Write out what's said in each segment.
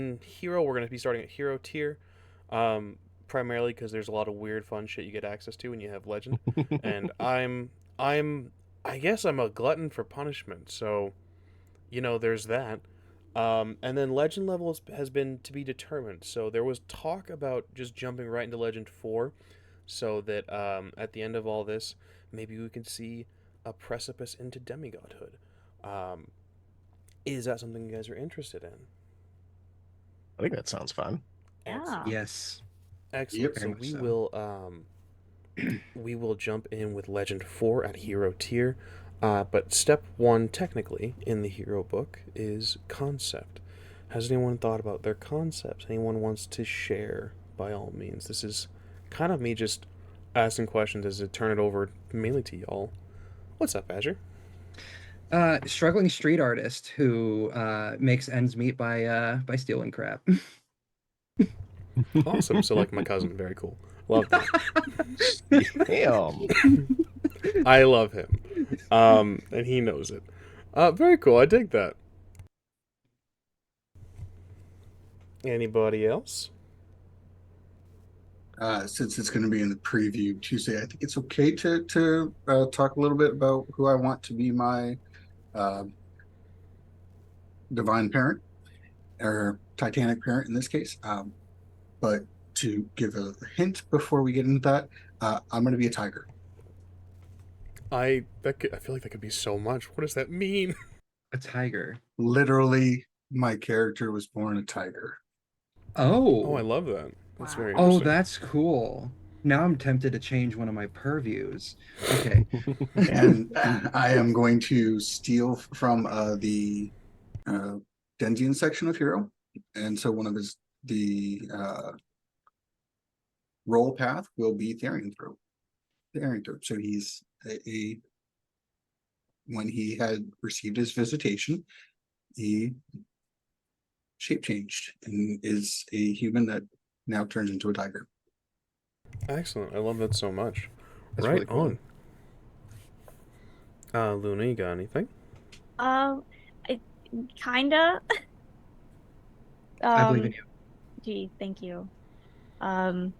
In Hero, we're going to be starting at Hero tier, um, primarily because there's a lot of weird, fun shit you get access to when you have Legend, and I'm, I guess I'm a glutton for punishment, so there's that. And then Legend levels has been to be determined. So there was talk about just jumping right into Legend 4 so that at the end of all this, maybe we can see a precipice into demigodhood. Um, is that something you guys are interested in? I think that sounds fun. Yeah. Excellent. Yes, Excellent. Yep. very So much we so. will jump in with Legend 4 at Hero tier. But step 1 technically in the Hero book is concept. Has anyone thought about their concepts? Anyone wants to share? By all means, this is kind of me just asking questions as to turn it over mainly to y'all. What's up, Azure? Struggling street artist who makes ends meet by stealing crap. Awesome. So like my cousin, very cool. Love that. Damn. I love him, and he knows it. Very cool. I dig that. Anybody else? Since it's going to be in the preview Tuesday, I think it's okay to talk a little bit about who I want to be my uh, divine parent or Titanic parent in this case. But to give a hint before we get into that, I'm going to be a tiger. I feel like that could be so much. What does that mean? A tiger. Literally, my character was born a tiger. Oh, I Oh, love that. That's very Wow. oh, interesting. that's cool. Now I'm tempted to change one of my purviews. Okay. And I am going to steal from the uh, Denzian section of Hero. And so one of his the role path will be Therian throw. Therian throw. So he's a when he had received his visitation, he shape changed and is a human that now turns into a tiger. Excellent. I love that so much. That's Right really cool. on. Luna, you got anything? Mm-hmm. I kinda. I believe in Um, you. Gee, thank you. Um,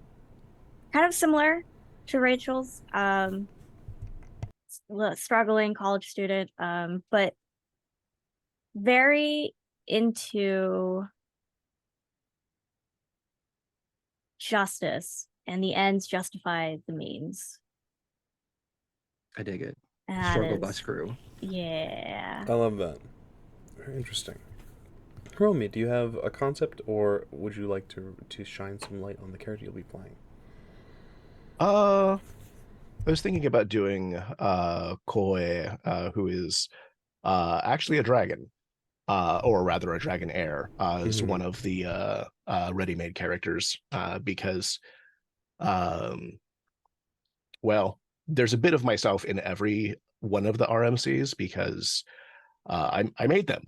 Kind of similar to Rachel's. Struggling college student. But very into justice, and the ends justify the means. I dig it. And that Struggle bus is, crew. yeah. I love that. Very interesting. Hiromi, do you have a concept, or would you like to shine some light on the character you'll be playing? Uh, I was thinking about doing Koe, who is actually a dragon, or rather a dragon heir, is Mm-hmm. one of the ready-made characters, because um, well, there's a bit of myself in every one of the RMCs because I made them.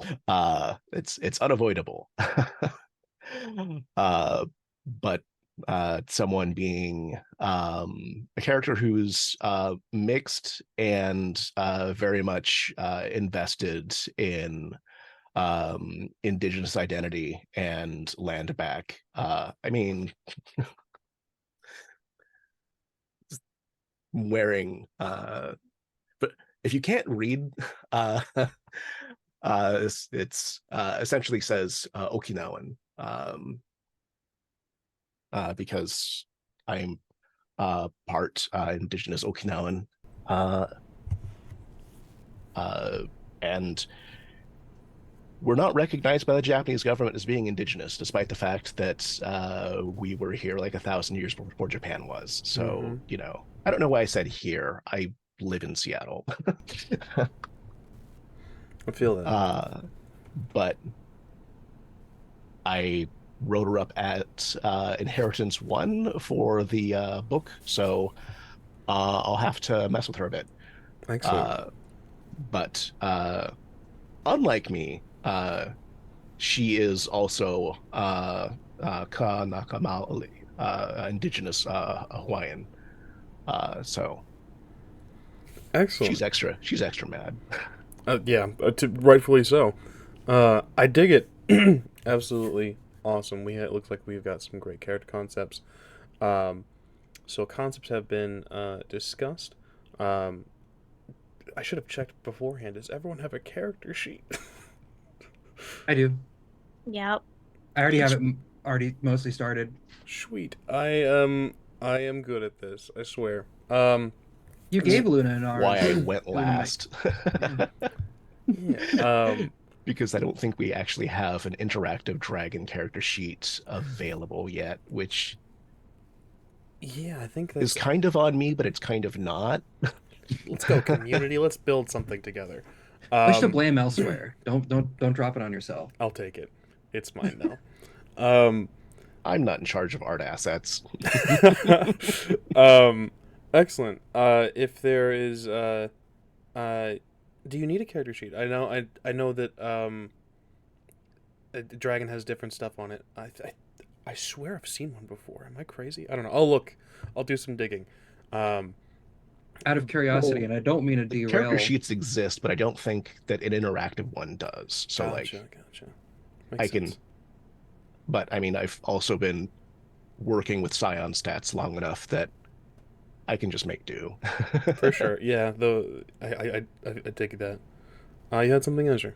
It's unavoidable. uh, but someone being a character who's mixed and very much invested in indigenous identity and land back. I mean, wearing but if you can't read it's essentially says Okinawan, because I'm part indigenous Okinawan, uh, uh, and we're not recognized by the Japanese government as being indigenous, despite the fact that we were here like 1,000 years before Japan was. Mm-hmm. So, I don't know why I said here. I live in Seattle. I feel that. But I wrote her up at Inheritance 1 for the book, so I'll have to mess with her a bit. Excellent. Uh, but unlike me, she is also Ka Nakamali, indigenous Hawaiian. So Excellent. she's extra mad. Yeah, rightfully so. I dig it. Absolutely. Awesome. It looks like we've got some great character concepts. Um, so concepts have been discussed. Um, I should have checked beforehand. Does everyone have a character sheet? I do. Yep. I already have Yes. it already mostly started. Sweet. I am good at this. I swear. You This is gave Luna an ours. why I went Luna might- last. Yeah. Because I don't think we actually have an interactive dragon character sheet available yet, which Yeah, I think is that's. kind of on me, but it's kind of not. Let's go, community. Let's build something together. Push the blame elsewhere. Don't drop it on yourself. I'll take it. It's mine now. Um, I'm not in charge of art assets. excellent. If there is, do you need a character sheet? I know that a dragon has different stuff on it. I swear I've seen one before. Am I crazy? I don't know. I'll look. I'll do some digging. Um, Out of curiosity, Well, and I don't mean to The derail. character sheets exist, but I don't think that an interactive one does. So gotcha. Makes I can, sense. but I mean, I've also been working with Scion stats long enough that I can just make do. For sure. Yeah. I dig that. You had something, Ezra?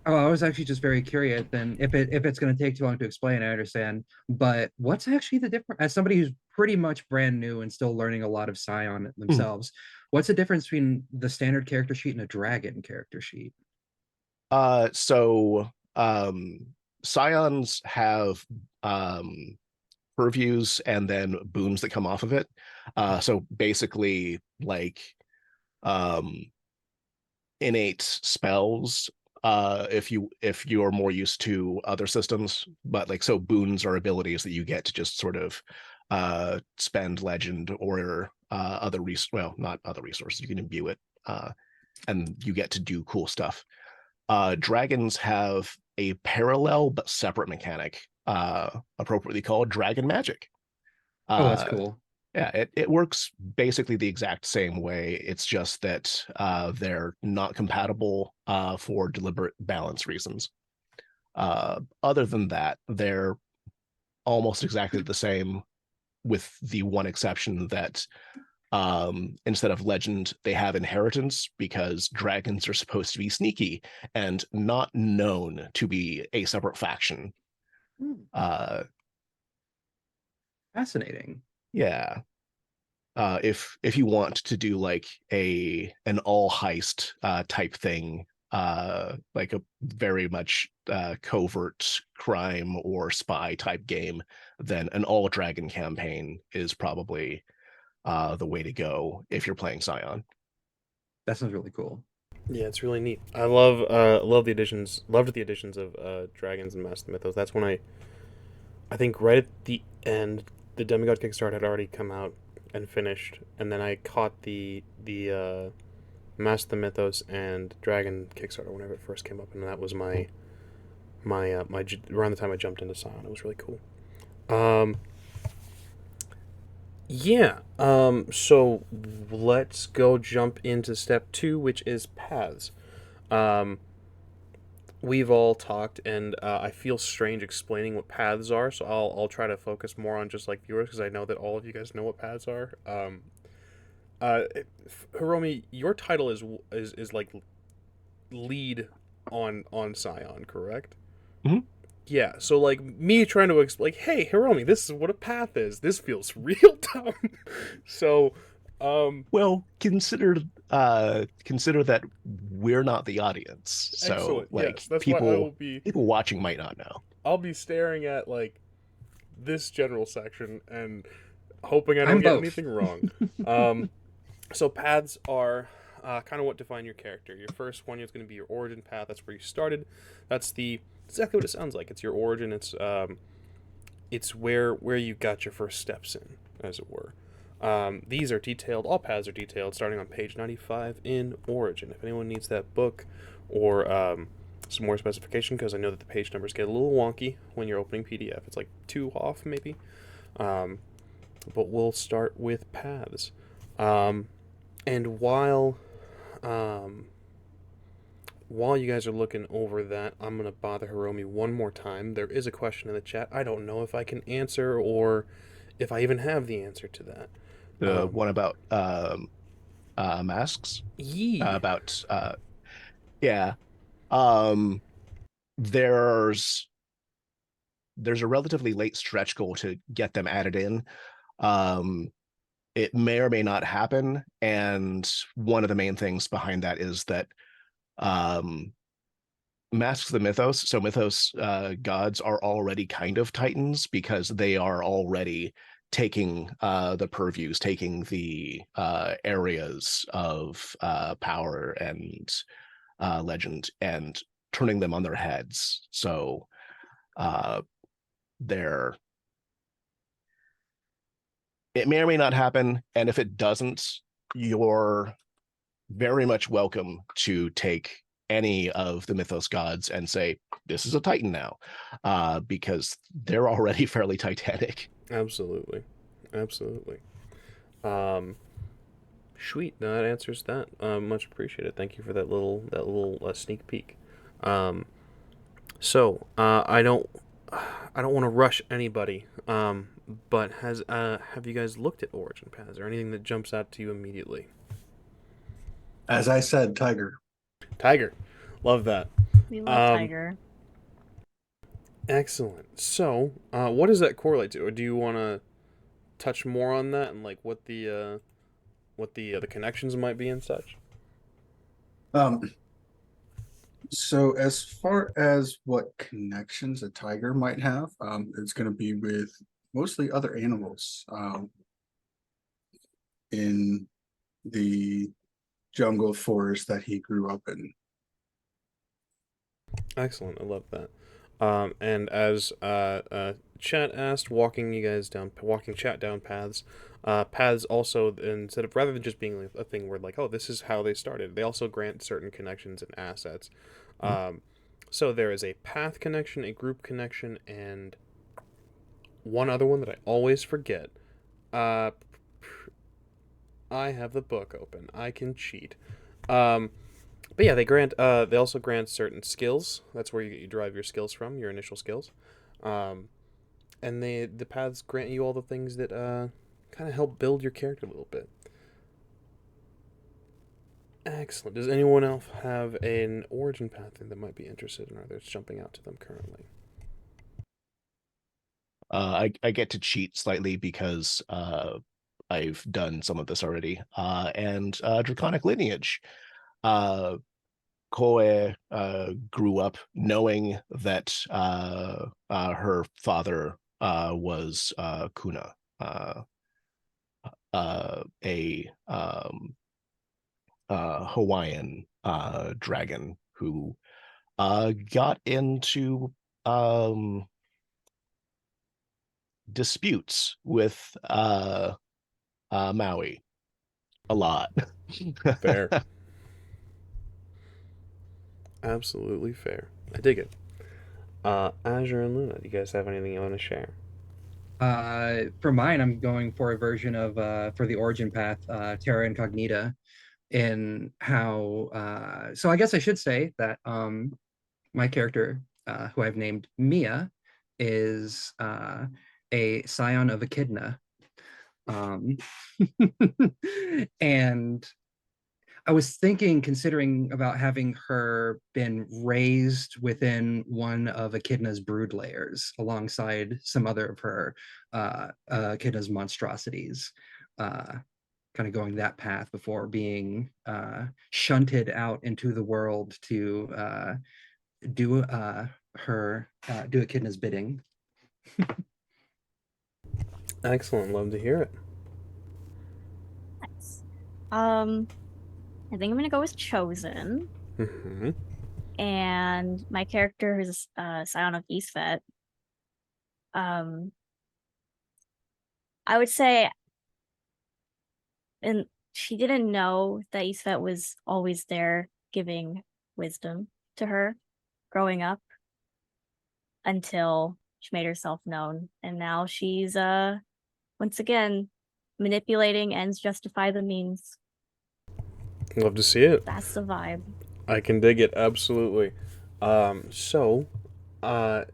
Oh, I was actually just very curious. Then, if it's going to take too long to explain, I understand. But what's actually the difference? As somebody who's pretty much brand new and still learning a lot of Scion themselves, what's the difference between the standard character sheet and a dragon character sheet? So Scions have purviews and then boons that come off of it. So basically, like um, innate spells. If you're more used to other systems, but like so boons are abilities that you get to just sort of spend legend or well, not other resources. You can imbue it, and you get to do cool stuff. Dragons have a parallel but separate mechanic, appropriately called dragon magic. Oh, that's Uh, cool. yeah, it works basically the exact same way. It's just that they're not compatible for deliberate balance reasons. Other than that, they're almost exactly the same, with the one exception that instead of legend, they have inheritance because dragons are supposed to be sneaky and not known to be a separate faction. Hmm, Uh, fascinating. yeah. If you want to do like an all heist type thing, like a very much covert crime or spy type game, then an all dragon campaign is probably the way to go if you're playing Scion. That sounds really cool. Yeah, it's really neat. I love the additions. Loved the additions of dragons and Master Mythos. That's when I think right at the end, the Demigod Kickstart had already come out and finished, and then I caught the Master Mythos and Dragon Kickstarter whenever it first came up, and that was my around the time I jumped into Scion. It was really cool. Yeah. So let's go jump into step 2, which is paths. Um, we've all talked, and I feel strange explaining what paths are, so I'll try to focus more on just like viewers because I know that all of you guys know what paths are. Uh, Hiromi, your title is like lead on Scion, correct? Mhm. Yeah, so like me trying to explain, like, hey, Hiromi, this is what a path is. This feels real dumb. So, Well, consider that we're not the audience, so excellent. like Yes, that's why people watching might not know. I'll be staring at like this general section and hoping I don't I'm get both. anything wrong. Um, so paths are kind of what define your character. Your first one is going to be your origin path. That's where you started. That's exactly what it sounds like. It's your origin. It's where you got your first steps in, as it were. These are detailed. All paths are detailed, starting on page 95 in Origin. If anyone needs that book or some more specification, because I know that the page numbers get a little wonky when you're opening PDF. It's like 2 off, maybe. But we'll start with paths. And while while you guys are looking over that, I'm gonna bother Hiromi one more time. There is a question in the chat. I don't know if I can answer or if I even have the answer to that. The one about masks. Yee. About yeah. Um, there's a relatively late stretch goal to get them added in. It may or may not happen, and one of the main things behind that is that masks the mythos. So mythos gods are already kind of titans because they are already taking the purviews, taking the areas of power and legend and turning them on their heads. So they're it may or may not happen, and if it doesn't, you're very much welcome to take any of the mythos gods and say this is a titan now, because they're already fairly titanic. Absolutely. Sweet. No, that answers that. Much appreciated. Thank you for that little sneak peek. So I don't want to rush anybody. But have you guys looked at origin paths or anything that jumps out to you immediately? As I said, Tiger. Tiger, love that. We love Tiger. Excellent. So, what does that correlate to? Or do you want to touch more on that and like what the connections might be and such? So as far as what connections a tiger might have, it's going to be with mostly other animals in the jungle forest that he grew up in. Excellent. I love that. And as chat asked, walking chat down paths. Paths also, instead of rather than just being a thing where like, oh, this is how they started, they also grant certain connections and assets. So there is a path connection, a group connection, and one other one that I always forget. I have the book open. I can cheat. But yeah, they also grant certain skills. That's where you derive your skills from, your initial skills. And the paths grant you all the things that kind of help build your character a little bit. Excellent. Does anyone else have an origin path that might be interested in, or that's jumping out to them currently? I get to cheat slightly because I've done some of this already. And draconic lineage. Koe grew up knowing that her father was Kuna, a Hawaiian dragon who got into disputes with Maui a lot. Fair. Absolutely fair. I dig it. Azure and Luna, do you guys have anything you want to share? For mine, I'm going for a version of for the origin path, Terra Incognita, in how so I guess I should say that my character, who I've named Mia, is a scion of Echidna. And I was thinking, considering about having her been raised within one of Echidna's brood layers alongside some other of her Echidna's monstrosities, kind of going that path before being shunted out into the world to do do Echidna's bidding. Excellent. Love to hear it. Nice. I think I'm gonna go with Chosen. Mm-hmm. And my character is Scion of Eastvet. I would say, and she didn't know that Eastvet was always there giving wisdom to her growing up until she made herself known. And now she's once again manipulating ends justify the means. Love to see it. That's the vibe. I can dig it, absolutely. So,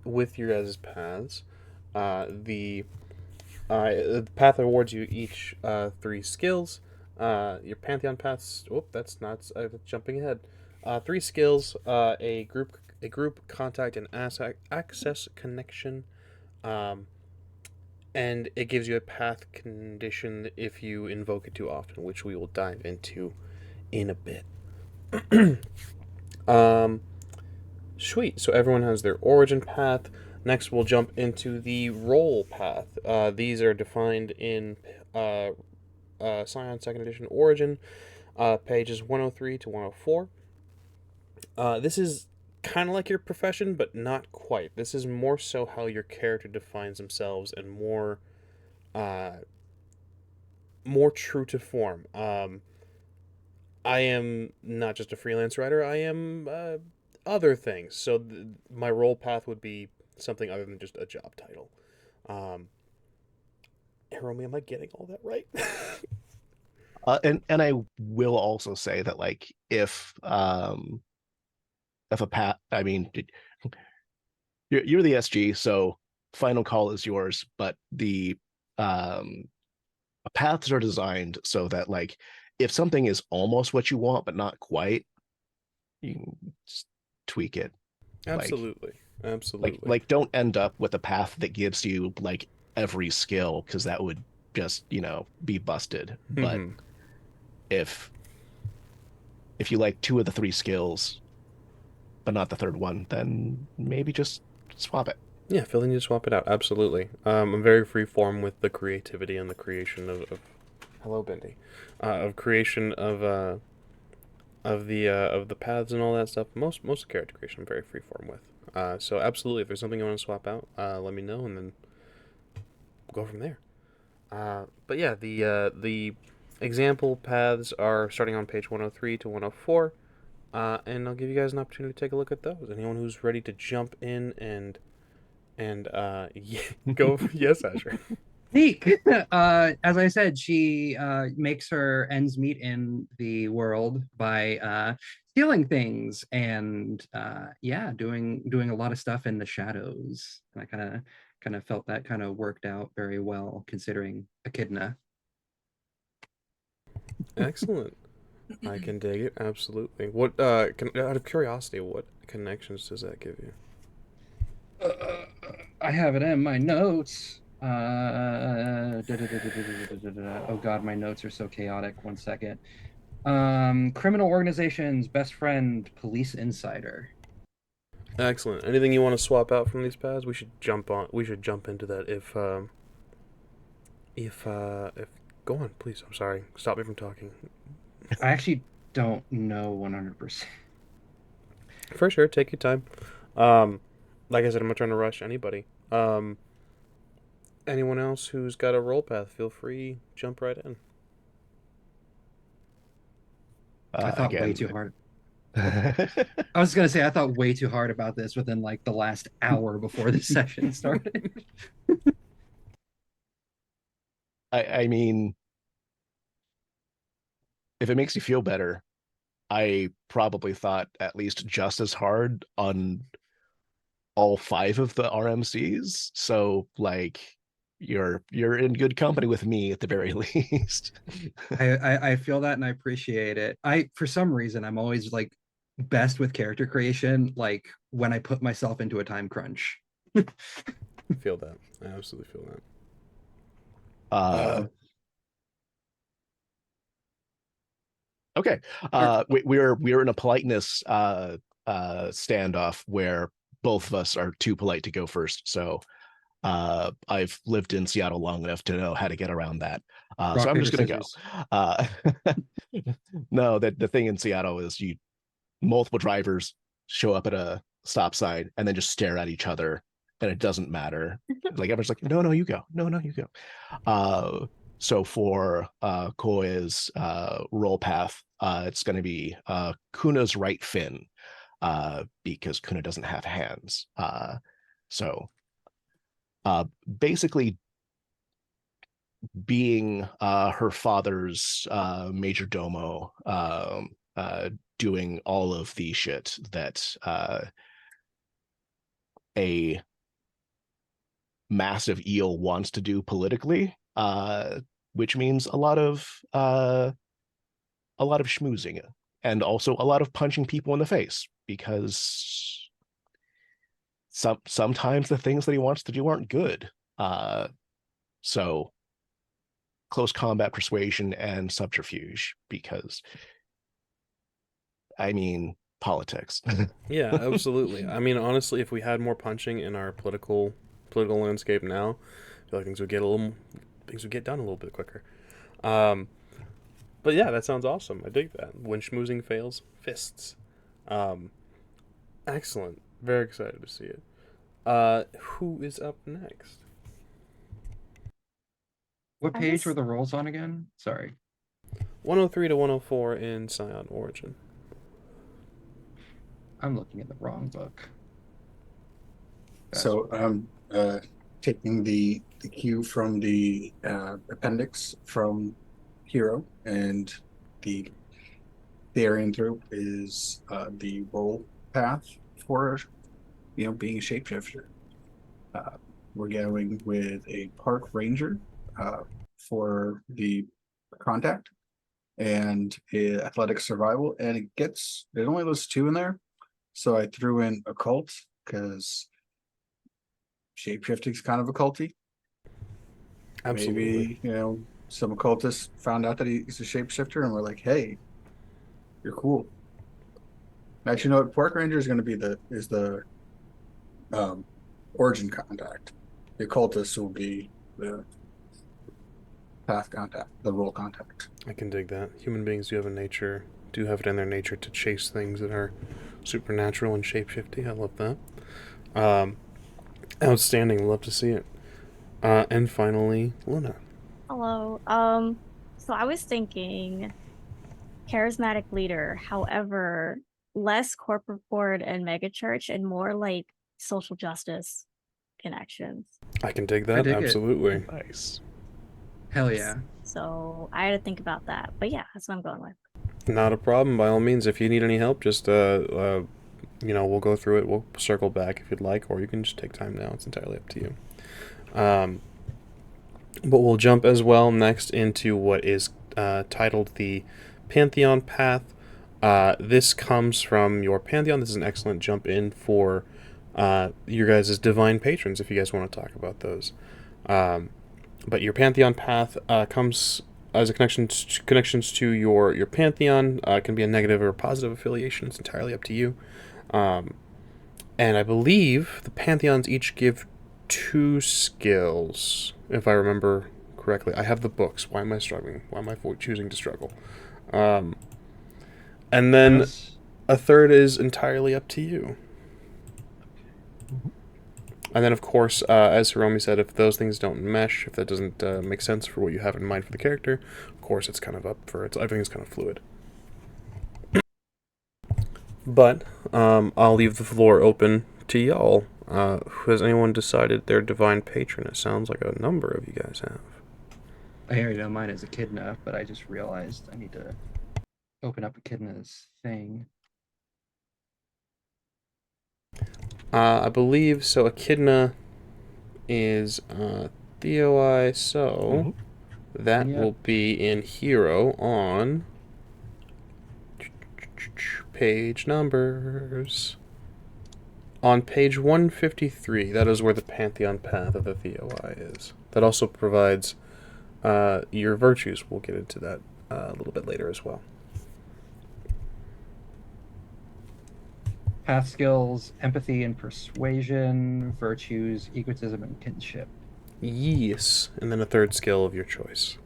with your guys' paths, the path awards you each 3 skills. Your Pantheon paths. Oh, that's not jumping ahead. 3 skills. A group contact and access connection. Um, and it gives you a path condition if you invoke it too often, which we will dive into in a bit. um, Sweet. So everyone has their origin path. Next, we'll jump into the role path. These are defined in Scion Second Edition Origin, pages 103 to 104. This is kind of like your profession, but not quite. This is more so how your character defines themselves and uh, more true to form. I am not just a freelance writer. I am other things. So my role path would be something other than just a job title. Um, Hiromi, am I getting all that right? And I will also say that like if a path, I mean, you're the SG, so final call is yours, but the um paths are designed so that like if something is almost what you want but not quite, you can just tweak it. Like Absolutely, absolutely. don't end up with a path that gives you like every skill because that would just, be busted. But Hmm. if you like 2 of the 3 skills but not the third one, then maybe just swap it. Yeah, feeling you to swap it out. Absolutely. I'm very free form with the creativity and the creation of hello, Bendy, of creation of the paths and all that stuff. Most character creation, I'm very free form with. So absolutely, if there's something you want to swap out, let me know, and then we'll go from there. But yeah, the example paths are starting on page 103 to 104, and I'll give you guys an opportunity to take a look at those. Anyone who's ready to jump in and yeah, go, yes, Asher. Neek, as I said, she makes her ends meet in the world by stealing things and yeah, doing a lot of stuff in the shadows. And I kind of felt that kind of worked out very well considering Echidna. Excellent. I can dig it. Absolutely. What out of curiosity, what connections does that give you? I have it in my notes. Oh God, my notes are so chaotic. 1 second. Criminal organizations, best friend, police insider. Excellent. Anything you want to swap out from these paths? We should jump into that if go on, please. I'm sorry. Stop me from talking. I actually don't know 100%. For sure, take your time. Um, like I said, I'm not trying to rush anybody. Anyone else who's got a roll path, feel free, jump right in. I thought way Again. too hard. I was gonna say I thought way too hard about this within like the last hour before the session started. I mean, if it makes you feel better, I probably thought at least just as hard on all 5 of the RMCs. So like you're in good company with me at the very least. I feel that and I appreciate it. I for some reason I'm always like best with character creation, like when I put myself into a time crunch. Feel that. I absolutely feel that. Uh Uh, okay. are- We're in a politeness standoff where both of us are too polite to go first. So I've lived in Seattle long enough to know how to get around that. So Rock, I'm paper, just gonna go. scissors. Uh, no, that the thing in Seattle is multiple drivers show up at a stop sign and then just stare at each other, and it doesn't matter. Like everyone's like, no, you go. No, you go. So for Koi's roll path, it's going to be Kuna's right fin, because Kuna doesn't have hands. So basically being her father's major domo, doing all of the shit that a massive eel wants to do politically, which means a lot of schmoozing and also a lot of punching people in the face, because sometimes the things that he wants to do aren't good. So close combat, persuasion, and subterfuge, because I mean politics. Yeah, absolutely. I mean, honestly, if we had more punching in our political landscape now, I feel like things would get done a little bit quicker. But yeah, that sounds awesome. I dig that. When schmoozing fails, fists. Excellent. Very excited to see it. Who is up next? What I page were was- the rolls on again? Sorry. 103 to 104 in Scion Origin. I'm looking at the wrong book. So I'm taking the cue from the appendix from Hero, and the theory through is the role path for being a shapeshifter. We're going with a park ranger for the contact, and athletic survival, and it only lists 2 in there, so I threw in occult because shapeshifting is kind of occulty. Absolutely. Maybe some occultists found out that he's a shapeshifter and we're like, hey, you're cool. Actually, no, park ranger is going to be the origin contact. The occultist will be the path contact, the role contact. I can dig that. Human beings do have it in their nature to chase things that are supernatural and shapeshifty. I love that. Outstanding. Love to see it. And finally, Luna. Hello. So I was thinking charismatic leader, however, less corporate board and megachurch and more like social justice connections. I can dig I that. dig it. Absolutely. Nice. Hell yeah. So I had to think about that. But yeah, that's what I'm going with. Not a problem. By all means, if you need any help, just we'll go through it. We'll circle back if you'd like, or you can just take time now. It's entirely up to you. But we'll jump as well next into what is titled the Pantheon Path. This comes from your Pantheon. This is an excellent jump in for your guys' divine patrons, if you guys want to talk about those. But your Pantheon Path comes as a connections to your Pantheon. Can be a negative or a positive affiliation. It's entirely up to you. And I believe the Pantheons each give 2 skills, if I remember correctly. I have the books. Why am I struggling? Why am I choosing to struggle? And then a third is entirely up to you. And then, of course, as Hiromi said, if those things don't mesh, if that doesn't make sense for what you have in mind for the character, of course, it's kind of everything's kind of fluid. But I'll leave the floor open to y'all. Has anyone decided their divine patron? It sounds like a number of you guys have. I already know mine is Echidna, but I just realized I need to open up Echidna's thing. I believe so. Echidna is Theoi, so that Yep. will be in Hero on page numbers. On page 153, that is where the Pantheon Path of the Theoi is. That also provides your virtues. We'll get into that a little bit later as well. Path skills, empathy and persuasion, virtues, egotism and kinship. Yes, and then a third skill of your choice.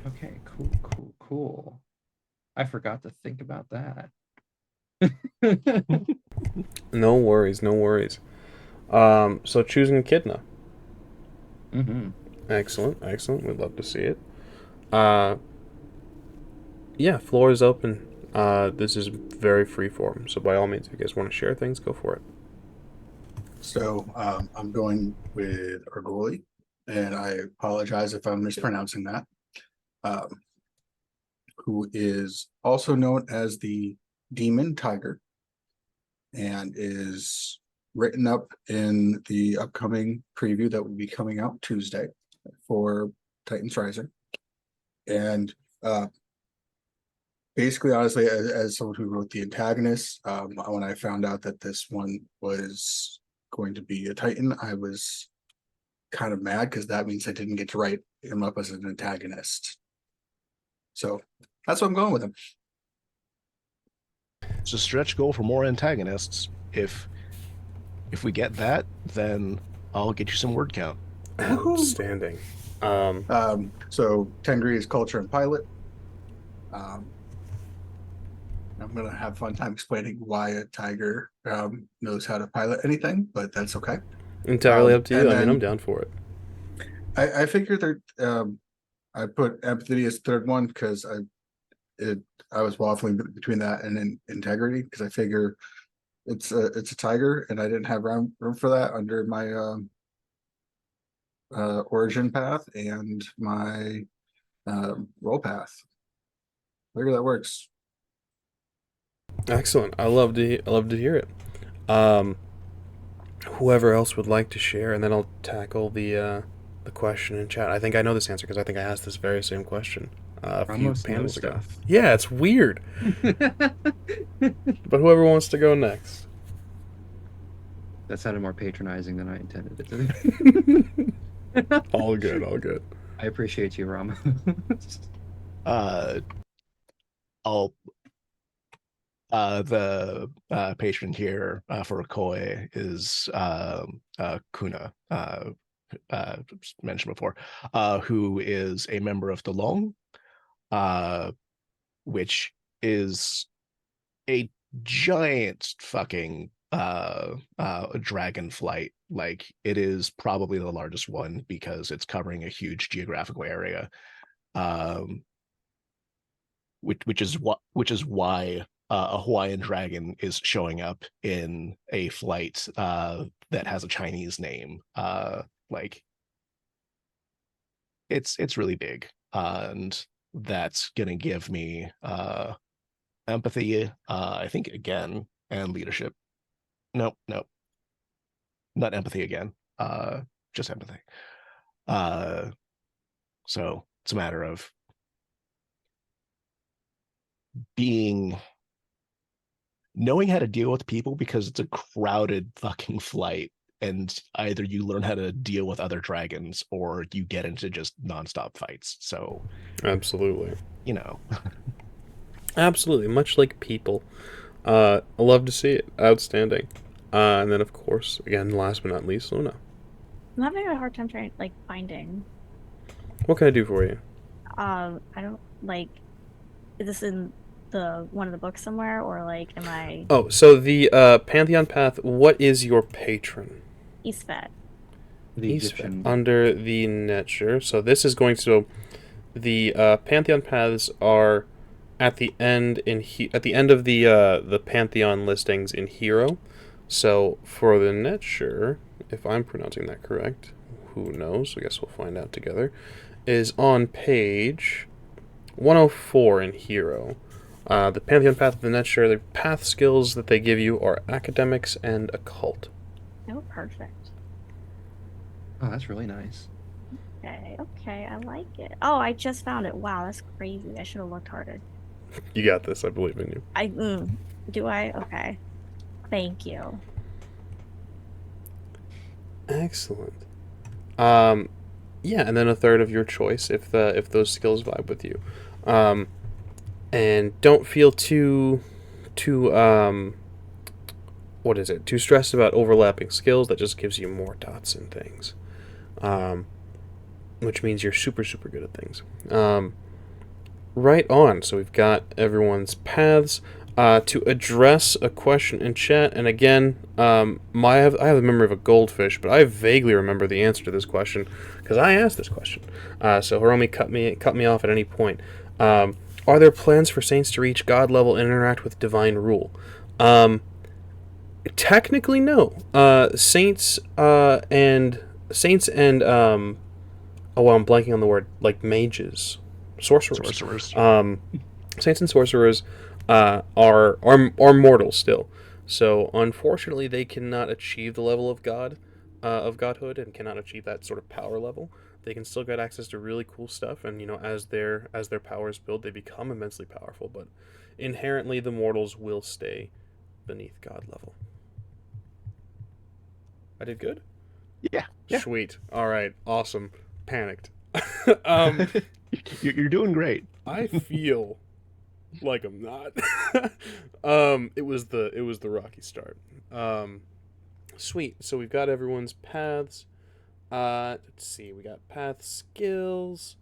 Okay, cool. I forgot to think about that. No worries. So choosing Echidna. Mm-hmm. Excellent. We'd love to see it. Yeah, floor is open. This is very freeform, so by all means, if you guys want to share things, go for it. So I'm going with Argoli, and I apologize if I'm mispronouncing that. Who is also known as the demon tiger, and is written up in the upcoming preview that will be coming out Tuesday for Titans Rising. And basically, honestly, as someone who wrote the antagonist, when I found out that this one was going to be a Titan, I was kind of mad because that means I didn't get to write him up as an antagonist. So that's what I'm going with him. It's a stretch goal for more antagonists. If we get that, then I'll get you some word count. Outstanding. So Tengri is culture and pilot. I'm gonna have a fun time explaining why a tiger knows how to pilot anything, but that's okay. Entirely up to you. and I mean, I'm then- down for it. I figured that I put empathy as third one because I was waffling between that and integrity because I figure it's a tiger and I didn't have room for that under my origin path and my role path. Figure that works. Excellent. I love to hear it. Whoever else would like to share, and then I'll tackle the question in chat. I think I know this answer because I think I asked this very same question a few Almost knows panels ago. stuff. Yeah, it's weird. But whoever wants to go next. That sounded more patronizing than I intended it to be. All good, all good. I appreciate you, Rama. The patron here for Koi is Kuna, mentioned before, who is a member of the Long, which is a giant fucking dragon flight. Like, it is probably the largest one because it's covering a huge geographical area, which is why a Hawaiian dragon is showing up in a flight that has a Chinese name. Like, it's really big, and that's gonna give me empathy, I think, again, and leadership. Nope, not empathy again. Just empathy. So it's a matter of knowing how to deal with people, because it's a crowded fucking flight, and either you learn how to deal with other dragons or you get into just nonstop fights. So Absolutely. Absolutely. Much like people. I love to see it. Outstanding. And then, of course, again, last but not least, Luna. I'm having a hard time finding. What can I do for you? I don't is this in one of the books somewhere, or am I? Oh, so the Pantheon Path, what is your patron? Eastvet. The Eastvet, Egyptian. under the Netcher. So this is going to, the Pantheon Paths are at the end at the end of the Pantheon listings in Hero. So for the Netcher, if I'm pronouncing that correct, who knows? I guess we'll find out together. Is on page 104 in Hero. The Pantheon Path of the Netcher, the path skills that they give you are academics and occult. Oh, perfect. Oh, that's really nice. Okay, I like it. Oh, I just found it. Wow, that's crazy. I should have looked harder. You got this. I believe in you. Do I? Okay. Thank you. Excellent. Yeah, and then a third of your choice if those skills vibe with you. And don't feel too what is it? Too stressed about overlapping skills. That just gives you more dots and things. Which means you're super good at things. Right on. So we've got everyone's paths. To address a question in chat, and again, I have the memory of a goldfish, but I vaguely remember the answer to this question because I asked this question. So Hiromi cut me off at any point. Are there plans for Saints to reach God level and interact with Divine Rule? Technically, no. Saints and oh, well, I'm blanking on the word, like mages, sorcerers. Saints and sorcerers are mortal still. So unfortunately, they cannot achieve the level of godhood, and cannot achieve that sort of power level. They can still get access to really cool stuff, and as their powers build, they become immensely powerful. But inherently, the mortals will stay beneath god level. I did good. Yeah. Sweet. All right. Awesome. Panicked. um, You're doing great. I feel like I'm not. It was the rocky start. Sweet. So we've got everyone's paths. Let's see. We got path skills,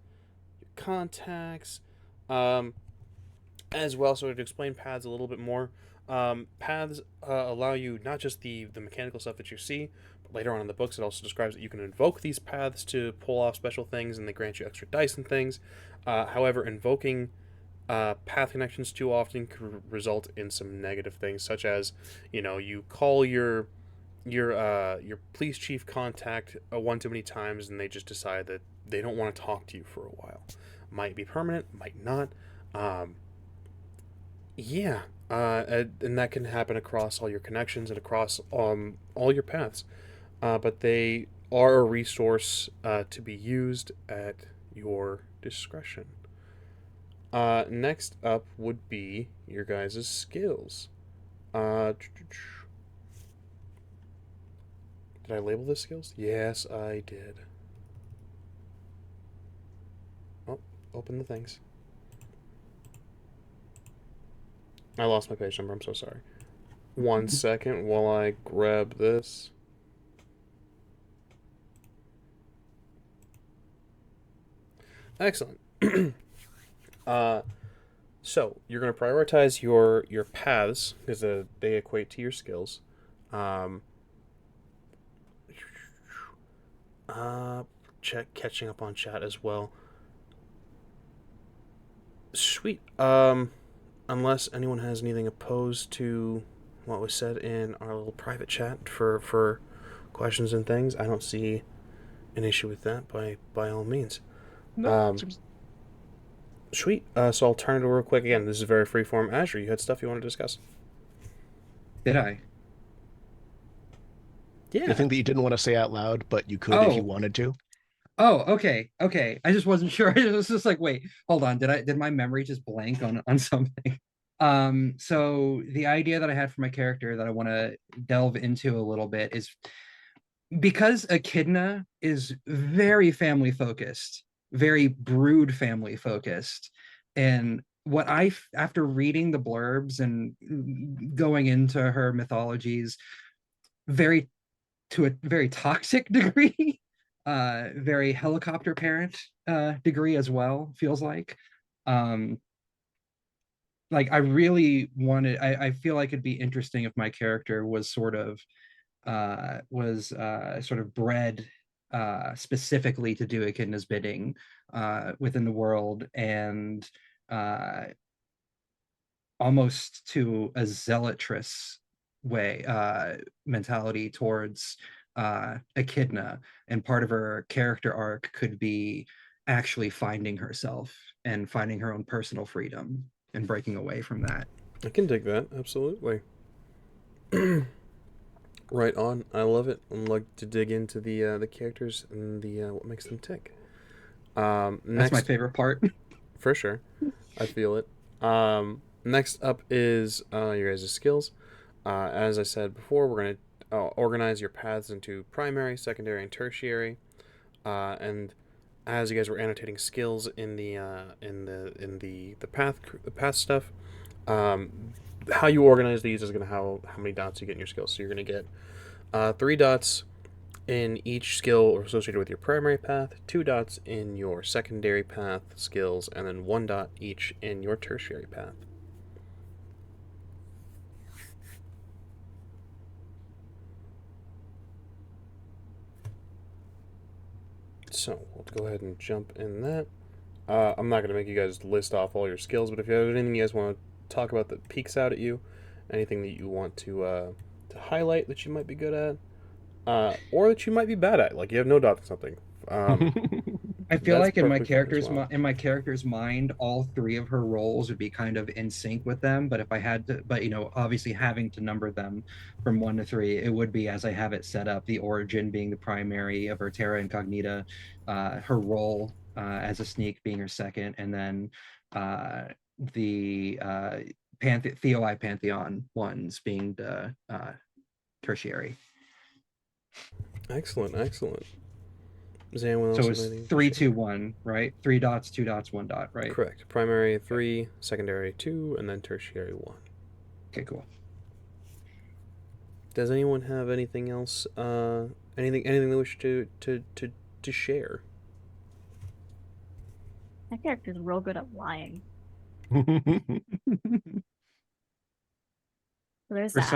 contacts, um, as well. So to explain paths a little bit more, paths allow you not just the mechanical stuff that you see, but later on in the books it also describes that you can invoke these paths to pull off special things, and they grant you extra dice and things. However, invoking path connections too often could result in some negative things, such as, you call your police chief contact one too many times, and they just decide that they don't want to talk to you for a while. Might be permanent, might not. Um, yeah, and that can happen across all your connections and across all your paths. But they are a resource to be used at your discretion. Next up would be your guys' skills. Uh, did I label the skills? Yes, I did. Oh, open the things. I lost my page number. I'm so sorry. 1 second while I grab this. Excellent. So you're going to prioritize your paths because they equate to your skills. Um, catching up on chat as well. Sweet. Unless anyone has anything opposed to what was said in our little private chat for questions and things, I don't see an issue with that by all means. No, Sweet. So I'll turn it over real quick. Again, this is very freeform. Azure, you had stuff you want to discuss? Did I? Yeah. the thing that you didn't want to say out loud, but you could if you wanted to. Oh, okay. I just wasn't sure. It was just like, wait, hold on. Did my memory just blank on something? So the idea that I had for my character that I want to delve into a little bit is because Echidna is very family focused, very brood family focused. And after reading the blurbs and going into her mythologies, very to a very toxic degree, very helicopter parent degree as well, feels like I really wanted, I feel like it'd be interesting if my character was sort of bred specifically to do Echidna's bidding within the world, and uh, almost to a zealotrous way mentality towards Echidna, and part of her character arc could be actually finding herself and finding her own personal freedom and breaking away from that. I can dig that. Absolutely. Right on. I love it. I like to dig into the characters and the what makes them tick. That's my favorite part. For sure. I feel it. Next up is your guys' skills. As I said before, we're going to organize your paths into primary, secondary, and tertiary. And as you guys were annotating skills in the path stuff, how you organize these is going to how many dots you get in your skills. So you're going to get 3 dots in each skill associated with your primary path, 2 dots in your secondary path skills, and then 1 dot each in your tertiary path. So we'll go ahead and jump in that. I'm not going to make you guys list off all your skills, but if you have anything you guys want to talk about that peeks out at you, anything that you want to highlight that you might be good at, or that you might be bad at, like you have no doubt in something, I feel That's like in my perfectly fine as character's well. in my character's mind, all three of her roles would be kind of in sync with them. But if I had to, but obviously having to number them from 1 to 3, it would be as I have it set up. The origin being the primary of her terra incognita, her role as a sneak being her second, and then the Theoi Pantheon ones being the tertiary. Excellent, excellent. Does anyone else So have it's anything? 3, 2, 1, right? 3 dots, 2 dots, 1 dot, right? Correct. Primary 3, secondary 2, and then tertiary 1. Okay, cool. Does anyone have anything else? Anything they wish to share? My character's real good at lying. So there's For that.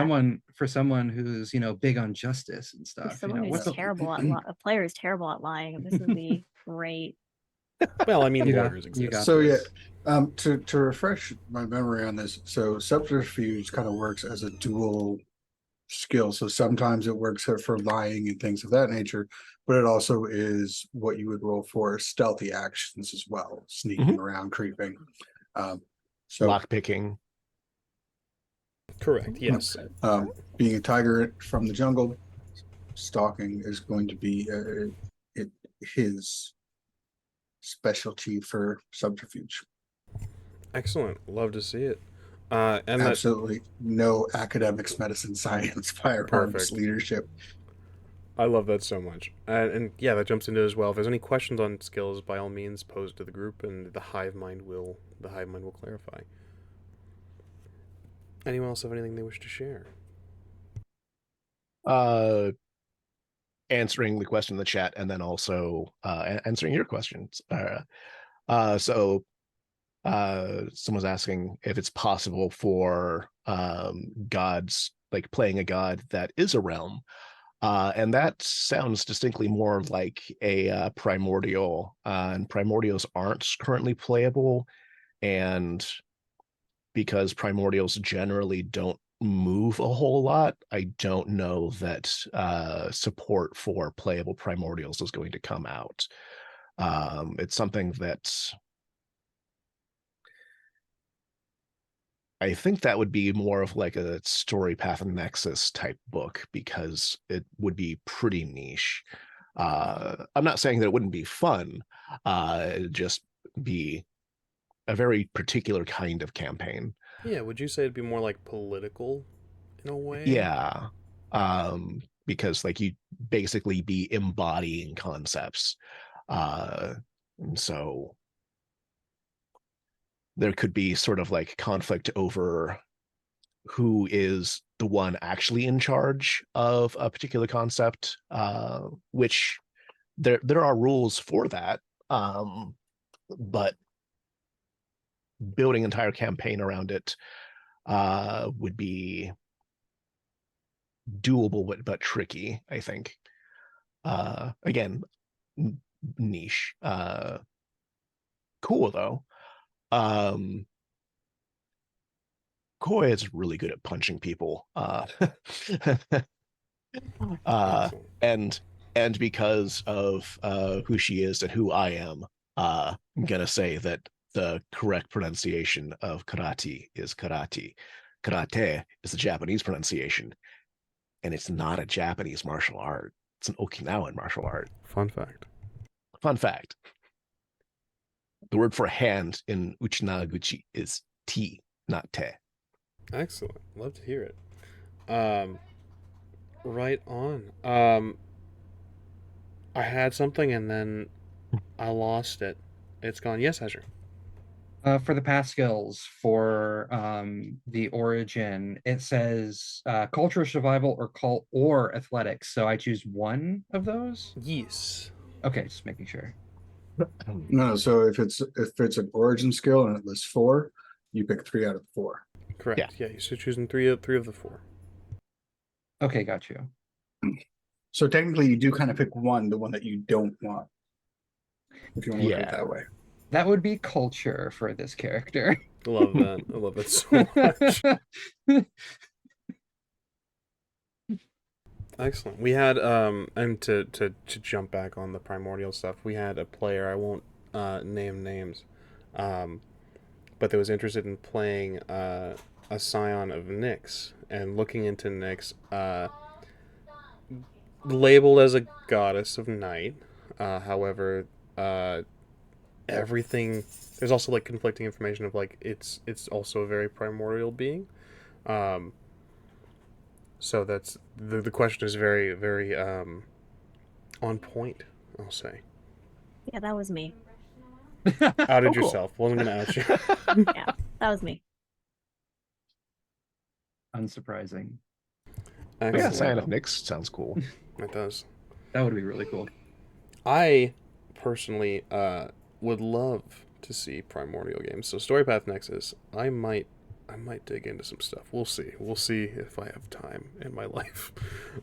someone who's big on justice and For stuff, someone who's what the terrible at a player who's terrible at lying, this would be great. Well, I mean, You got- lawyers you exist. got So yeah, this. to refresh my memory on this, so subterfuge kind of works as a dual skill. So sometimes it works for lying and things of that nature, but it also is what you would roll for stealthy actions as well, sneaking around, creeping. So Lock picking. Correct. Yes. being a tiger from the jungle, stalking is going to be his specialty for subterfuge. Excellent. Love to see it. And that Absolutely no academics, medicine, science, firearms, Perfect. leadership. I love that so much. And yeah, that jumps into it as well. If there's any questions on skills, by all means, pose to the group, and the hive mind will clarify. Anyone else have anything they wish to share? Answering the question in the chat, and then also answering your questions. So someone's asking if it's possible for gods, like playing a god that is a realm. And that sounds distinctly more like a primordial, and primordials aren't currently playable. And because primordials generally don't move a whole lot, I don't know that support for playable primordials is going to come out. It's something that I think that would be more of like a story path and nexus type book, because it would be pretty niche. I'm not saying that it wouldn't be fun, it'd just be a very particular kind of campaign. Yeah, would you say it'd be more like political in a way? Yeah. Because like you basically be embodying concepts. And so there could be sort of like conflict over who is the one actually in charge of a particular concept, which there are rules for that. But building an entire campaign around it would be doable, but tricky, I think. Again, niche. Cool though. Koi is really good at punching people. Excellent. And because of who she is and who I am, I'm gonna say that the correct pronunciation of karate is karate. Karate is the Japanese pronunciation, and it's not a Japanese martial art. It's an Okinawan martial art. Fun fact. Fun fact. The word for hand in Uchinaguchi is ti, not te. Excellent. Love to hear it. Right on. I had something and then I lost it. It's gone. Yes, Azure. For the past skills for the origin, it says culture, survival, or cult or athletics. So I choose one of those. Yes. Okay, just making sure. No, so if it's an origin skill and it lists 4, you pick 3 out of 4. Correct. Yeah, you're choosing three of the 4. Okay, got you. So technically you do kind of pick one, the one that you don't want. If you want to look at it that way. That would be culture for this character. Love that. I love it so much. Excellent. We had and to jump back on the primordial stuff, we had a player, I won't name names, um, but that was interested in playing a Scion of Nyx and looking into Nyx, labeled as a goddess of night. However, uh, everything there's also like conflicting information of like it's also a very primordial being. Um, so that's the question is very very on point. I'll say. Yeah, that was me. Outed Oh, cool. yourself. Wasn't gonna out you. Yeah, that was me. Unsurprising. But yeah, Excellent. Scion of Nyx sounds cool. It does. That would be really cool. I personally would love to see primordial games. So Storypath Nexus, I might dig into some stuff. We'll see. We'll see if I have time in my life.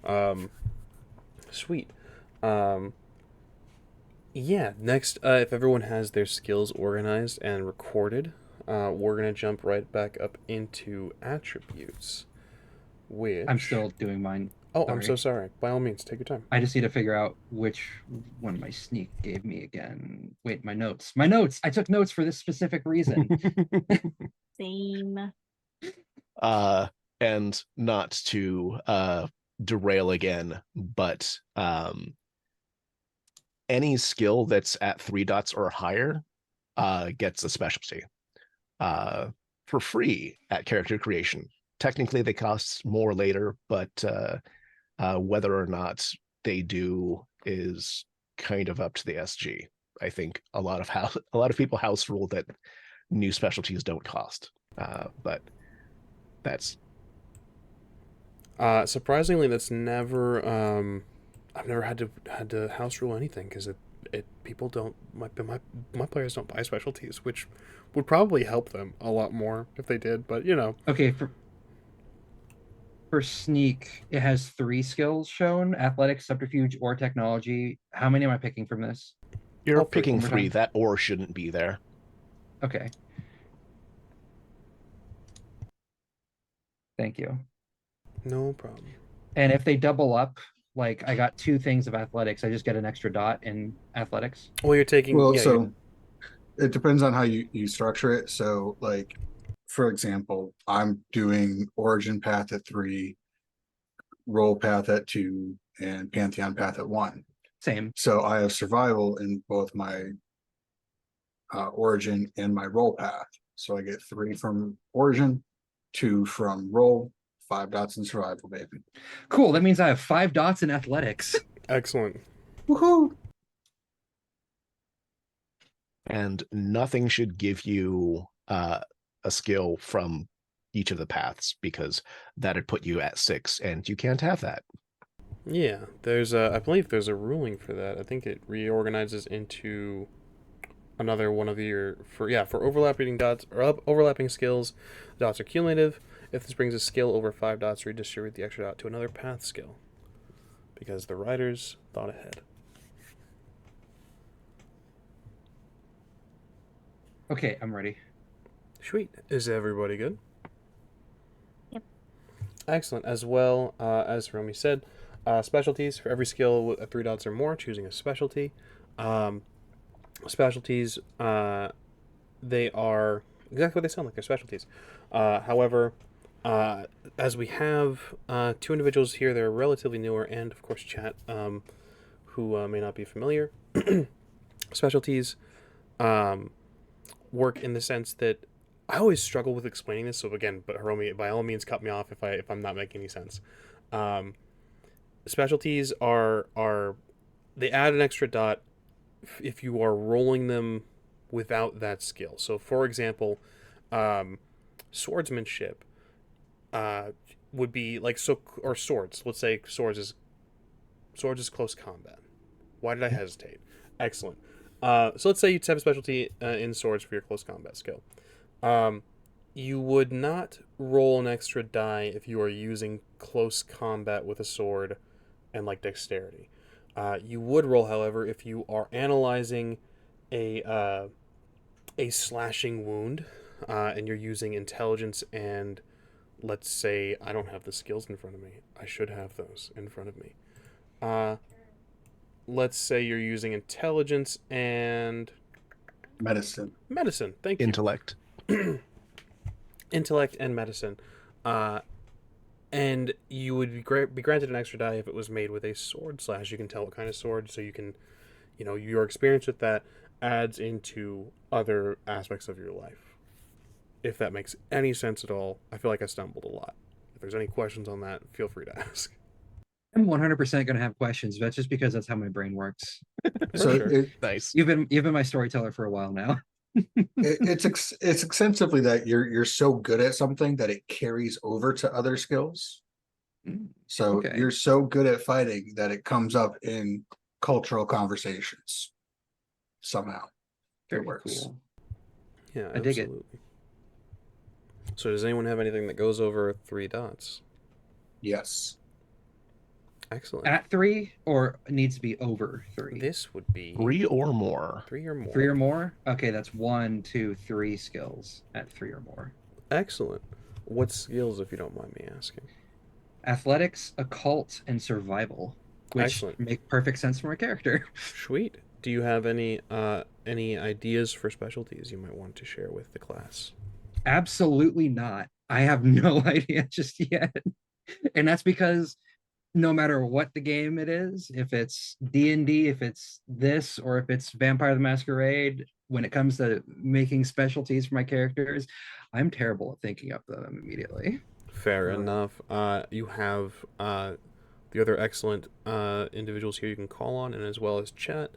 Um, sweet. Um, yeah. Next, if everyone has their skills organized and recorded, we're gonna jump right back up into attributes. Which I'm still doing mine. Oh, I'm sorry. so sorry. By all means, take your time. I just need to figure out which one my sneak gave me again. Wait, my notes. My notes. I took notes for this specific reason. Same. And not to derail again, but any skill that's at 3 dots or higher gets a specialty for free at character creation. Technically, they cost more later, but whether or not they do is kind of up to the SG. I think a lot of people house rule that new specialties don't cost, but that's surprisingly, that's never. I've never had to house rule anything because it people don't my players don't buy specialties, which would probably help them a lot more if they did. But you know, Okay, for sneak, it has 3 skills shown: athletics, subterfuge, or technology. How many am I picking from this? you're All three. picking One more 3. time. That or shouldn't be there. Okay. Thank you. no problem. And if they double up, like I got 2 things of athletics, I just get an extra dot in athletics. Well, you're taking Well, yeah. so it depends on how you structure it. So, like, for example, I'm doing origin path at 3, roll path at 2, and pantheon path at 1. Same. So I have survival in both my origin and my roll path. So I get 3 from origin, 2 from roll, 5 dots in survival, baby. Cool. That means I have 5 dots in athletics. Excellent. Woohoo! And nothing should give you a skill from each of the paths, because that'd put you at 6, and you can't have that. Yeah, there's I believe there's a ruling for that. I think it reorganizes into another one of your for overlapping dots or overlapping skills. Dots are cumulative. If this brings a skill over 5 dots, redistribute the extra dot to another path skill. Because the writers thought ahead. Okay, I'm ready. Sweet. Is everybody good? Yep. Excellent. As well, as Romy said, specialties for every skill with 3 dots or more, choosing a specialty. Specialties, they are exactly what they sound like. They're specialties. However, as we have 2 individuals here, they're relatively newer, and of course, chat, who may not be familiar. Specialties work in the sense that I always struggle with explaining this. So again, but Hiromi, by all means, cut me off if I'm not making any sense. Specialties are they add an extra dot if you are rolling them without that skill. So, for example, swordsmanship would be like or swords. Let's say swords is close combat. Why did I hesitate? Excellent. So let's say you have a specialty in swords for your close combat skill. You would not roll an extra die if you are using close combat with a sword and like dexterity. You would roll, however, if you are analyzing a slashing wound and you're using intelligence and let's say I don't have the skills in front of me. I should have those in front of me. Uh, let's say you're using intelligence and Medicine. medicine. Thank you. Intellect. Intellect and medicine. And you would be granted an extra die if it was made with a sword slash. You can tell what kind of sword, so you can, your experience with that adds into other aspects of your life. If that makes any sense at all, I feel like I stumbled a lot. If there's any questions on that, feel free to ask. I'm 100% going to have questions. That's just because that's how my brain works. So sure. Nice. You've been my storyteller for a while now. it's extensively that you're so good at something that it carries over to other skills. So Okay. you're so good at fighting that it comes up in cultural conversations somehow. Very works. cool. Yeah, I dig it. absolutely. So does anyone have anything that goes over 3 dots? Yes. Excellent. At 3 or needs to be over 3? This would be 3 or more. 3 or more. 3 or more? Okay, that's 1, 2, 3 skills at 3 or more. Excellent. What skills, if you don't mind me asking? Athletics, occult, and survival, which Excellent. make perfect sense for my character. Sweet. Do you have any ideas for specialties you might want to share with the class? Absolutely not. I have no idea just yet. And that's because no matter what the game it is, if it's D&D, if it's this, or if it's Vampire the Masquerade, when it comes to making specialties for my characters, I'm terrible at thinking up them immediately. Fair enough. You have the other excellent individuals here you can call on, and as well as chat.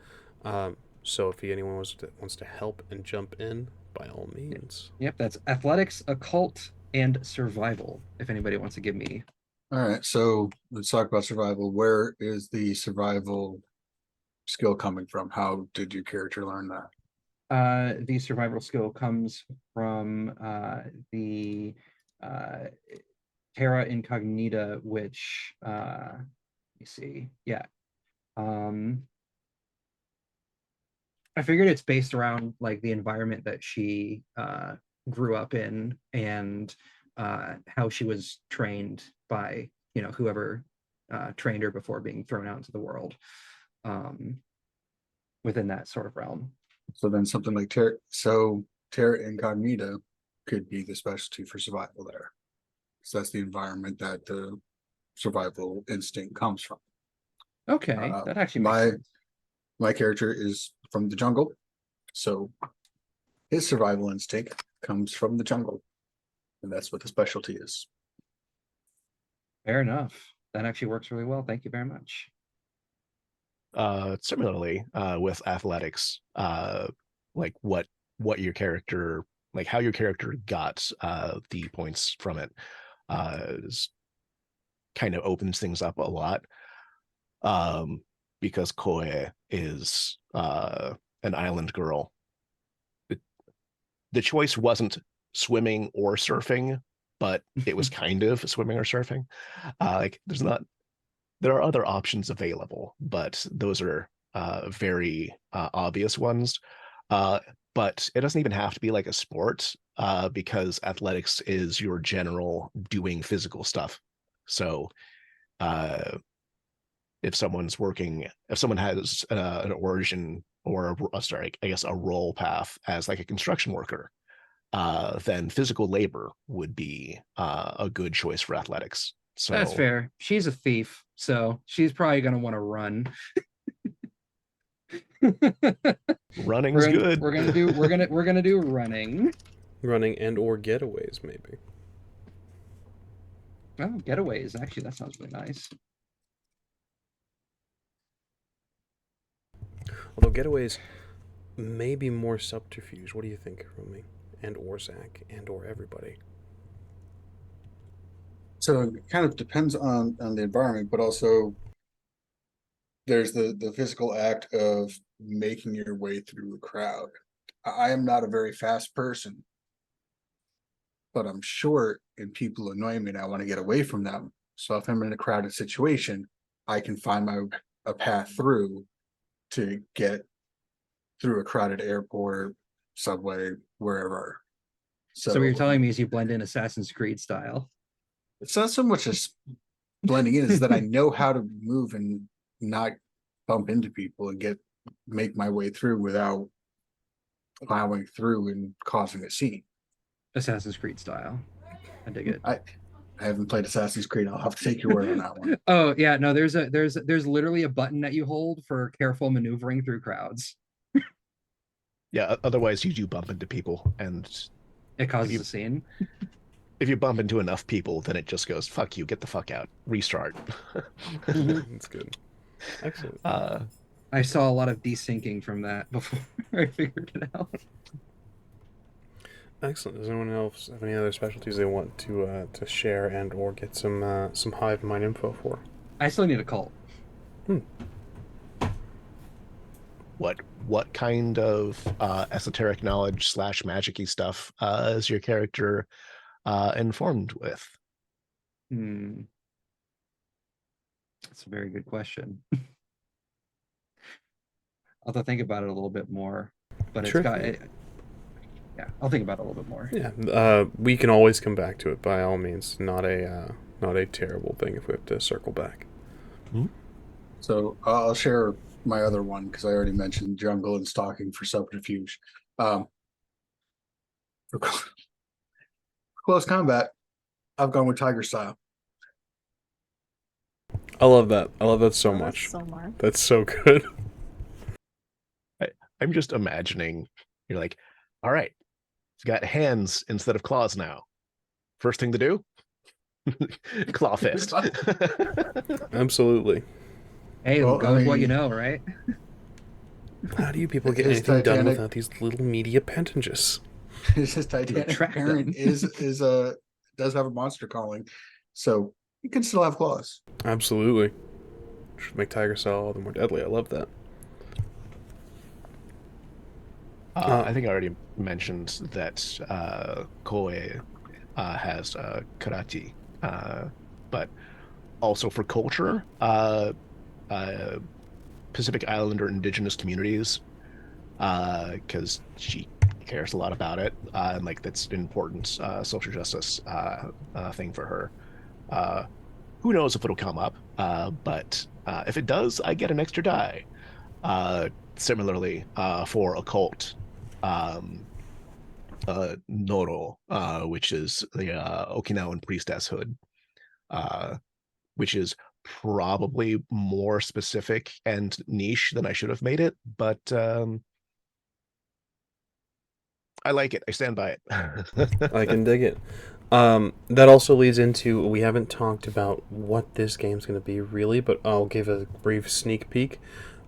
So if anyone wants to help and jump in, by all means. Yep, that's athletics, occult, and survival. If anybody wants to give me. All right. So let's talk about survival. Where is the survival skill coming from? How did your character learn that? The survival skill comes from the Terra Incognita, which let me see. Yeah. I figured it's based around like the environment that she grew up in and how she was trained by, whoever trained her before being thrown out into the world within that sort of realm. So then something like Terra Incognita could be the specialty for survival there. So that's the environment that the survival instinct comes from. Okay, that actually makes sense. My character is from the jungle, so his survival instinct comes from the jungle, and that's what the specialty is. Fair enough. That actually works really well. Thank you very much. Similarly, with athletics, like what your character, like how your character got the points from it, kind of opens things up a lot. Because Koe is an island girl. The choice wasn't swimming or surfing, but it was kind of swimming or surfing. There are other options available, but those are very obvious ones. But it doesn't even have to be like a sport, because athletics is your general doing physical stuff. So if someone has an origin or a role path as like a construction worker, then physical labor would be a good choice for athletics. So that's fair. She's a thief, so she's probably going to want to run. Running's good. We're gonna do running. Running and or getaways, maybe. Oh, getaways. Actually, that sounds really nice. Although getaways may be more subterfuge. What do you think, Rumi? And or Zach, and or everybody? So it kind of depends on the environment, but also there's the physical act of making your way through the crowd. I am not a very fast person, but I'm short and people annoy me and I want to get away from them. So if I'm in a crowded situation, I can find a path through to get through a crowded airport, subway, wherever. So what you're telling me is you blend in Assassin's Creed style. It's not so much as blending in, is that I know how to move and not bump into people and make my way through without plowing through and causing a scene. Assassin's Creed style. I dig it. I haven't played Assassin's Creed. I'll have to take your word on that one. Oh yeah, no, there's literally a button that you hold for careful maneuvering through crowds. Yeah, otherwise you do bump into people, and It causes you- a scene. if you bump into enough people, then it just goes, fuck you, get the fuck out, restart. That's good. Excellent. I saw a lot of desyncing from that before I figured it out. Excellent. Does anyone else have any other specialties they want to share and or get some hive mind info for? I still need a cult. What kind of esoteric knowledge / magic-y stuff is your character informed with? That's a very good question. I'll have to think about it a little bit more, but Sure it's got thing. it. Yeah, I'll think about it a little bit more. Yeah, we can always come back to it by all means. Not a terrible thing if we have to circle back. So I'll share my other one because I already mentioned jungle and stalking for subterfuge. For close combat, I've gone with Tiger style. I love that. I love that so Oh, much. that's so much. That's so good. I'm just imagining you're like, all right, it's got hands instead of claws now. First thing to do, claw fist. Absolutely. Hey, Well, go I with what you mean- know, right? How do you people get His anything done Titanic- without these little meaty appendages? His Titanic Attract parent them. does have a monster calling, so he can still have claws. Absolutely. Should make Tiger Cell all the more deadly. I love that. I think I already mentioned that Koei has karate, but also for culture, Pacific Islander indigenous communities, because she cares a lot about it, and like that's an important social justice thing for her. Who knows if it'll come up, but if it does, I get an extra die. Similarly, for occult, Noro, which is the Okinawan priestesshood, which is probably more specific and niche than I should have made it, but I like it. I stand by it. I can dig it. That also leads into, we haven't talked about what this game's going to be really, but I'll give a brief sneak peek.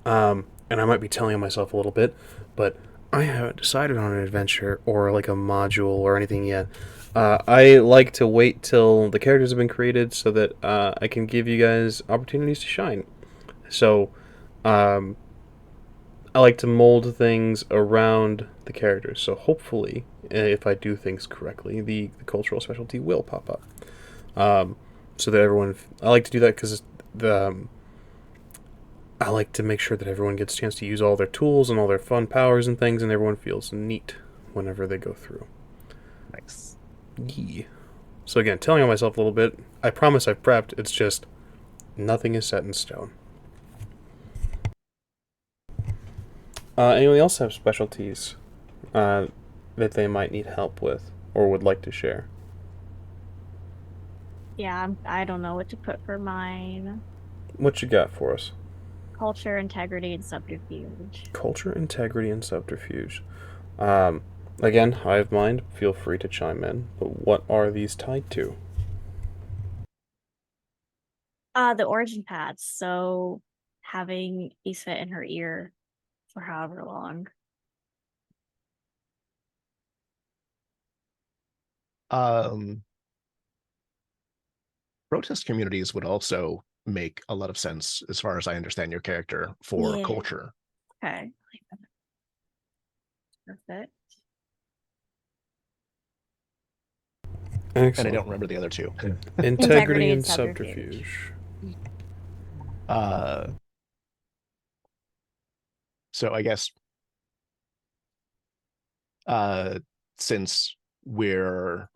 And I might be telling myself a little bit, but I haven't decided on an adventure or like a module or anything yet. I like to wait till the characters have been created so that I can give you guys opportunities to shine. So, I like to mold things around the characters. So hopefully, if I do things correctly, the cultural specialty will pop up. So that everyone, I like to do that because I like to make sure that everyone gets a chance to use all their tools and all their fun powers and things, and everyone feels neat whenever they go through. Nice. Yeah. So again, telling on myself a little bit. I promise I've prepped. It's just nothing is set in stone. Anyone else have specialties that they might need help with or would like to share? Yeah, I don't know what to put for mine. What you got for us? Culture, integrity, and subterfuge. Culture, integrity, and subterfuge. Again, hive mind, feel free to chime in, but what are these tied to? The origin paths. So having Issa in her ear for however long. Protest communities would also make a lot of sense as far as I understand your character for Yeah. culture. Okay. Perfect. Excellent. And I don't remember the other two. Integrity and and subterfuge. Uh, so I guess since we're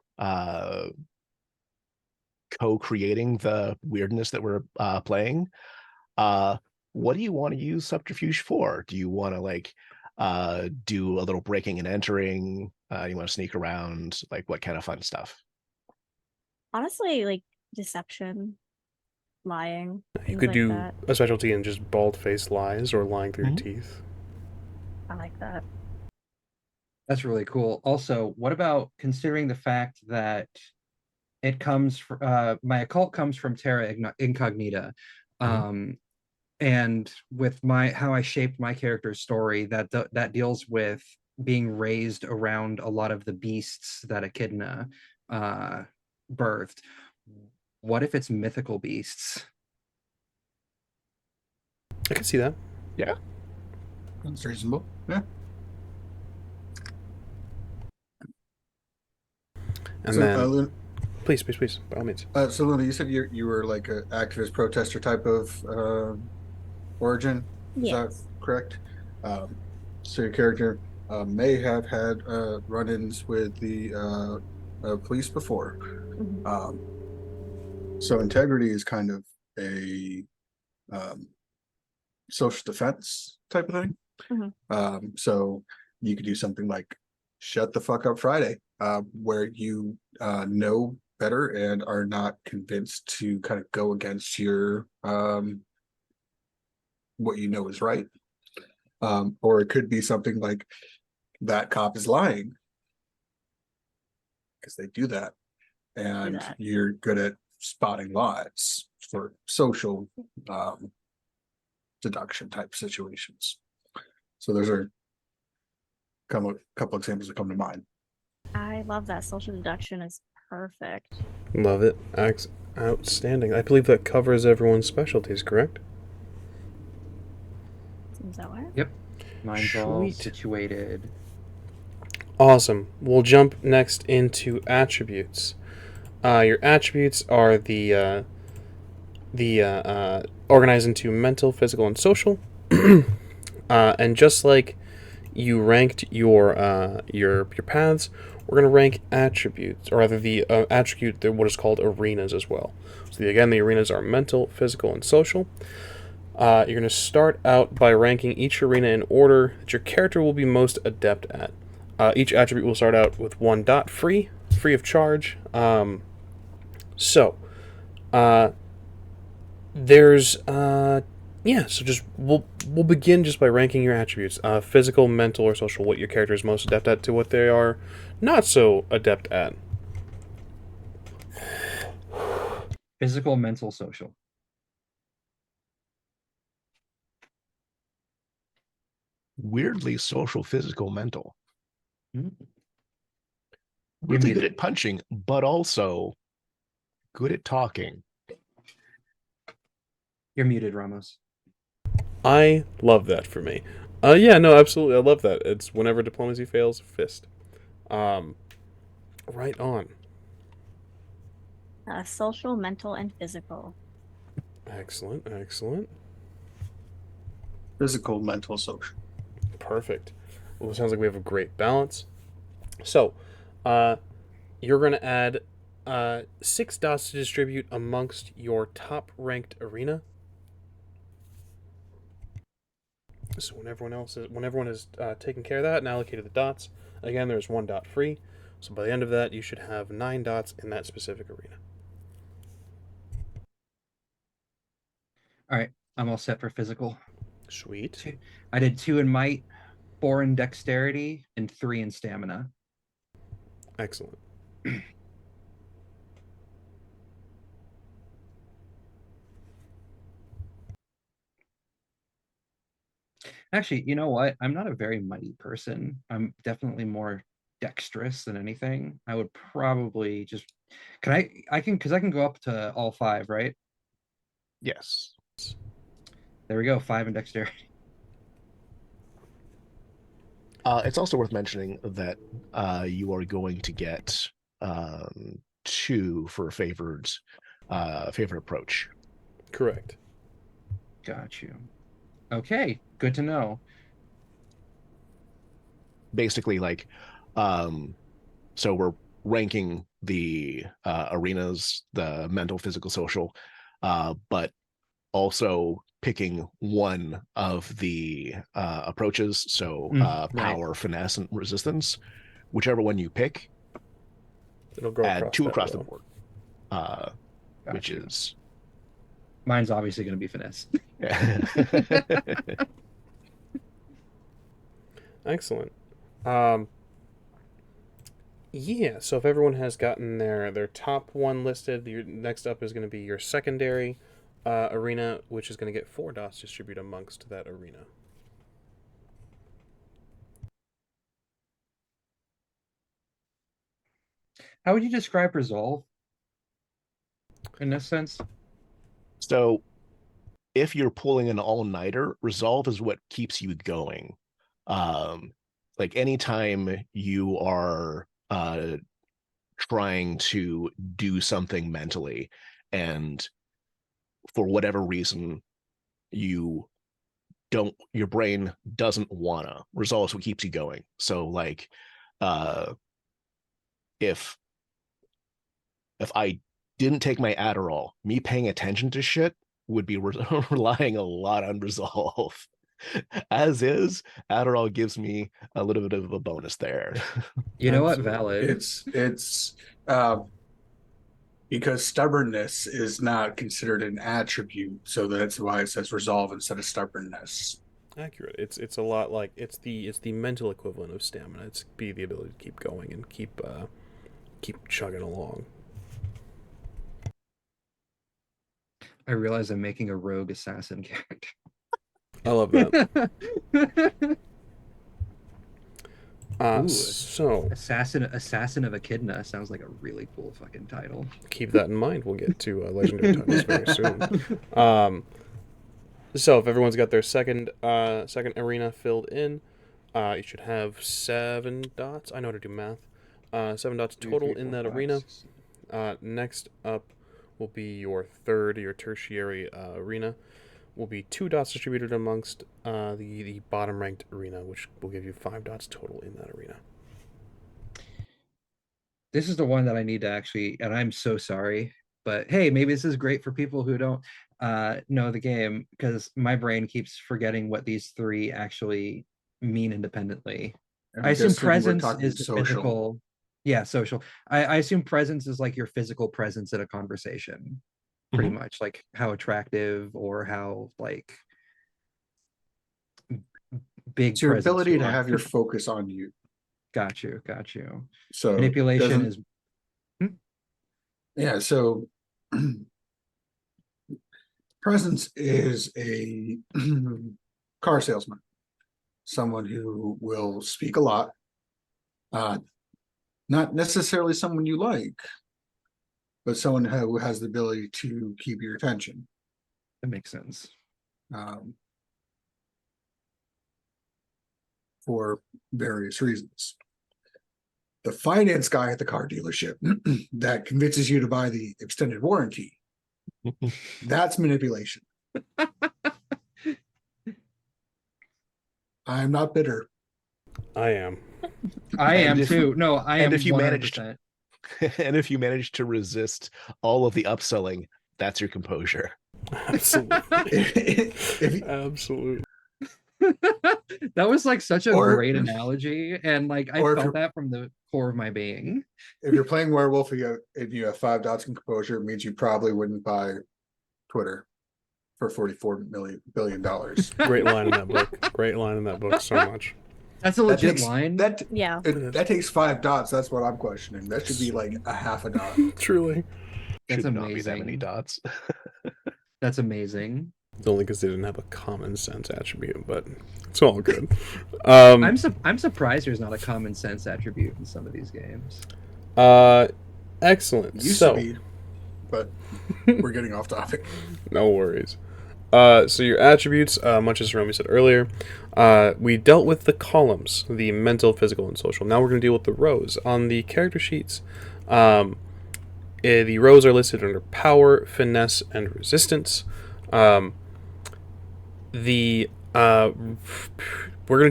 co-creating the weirdness that we're playing, what do you want to use subterfuge for? Do you want to like do a little breaking and entering? You want to sneak around? Like what kind of fun stuff? Honestly, like deception, lying, You things could like do that. a specialty in just bald-faced lies or lying through Mhm. your teeth. I like that. That's really cool. Also, what about considering the fact that it comes my occult comes from Terra Incognita. And with my how I shaped my character's story, that deals with being raised around a lot of the beasts that Echidna birthed. What if it's mythical beasts? I can see that. Yeah. That's reasonable. Yeah. And So, then, please, by all means. So Luna, you said you were like an activist protester type of origin. Is that Yes. correct? So your character may have had run-ins with the police before. Mhm. So integrity is kind of a social defense type of thing. So you could do something like "Shut the fuck up, Friday," where you know better and are not convinced to kind of go against your what you know is right. Or it could be something like "That cop is lying," because they do that, and that. you're good at spotting lies for social deduction type situations. So those are a couple examples that come to mind. I love that. Social deduction is perfect. Love it. Outstanding. I believe that covers everyone's specialties, correct? Seems that way. Yep. Mine's all Sweet. situated. Awesome. We'll jump next into attributes. Your attributes are the organized into mental, physical, and social. And just like you ranked your paths, we're gonna rank attributes, or rather the attribute that what is called arenas as well. So again, the arenas are mental, physical, and social. You're gonna start out by ranking each arena in order that your character will be most adept at. Each attribute will start out with 1 dot free of charge. So there's yeah, so just we'll begin just by ranking your attributes: physical, mental, or social. What your character is most adept at to what they are not so adept at. Physical, mental, social. Weirdly social, physical, mental. Mm. Really muted. good at punching, but also good at talking. You're muted, Ramos. I love that for me. Yeah, no, absolutely, I love that. It's whenever diplomacy fails, fist. Right on. Social, mental, and physical. Excellent, excellent. Physical, mental, social. Perfect. Well, it sounds like we have a great balance. So, you're going to add 6 dots to distribute amongst your top ranked arena. So when everyone has taken care of that and allocated the dots, again there's 1 dot free. So by the end of that, you should have 9 dots in that specific arena. All right, I'm all set for physical. Sweet. I did 2 in might, 4 in dexterity, and 3 in stamina. Excellent. Actually, you know what? I'm not a very mighty person. I'm definitely more dexterous than anything. I would probably just can I can because I can go up to all 5, right? Yes. There we go, 5 in dexterity. It's also worth mentioning that you are going to get 2 for favored approach. Correct. Got you. Okay, good to know. Basically, like, so we're ranking the arenas, the mental, physical, social, but also picking one of the approaches. So right. power, finesse, and resistance. Whichever one you pick, It'll go add across 2 that across the row. board, Got which you. is Mine's obviously going to be finesse. Excellent. Yeah, so if everyone has gotten their top one listed, your next up is going to be your secondary arena, which is going to get 4 dots distributed amongst that arena. How would you describe resolve in this sense? So if you're pulling an all-nighter, resolve is what keeps you going. Like anytime you are trying to do something mentally and for whatever reason you don't, your brain doesn't wanna, resolve is what keeps you going. So like uh if I didn't take my Adderall, me paying attention to shit would be relying a lot on resolve. As is, Adderall gives me a little bit of a bonus there. You know what? Absolutely. Valid. It's because stubbornness is not considered an attribute, so that's why it says resolve instead of stubbornness. Accurate. It's a lot like it's the mental equivalent of stamina. It's the ability to keep going and keep chugging along. I realize I'm making a rogue assassin character. I love that. Ooh. So Assassin of Echidna sounds like a really cool fucking title. keep that in mind. We'll get to legendary titles very soon. So if everyone's got their second arena filled in, you should have 7 dots. I know how to do math. 7 dots total in that arena. Next up will be your tertiary arena. Will be 2 dots distributed amongst the bottom ranked arena, which will give you 5 dots total in that arena. This is the one that I need to actually, and I'm so sorry, but hey, maybe this is great for people who don't know the game, because my brain keeps forgetting what these 3 actually mean independently. I'm I assume guessing we're presence talking is the social. physical. Yeah, social. I assume presence is like your physical presence in a conversation, pretty Mhm. much, like how attractive or how like big It's your presence ability you to are. have your focus on you. Got you, got you. So Manipulation doesn't is yeah, so presence is a car salesman, someone who will speak a lot, not necessarily someone you like, but someone who has the ability to keep your attention. that makes sense. For various reasons. The finance guy at the car dealership that convinces you to buy the extended warranty, that's manipulation. I'm not bitter. I am. I And am if- too. No, I and am if you 100%. and if you manage to resist all of the upselling, that's your composure. Absolutely. If- Absolutely. That was like such a Or- great analogy, and like I or if felt you're- that from the core of my being. If you're playing werewolf and you have 5 dots in composure, it means you probably wouldn't buy Twitter for $44 billion. Great line in that book. Great line in that book so much. That's a legit line. Yeah. That takes 5 dots. That's what I'm questioning. That should be like a half a dot. Truly. That's Should not be that many amazing. dots. That's amazing. It's only because they didn't have a common sense attribute, but it's all good. I'm surprised there's not a common sense attribute in some of these games. Excellent. It used So, to be, but we're getting off topic. no worries. So your attributes, much as Romy said earlier, we dealt with the columns, the mental, physical, and social. Now we're going to deal with the rows. On the character sheets, the rows are listed under power, finesse, and resistance. We're going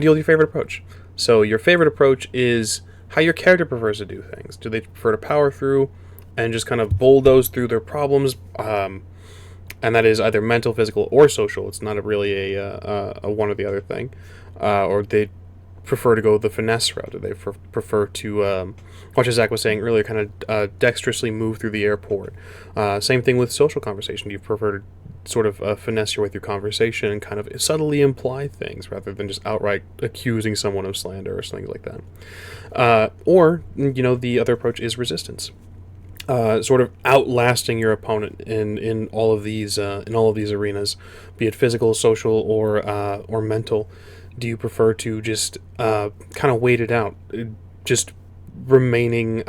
to deal with your favorite approach. So your favorite approach is how your character prefers to do things. Do they prefer to power through and just kind of bulldoze through their problems? And that is either mental, physical, or social. It's not really a one or the other thing. Or they prefer to go the finesse route? Do they prefer to, much as Zach was saying earlier, kind of dexterously move through the airport? Same thing with social conversation. Do you prefer to sort of finesse your way through conversation and kind of subtly imply things rather than just outright accusing someone of slander or things like that? Or, the other approach is resistance. Sort of outlasting your opponent in all of these arenas, be it physical, social, or mental. Do you prefer to just kind of wait it out, just remaining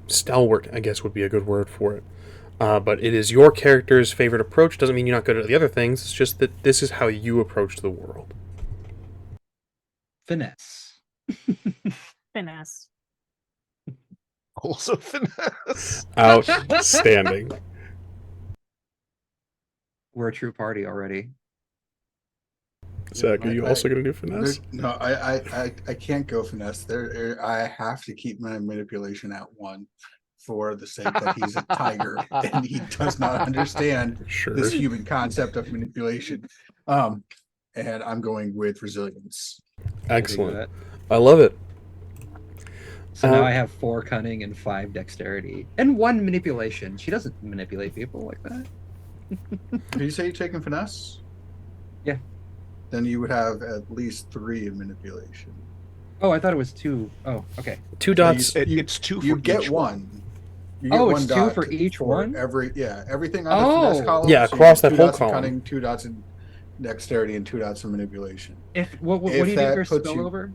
stalwart? I guess would be a good word for it. But it is your character's favorite approach. Doesn't mean you're not good at the other things. It's just that this is how you approach the world. Finesse. Finesse. Also finesse. Outstanding. We're a true party already. Zach, are you also going to do finesse? No, I can't go finesse. I have to keep my manipulation at 1 for the sake that he's a tiger and he does not understand Sure. this human concept of manipulation. And I'm going with resilience. Excellent. I love it. So now I have 4 cunning and 5 dexterity and 1 manipulation. She doesn't manipulate people like that. Did you say you're taking finesse? Yeah. Then you would have at least 3 in manipulation. Oh, I thought it was 2. Oh, okay. 2 dots. So It's 2 for you get each 1. You get Oh, 1 it's 2 dot for each one? Everything on the finesse Oh. column. Yeah, so you across get that 2 whole dots in column. Cunning, 2 dots in dexterity, and 2 dots in manipulation. What If do you that do for puts you- spillover?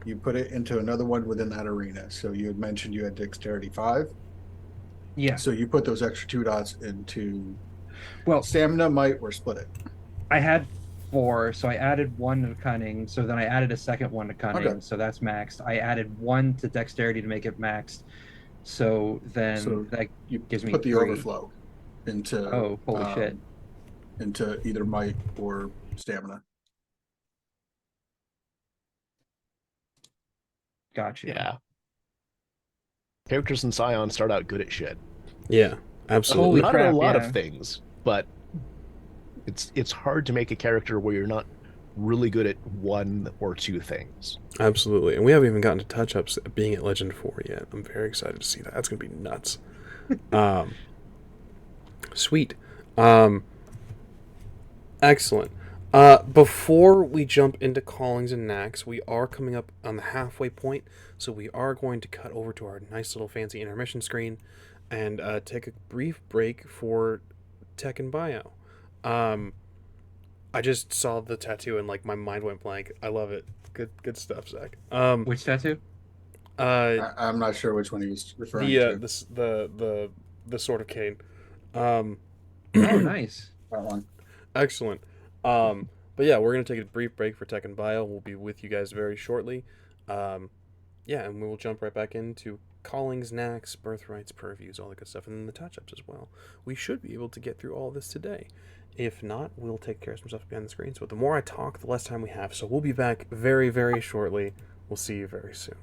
You put it into another one within that arena. So you had mentioned you had dexterity 5. Yeah. So you put those extra 2 dots into Well, stamina, might, or split it. I had 4, so I added 1 to cunning. So then I added a second 1 to cunning. Okay. So that's maxed. I added 1 to dexterity to make it maxed. So then So that you gives me put the 3. overflow into Oh, holy shit. into either might or stamina. Gotcha. Yeah. Characters in Scion start out good at shit. Yeah, absolutely. Holy Not crap, at a lot yeah. of things, but it's hard to make a character where you're not really good at 1 or 2 things. Absolutely. And we haven't even gotten to touch-ups being at Legend 4 yet. I'm very excited to see that. That's going to be nuts. Sweet. Excellent. Before we jump into callings and knacks, we are coming up on the halfway point, so we are going to cut over to our nice little fancy intermission screen and take a brief break for tech and bio. I just saw the tattoo and my mind went blank. I love it. Good stuff, Zach. Which tattoo? I'm not sure which one he was referring to. The sort of cane. Oh, nice. That one. Excellent. But yeah, we're gonna take a brief break for tech and bio. We'll be with you guys very shortly. Yeah, and we will jump right back into callings, knacks, birthrights, purviews, all the good stuff, and then the touch-ups as well. We should be able to get through all this today. If not, we'll take care of some stuff behind the screen. So the more I talk, the less time we have. So we'll be back very, very shortly. We'll see you very soon.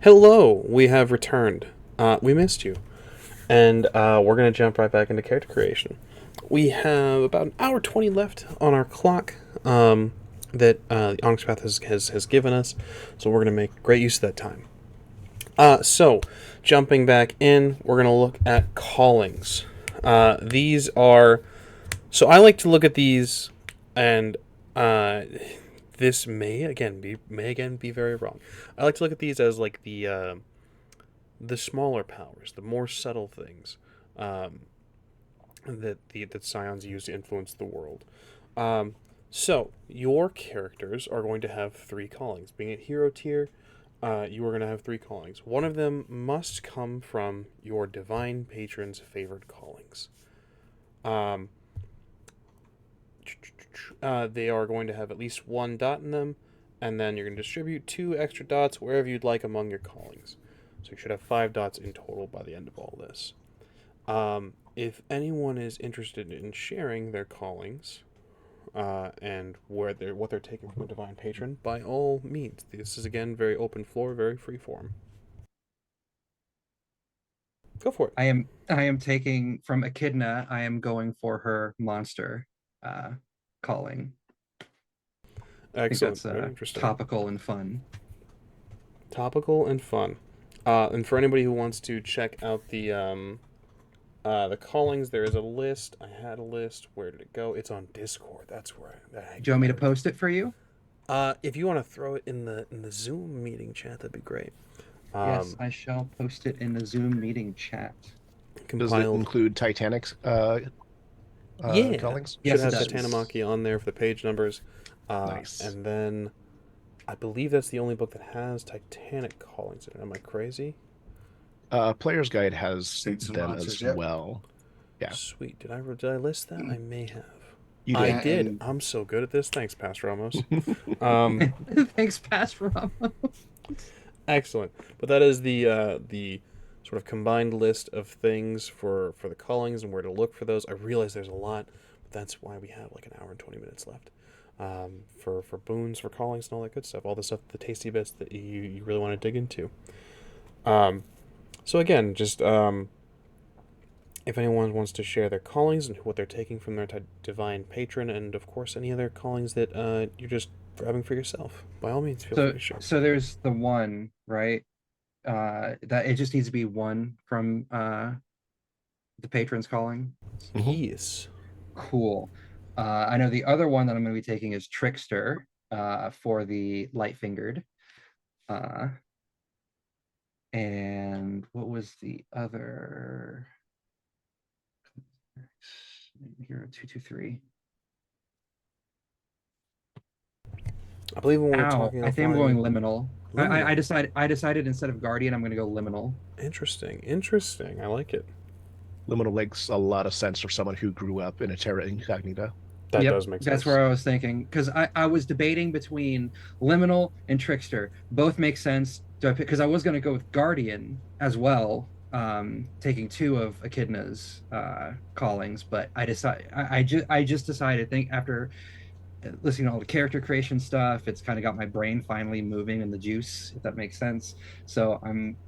Hello, we have returned. We missed you. And we're going to jump right back into character creation. We have about an hour 20 left on our clock that the Onyx Path has given us. So we're going to make great use of that time. So, jumping back in, we're going to look at callings. These are... So I like to look at these, and this may again be very wrong. I like to look at these as like the smaller powers, the more subtle things that Scions use to influence the world. So your characters are going to have 3 callings. Being at hero tier, you are going to have 3 callings. One of them must come from your divine patron's favored callings. They are going to have at least 1 dot in them, and then you're going to distribute 2 extra dots wherever you'd like among your callings. So you should have 5 dots in total by the end of all this. If anyone is interested in sharing their callings and what they're taking from a divine patron, by all means. This is again very open floor, very free form. Go for it. I am taking from Echidna. I am going for her monster calling. I think Excellent. that's Very interesting. topical and fun. Topical and fun. And for anybody who wants to check out the callings, there is a list. I had a list. Where did it go? It's on Discord. That's where. Do you want me to post it for you? If you want to throw it in the Zoom meeting chat, that'd be great. Yes, I shall post it in the Zoom meeting chat. Does it include Titanic's yeah. callings? Should Yes, have it does. Titanimaki on there for the page numbers. Nice. And then I believe that's the only book that has Titanic callings in it. Am I crazy? Player's Guide has Saints and them Monsters, as yep. well. Yeah. Sweet. Did I list that? I may have. You I did. did. And- I'm so good at this. Thanks, Pastor Ramos. Thanks, Pastor Ramos. Excellent. But that is the sort of combined list of things for the callings and where to look for those. I realize there's a lot, but that's why we have like an hour and 20 minutes left for boons, for callings, and all that good stuff. All the stuff, the tasty bits that you really want to dig into. So again, just if anyone wants to share their callings and what they're taking from their divine patron, and of course any other callings that you're just grabbing for yourself, by all means, feel free to share. So there's the one, right? That it just needs to be one from the patron's calling. Yes. Cool. I know the other one that I'm going to be taking is Trickster for the light fingered. And what was the other? Hero 223. I believe when we were talking. I think I'm going liminal. Liminal. I decided instead of guardian, I'm going to go liminal. Interesting. I like it. Liminal makes a lot of sense for someone who grew up in a terra incognita. That Yep, does make sense. That's where I was thinking, because I was debating between liminal and trickster. Both make sense because I was going to go with guardian as well, taking 2 of Echidna's callings, but I just decided. I think after listening to all the character creation stuff, it's kind of got my brain finally moving in the juice, if that makes sense. So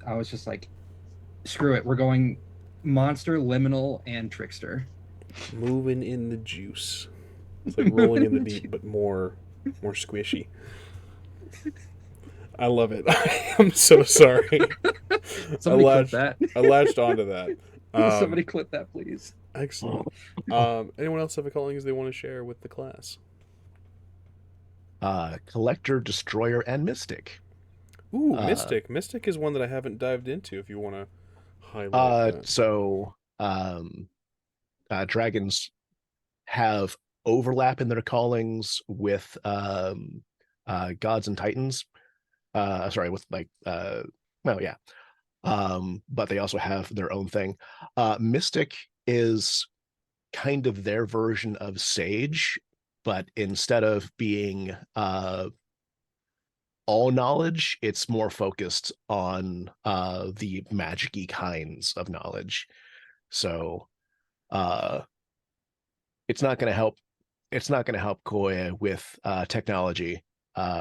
I was just like, screw it, we're going monster, liminal, and trickster. Moving in the juice. It's like rolling in the deep, but more squishy. I love it. I'm so sorry. Somebody clip that. I latched onto that. Somebody clip that, please. Excellent. Anyone else have a callings they want to share with the class? Collector, Destroyer, and Mystic. Ooh, Mystic. Mystic is one that I haven't dived into. If you want to highlight that. So dragons have overlap in their callings with gods and titans. With like but they also have their own thing. Mystic is kind of their version of Sage, but instead of being all knowledge, it's more focused on the magic-y kinds of knowledge. So it's not going to help Koya with technology,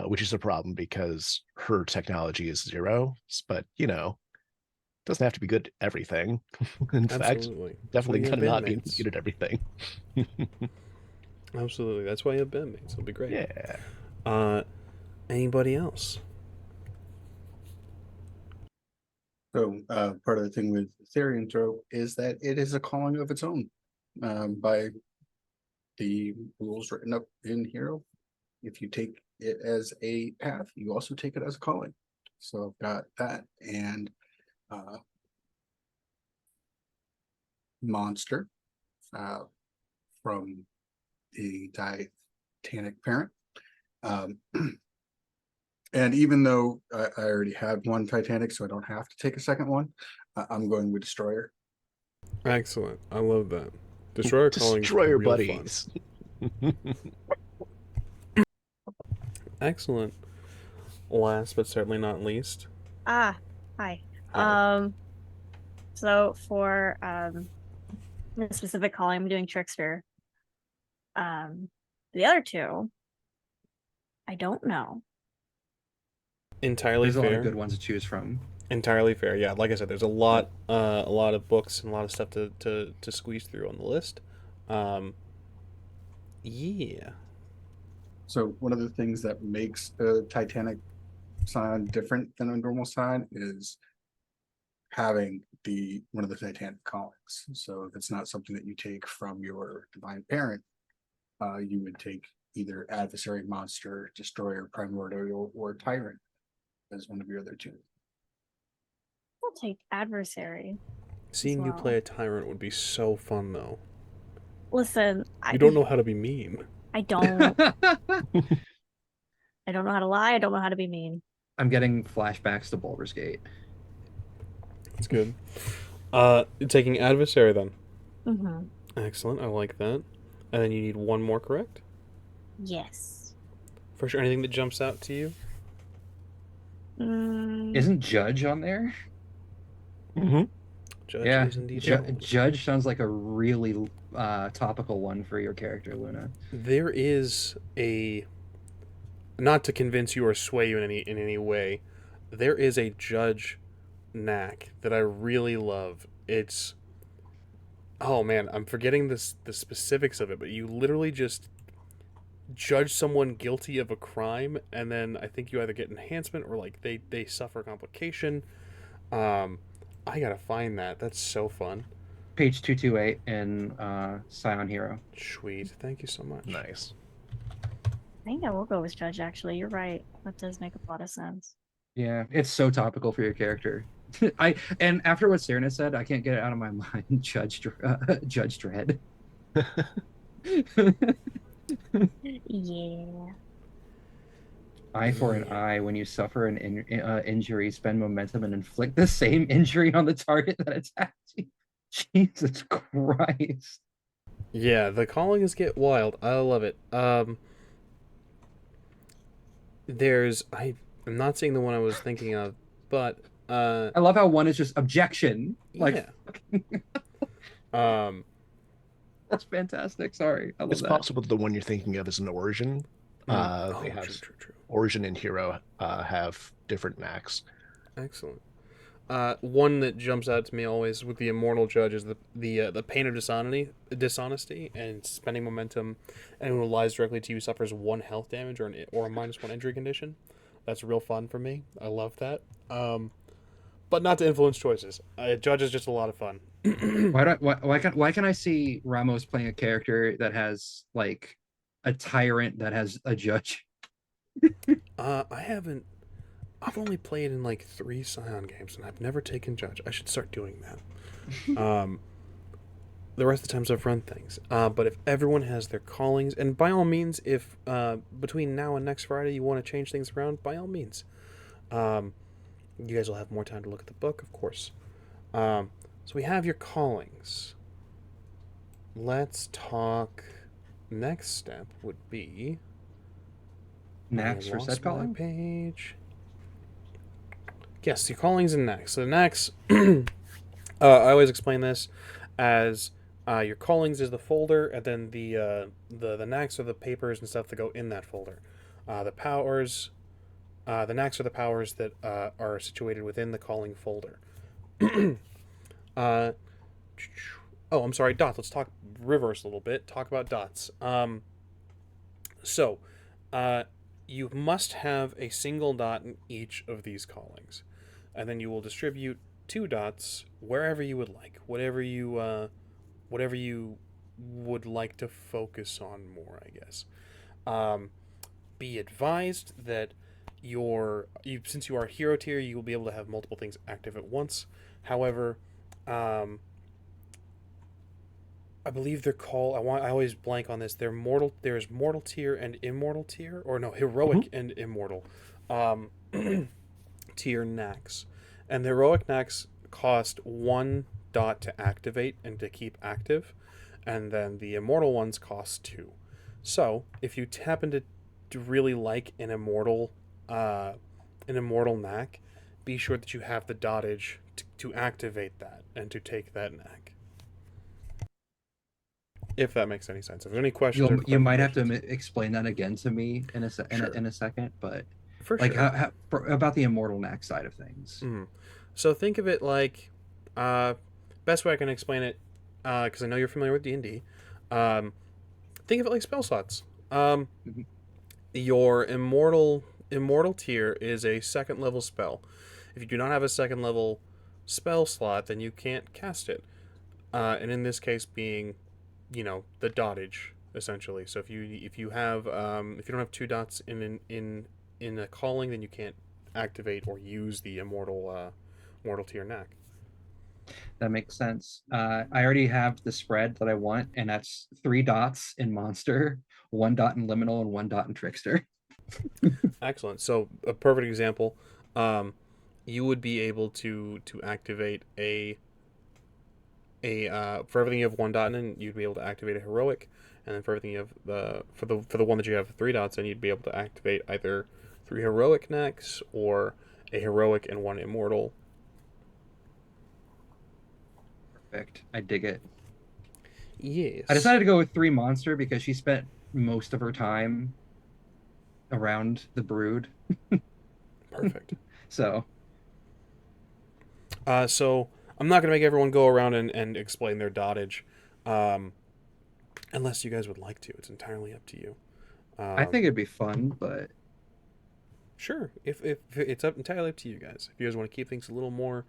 which is a problem because her technology is 0. But doesn't have to be good at everything. In fact, Absolutely. That's why definitely you have gonna not be bandmates. good at everything. Absolutely. That's why you have bandmates. It'll be great. Yeah. Anybody else? So part of the thing with Therianthrope is that it is a calling of its own by the rules written up in Hero. If you take it as a path, you also take it as a calling. So I've got that and monster from the Titanic parent. And even though I already had one Titanic, so I don't have to take a second one, I'm going with Destroyer. Excellent. I love that. Destroyer calling Destroyer real buddies. fun. Excellent. Last but certainly not least. Hi. Hi. So for the specific calling, I'm doing Trickster. The other two, I don't know. Entirely There's a lot of fair. good ones to choose from. Entirely fair. Yeah, like I said, there's a lot of books and a lot of stuff to squeeze through on the list. Yeah. So one of the things that makes a Titanic Scion different than a normal Scion is having one of the Titanic callings. So if it's not something that you take from your divine parent, you would take either adversary, monster, destroyer, primordial, or tyrant as one of your other two. I'll take adversary. Seeing you well. play a tyrant would be so fun, though. Listen, You don't know how to be mean. I don't. I don't know how to lie. I don't know how to be mean. I'm getting flashbacks to Baldur's Gate. That's good. Taking adversary then. Mm-hmm. Excellent. I like that. And then you need one more, correct? Yes. For sure. Anything that jumps out to you? Isn't Judge on there? Mm-hmm. Judge Yeah, is indeed. Judge sounds like a really topical one for your character, Luna. There is a, not to convince you or sway you in any way, there is a judge knack that I really love. It's, oh man, I'm forgetting the specifics of it, but you literally just judge someone guilty of a crime, and then I think you either get enhancement or like they suffer complication. I gotta find that. That's so fun. Page 228 in Scion Hero. Sweet. Thank you so much. Nice. I think I will go with Judge, actually. You're right. That does make a lot of sense. Yeah, it's so topical for your character. And after what Serena said, I can't get it out of my mind. Judge Dredd. Yeah. Eye for an eye. When you suffer an injury, spend momentum and inflict the same injury on the target that attacked you. Jesus Christ. Yeah, the callings get wild. I love it. I'm not seeing the one I was thinking of, but I love how one is just objection. Like, yeah. That's fantastic. Sorry, I love It's that. possible that the one you're thinking of is an origin. They have true. Origin and Hero have different knacks. Excellent. One that jumps out to me always with the Immortal Judge is the pain of dishonesty, and spending momentum. Anyone who lies directly to you suffers 1 health damage or a -1 injury condition. That's real fun for me. I love that. But not to influence choices. Judge is just a lot of fun. Why can I see Ramos playing a character that has like a tyrant that has a judge? I've only played in like 3 Scion games, and I've never taken Judge. I should start doing that. The rest of the times I've run things. But if everyone has their callings, and by all means, if between now and next Friday you want to change things around, by all means. You guys will have more time to look at the book, of course. So we have your callings. Let's talk. Next step would be Knacks for said calling? Page. Yes, your callings and knacks. So the knacks, I always explain this as your callings is the folder, and then the knacks are the papers and stuff that go in that folder. The powers, the knacks are the powers that are situated within the calling folder. uh, oh, I'm sorry, dots. Let's talk reverse a little bit. Talk about dots. So, uh, you must have a single dot in each of these callings, and then you will distribute 2 dots wherever you would like, whatever you would like to focus on more, I guess. Um, be advised that since you are hero tier, you will be able to have multiple things active at once. However, um, I believe they're called. I always blank on this. They're mortal. There's mortal tier and immortal tier, or no, heroic and immortal um, tier knacks, and the heroic knacks cost 1 dot to activate and to keep active, and then the immortal ones cost 2. So if you happen to really like an immortal knack, be sure that you have the dottage to activate that and to take that knack. If that makes any sense. If there's any questions You might have to clarifications. explain that again to me in Sure. in a second, but For like sure. about the immortal knack side of things. So think of it like, best way I can explain it, because I know you're familiar with D&D. Um, think of it like spell slots. Mhm. Your immortal tier is a second level spell. If you do not have a second level spell slot, then you can't cast it. And in this case, being, the dottage essentially. So if you have if you don't have 2 dots in a calling, then you can't activate or use the mortal tier knack. That makes sense. I already have the spread that I want, and that's 3 dots in monster, 1 dot in liminal, and 1 dot in trickster. Excellent. So a perfect example, you would be able to activate a for everything you have 1 dot in, you'd be able to activate a heroic, and then for everything you have for the one that you have 3 dots in, you'd be able to activate either 3 heroic necks or a heroic and 1 immortal. Perfect. I dig it. I Yes. decided to go with 3 monster because she spent most of her time around the brood. Perfect. So So I'm not gonna make everyone go around and explain their dottage, um, unless you guys would like to. It's entirely up to you. I think Um, it'd be fun, but sure, if it's entirely up to you guys. If you guys want to keep things a little more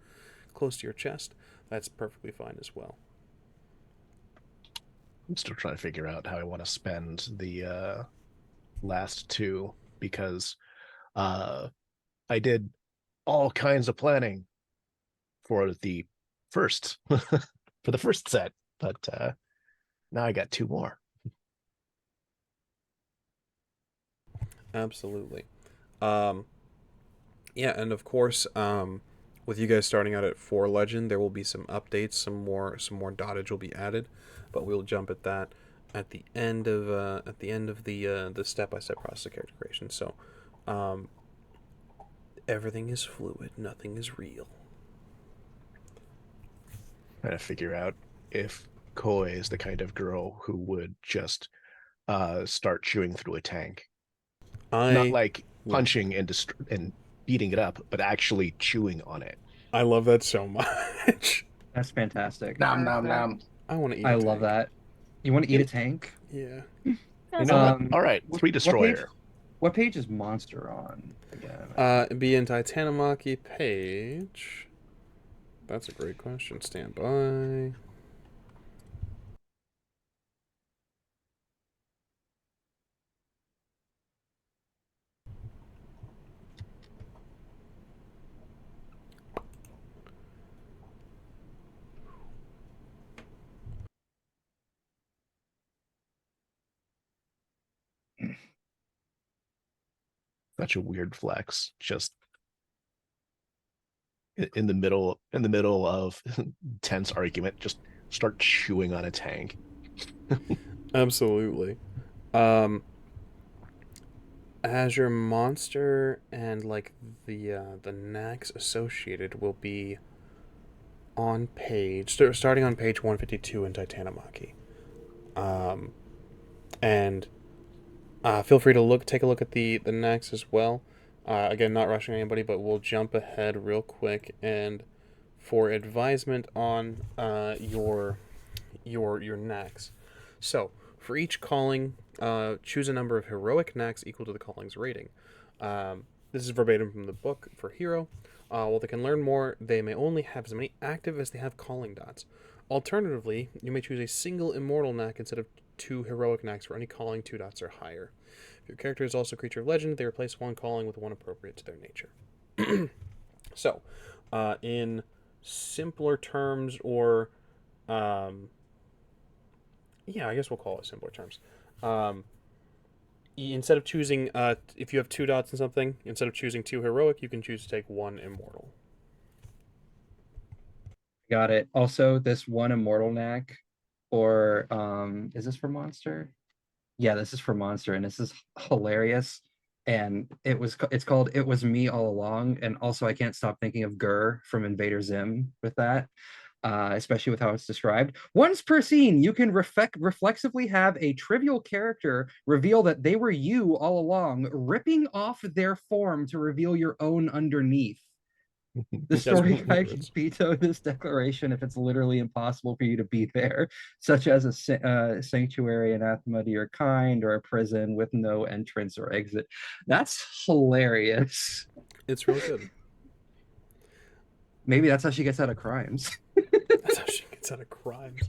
close to your chest, that's perfectly fine as well. I'm still trying to figure out how I want to spend the last 2 because uh, I did all kinds of planning for the first for the first set, but now I got 2 more. Absolutely. Um, yeah, and of course, with you guys starting out at 4 legend, there will be some updates, some more dottage will be added, but we'll jump at that at the end of the step by step process of character creation. So, um, everything is fluid, nothing is real. Trying to figure out if Koi is the kind of girl who would just start chewing through a tank, not I like yeah, punching and beating it up, but actually chewing on it. I love that so much. that's fantastic. Nom nom nom. I want to eat I a love tank. that. You want to eat a tank? Yeah. You That's know what? fun. All right, What 3 page? destroyer. What page is monster on again? It'd be in Titanomachy page. That's a great question. Stand by. Such a weird flex. Just in the middle of tense argument, just start chewing on a tank. Absolutely. Um, as your monster and like the knacks associated will be on starting on page 152 in Titanomachy. And Feel free to take a look at the next as well. Again, not rushing anybody, but we'll jump ahead real quick and for advisement on your knacks. So for each calling, choose a number of heroic knacks equal to the calling's rating. This is verbatim from the book for hero. While they can learn more, they may only have as many active as they have calling dots. Alternatively, you may choose a single immortal knack instead of 2 heroic knacks for any calling 2 dots or higher. If your character is also a creature of legend, they replace 1 calling with 1 appropriate to their nature. So, in simpler terms, or yeah, I guess we'll call it simpler terms. Instead of choosing, if you have 2 dots in something, instead of choosing 2 heroic, you can choose to take 1 immortal. Got it. Also, this one immortal knack, or is this for monster? Yeah, this is for monster, and this is hilarious. And it's called "It Was Me All Along," and also I can't stop thinking of Gur from Invader Zim with that, especially with how it's described. Once per scene, you can reflexively have a trivial character reveal that they were you all along, ripping off their form to reveal your own underneath. The story guide can veto this declaration if it's literally impossible for you to be there, such as a sanctuary, anathema to your kind, or a prison with no entrance or exit. That's hilarious. It's real good. Maybe that's how she gets out of crimes. That's how she gets out of crimes.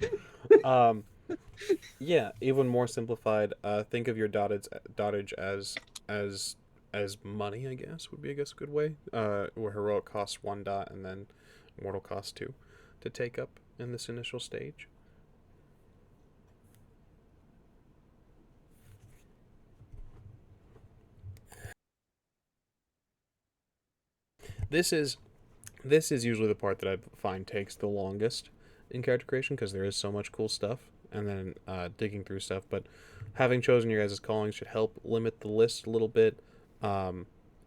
Yeah, even more simplified. Think of your dottage as money, I guess, would be a good way. Where heroic costs 1 dot and then mortal costs 2 to take up in this initial stage. This is usually the part that I find takes the longest in character creation because there is so much cool stuff, and then digging through stuff. But having chosen your guys' callings should help limit the list a little bit.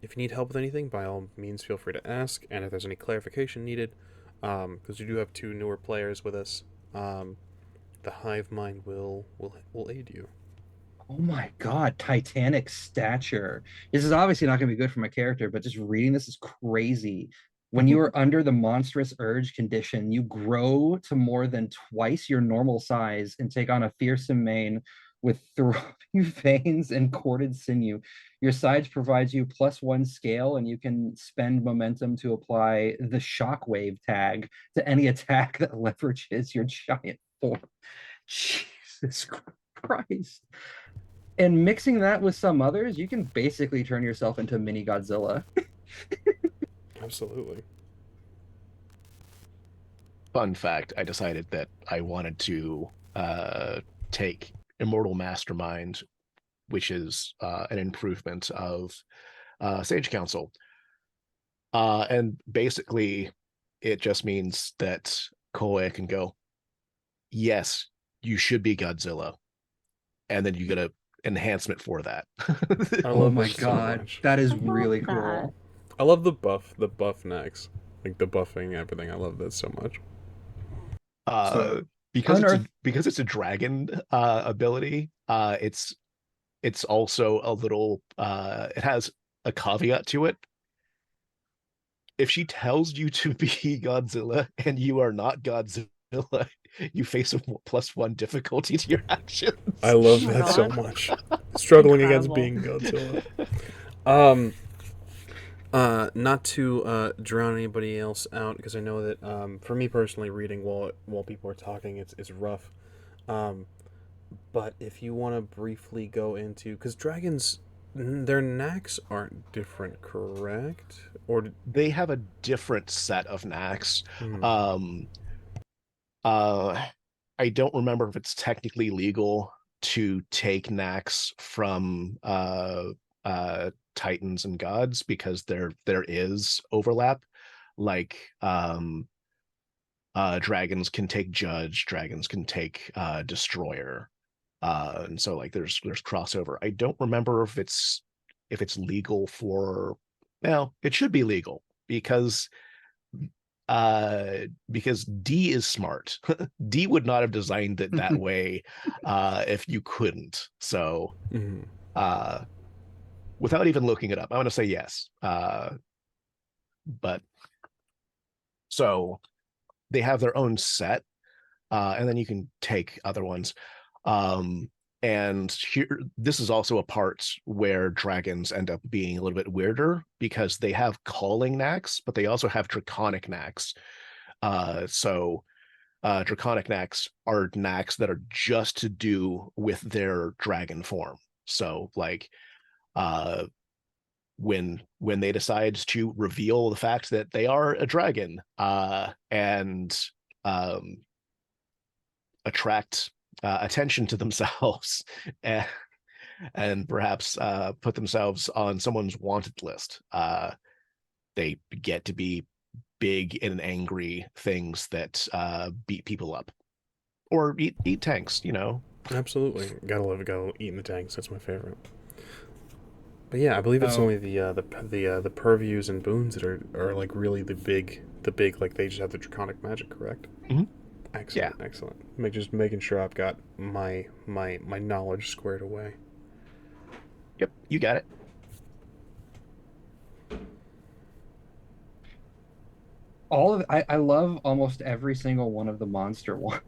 If you need help with anything, by all means, feel free to ask. And if there's any clarification needed, because we do have 2 newer players with us, the Hive Mind will aid you. Oh my God, Titanic stature. This is obviously not going to be good for my character, but just reading this is crazy. When you are under the monstrous urge condition, you grow to more than twice your normal size and take on a fearsome mane with throbbing veins and corded sinew. Your size provides you +1 scale, and you can spend momentum to apply the shockwave tag to any attack that leverages your giant form. Jesus Christ. And mixing that with some others, you can basically turn yourself into mini Godzilla. Absolutely. Fun fact, I decided that I wanted to take Immortal Mastermind, which is an improvement of Sage Council. And basically, it just means that Koei can go, yes, you should be Godzilla. And then you get an enhancement for that. Oh my God, that is really cool. I love the buff next. Like the buffing, everything. I love that so much. Because it's a dragon ability, it's also a little it has a caveat to it. If she tells you to be Godzilla and you are not Godzilla, you face a +1 difficulty to your actions. I love that so much. Struggling against being Godzilla. Not to drown anybody else out, because I know that for me personally, reading while people are talking, it's rough. But if you want to briefly go into, because dragons, their knacks aren't different, correct? Or they have a different set of knacks. I don't remember if it's technically legal to take knacks from Titans and gods, because there is overlap. Like dragons can take judge, dragons can take destroyer, and so like there's crossover. I don't remember if it's legal for, well, it should be legal because D is smart. D would not have designed it that way if you couldn't. So Uh, without even looking it up, I want to say yes. But so they have their own set, and then you can take other ones. And here, this is also a part where dragons end up being a little bit weirder because they have calling knacks, but they also have draconic knacks. So draconic knacks are knacks that are just to do with their dragon form. So like uh when they decide to reveal the fact that they are a dragon and um attract attention to themselves and, and perhaps put themselves on someone's wanted list, they get to be big and angry things that beat people up or eat tanks, you know. Absolutely, gotta love it. Gotta eat in the tanks. That's my favorite. But yeah, I believe it's Oh. only the purviews and boons that are like really the big like they just have the draconic magic, correct? Mhm. Excellent, excellent. Just making sure I've got my knowledge squared away. Yep, you got it. I love almost every single one of the monster ones.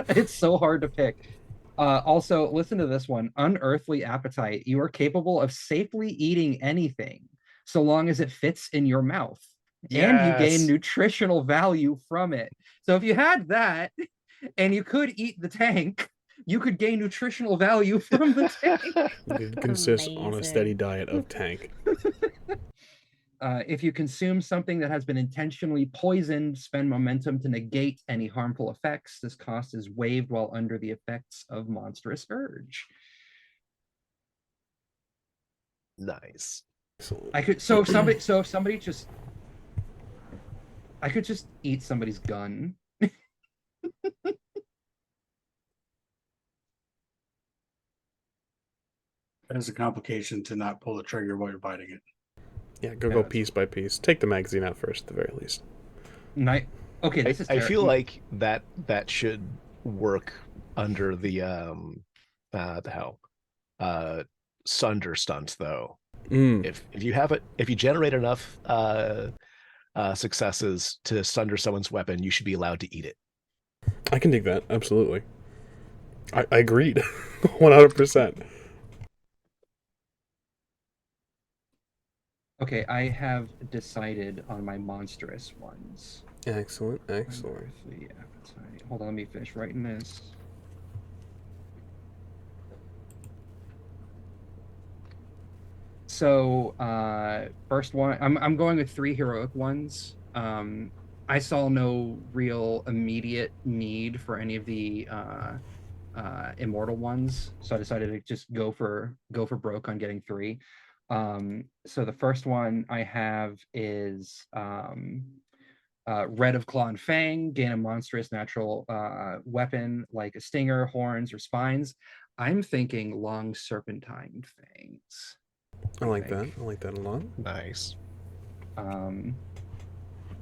It's so hard to pick. Also, listen to this one. Unearthly appetite. You are capable of safely eating anything so long as it fits in your mouth. And you gain Yes. nutritional value from it. So if you had that and you could eat the tank, you could gain nutritional value from the tank. It consists on a steady Amazing. diet of tank. If you consume something that has been intentionally poisoned, spend momentum to negate any harmful effects. This cost is waived while under the effects of monstrous urge. Nice. Excellent. I could if somebody just I could just eat somebody's gun. There's a complication to not pull the trigger while you're biting it. Yeah, go Yeah, that's piece by piece. Take the magazine out first, at the very least. Night. Okay, this is I feel terrible. like that should work under the hell sunder stunt though. Mm, If you generate enough successes to sunder someone's weapon, you should be allowed to eat it. I can dig that. Absolutely. I agreed. 100%. Okay, I have decided on my monstrous ones. Excellent, excellent. Unearthly appetite. Hold on, let me finish writing this. So first one, I'm going with 3 heroic ones. I saw no real immediate need for any of the immortal ones, so I decided to just go for broke on getting 3. So the first one I have is Red of Claw and Fang. Gain a monstrous natural weapon like a stinger, horns, or spines. I'm thinking long serpentine fangs. I like that. think. I like that a lot. Nice.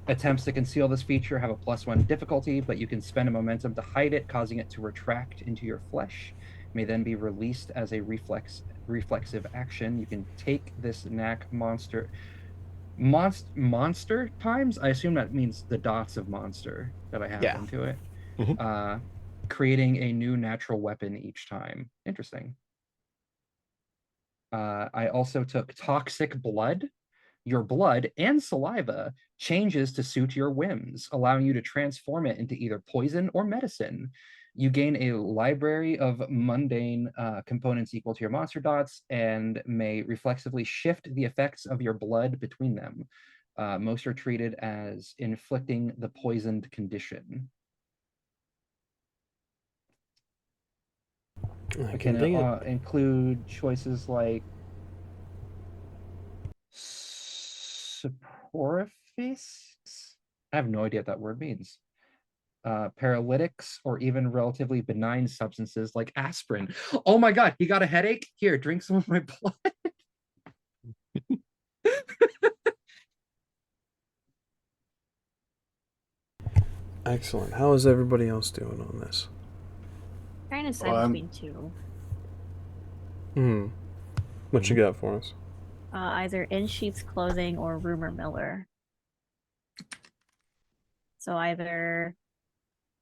Attempts to conceal this feature have a +1 difficulty, but you can spend a momentum to hide it, causing it to retract into your flesh. It may then be released as a reflexive action. You can take this knack monster times. I assume that means the dots of monster that I have Yeah. into it. Mhm. Creating a new natural weapon each time. Interesting. I also took toxic blood. Your blood and saliva changes to suit your whims, allowing you to transform it into either poison or medicine. You gain a library of mundane components equal to your monster dots and may reflexively shift the effects of your blood between them. Most are treated as inflicting the poisoned condition. I It can can dig it. include choices like Saporifics? I have no idea what that word means. Paralytics, or even relatively benign substances like aspirin. Oh my God, you got a headache? Here, drink some of my blood. Excellent. How is everybody else doing on this? Trying to decide Well, between 2. Hmm. What you got for us? Either in sheep's clothing or rumor miller. So either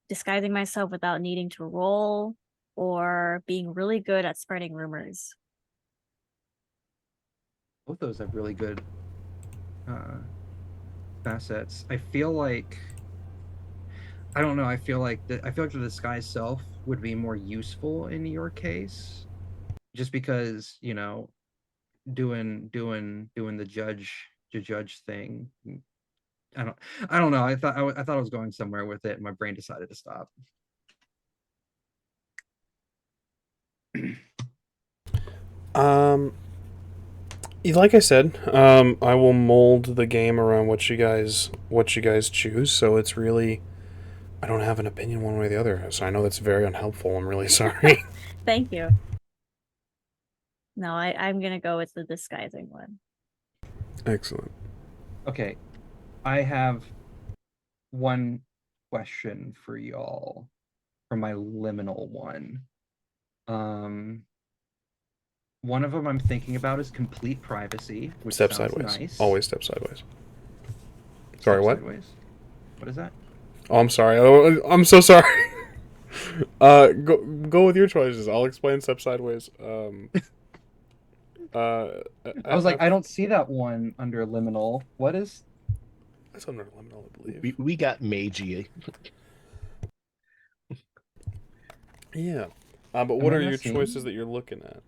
disguising myself without needing to roll or being really good at spreading rumors. Both those have really good facets. I feel like I don't know. I feel like the disguise self would be more useful in your case, just because doing the judge thing. I don't know. I thought I was going somewhere with it, and my brain decided to stop. Like I said, I will mold the game around what you guys choose. So it's really, I don't have an opinion one way or the other. So I know that's very unhelpful. I'm really sorry. Thank you. No, I'm gonna go with the disguising one. Excellent. Okay, I have one question for y'all for my liminal one. One of them I'm thinking about is complete privacy, which Step sounds sideways. nice. Always step sideways. Step Sorry, what? Sideways. What is that? Oh, I'm sorry. I'm so sorry. Go with your choices. I'll explain step sideways. I was like, I don't see that one under liminal. What is? That's under liminal, I believe. We got Meiji. Yeah. But what are your choices that you're looking at?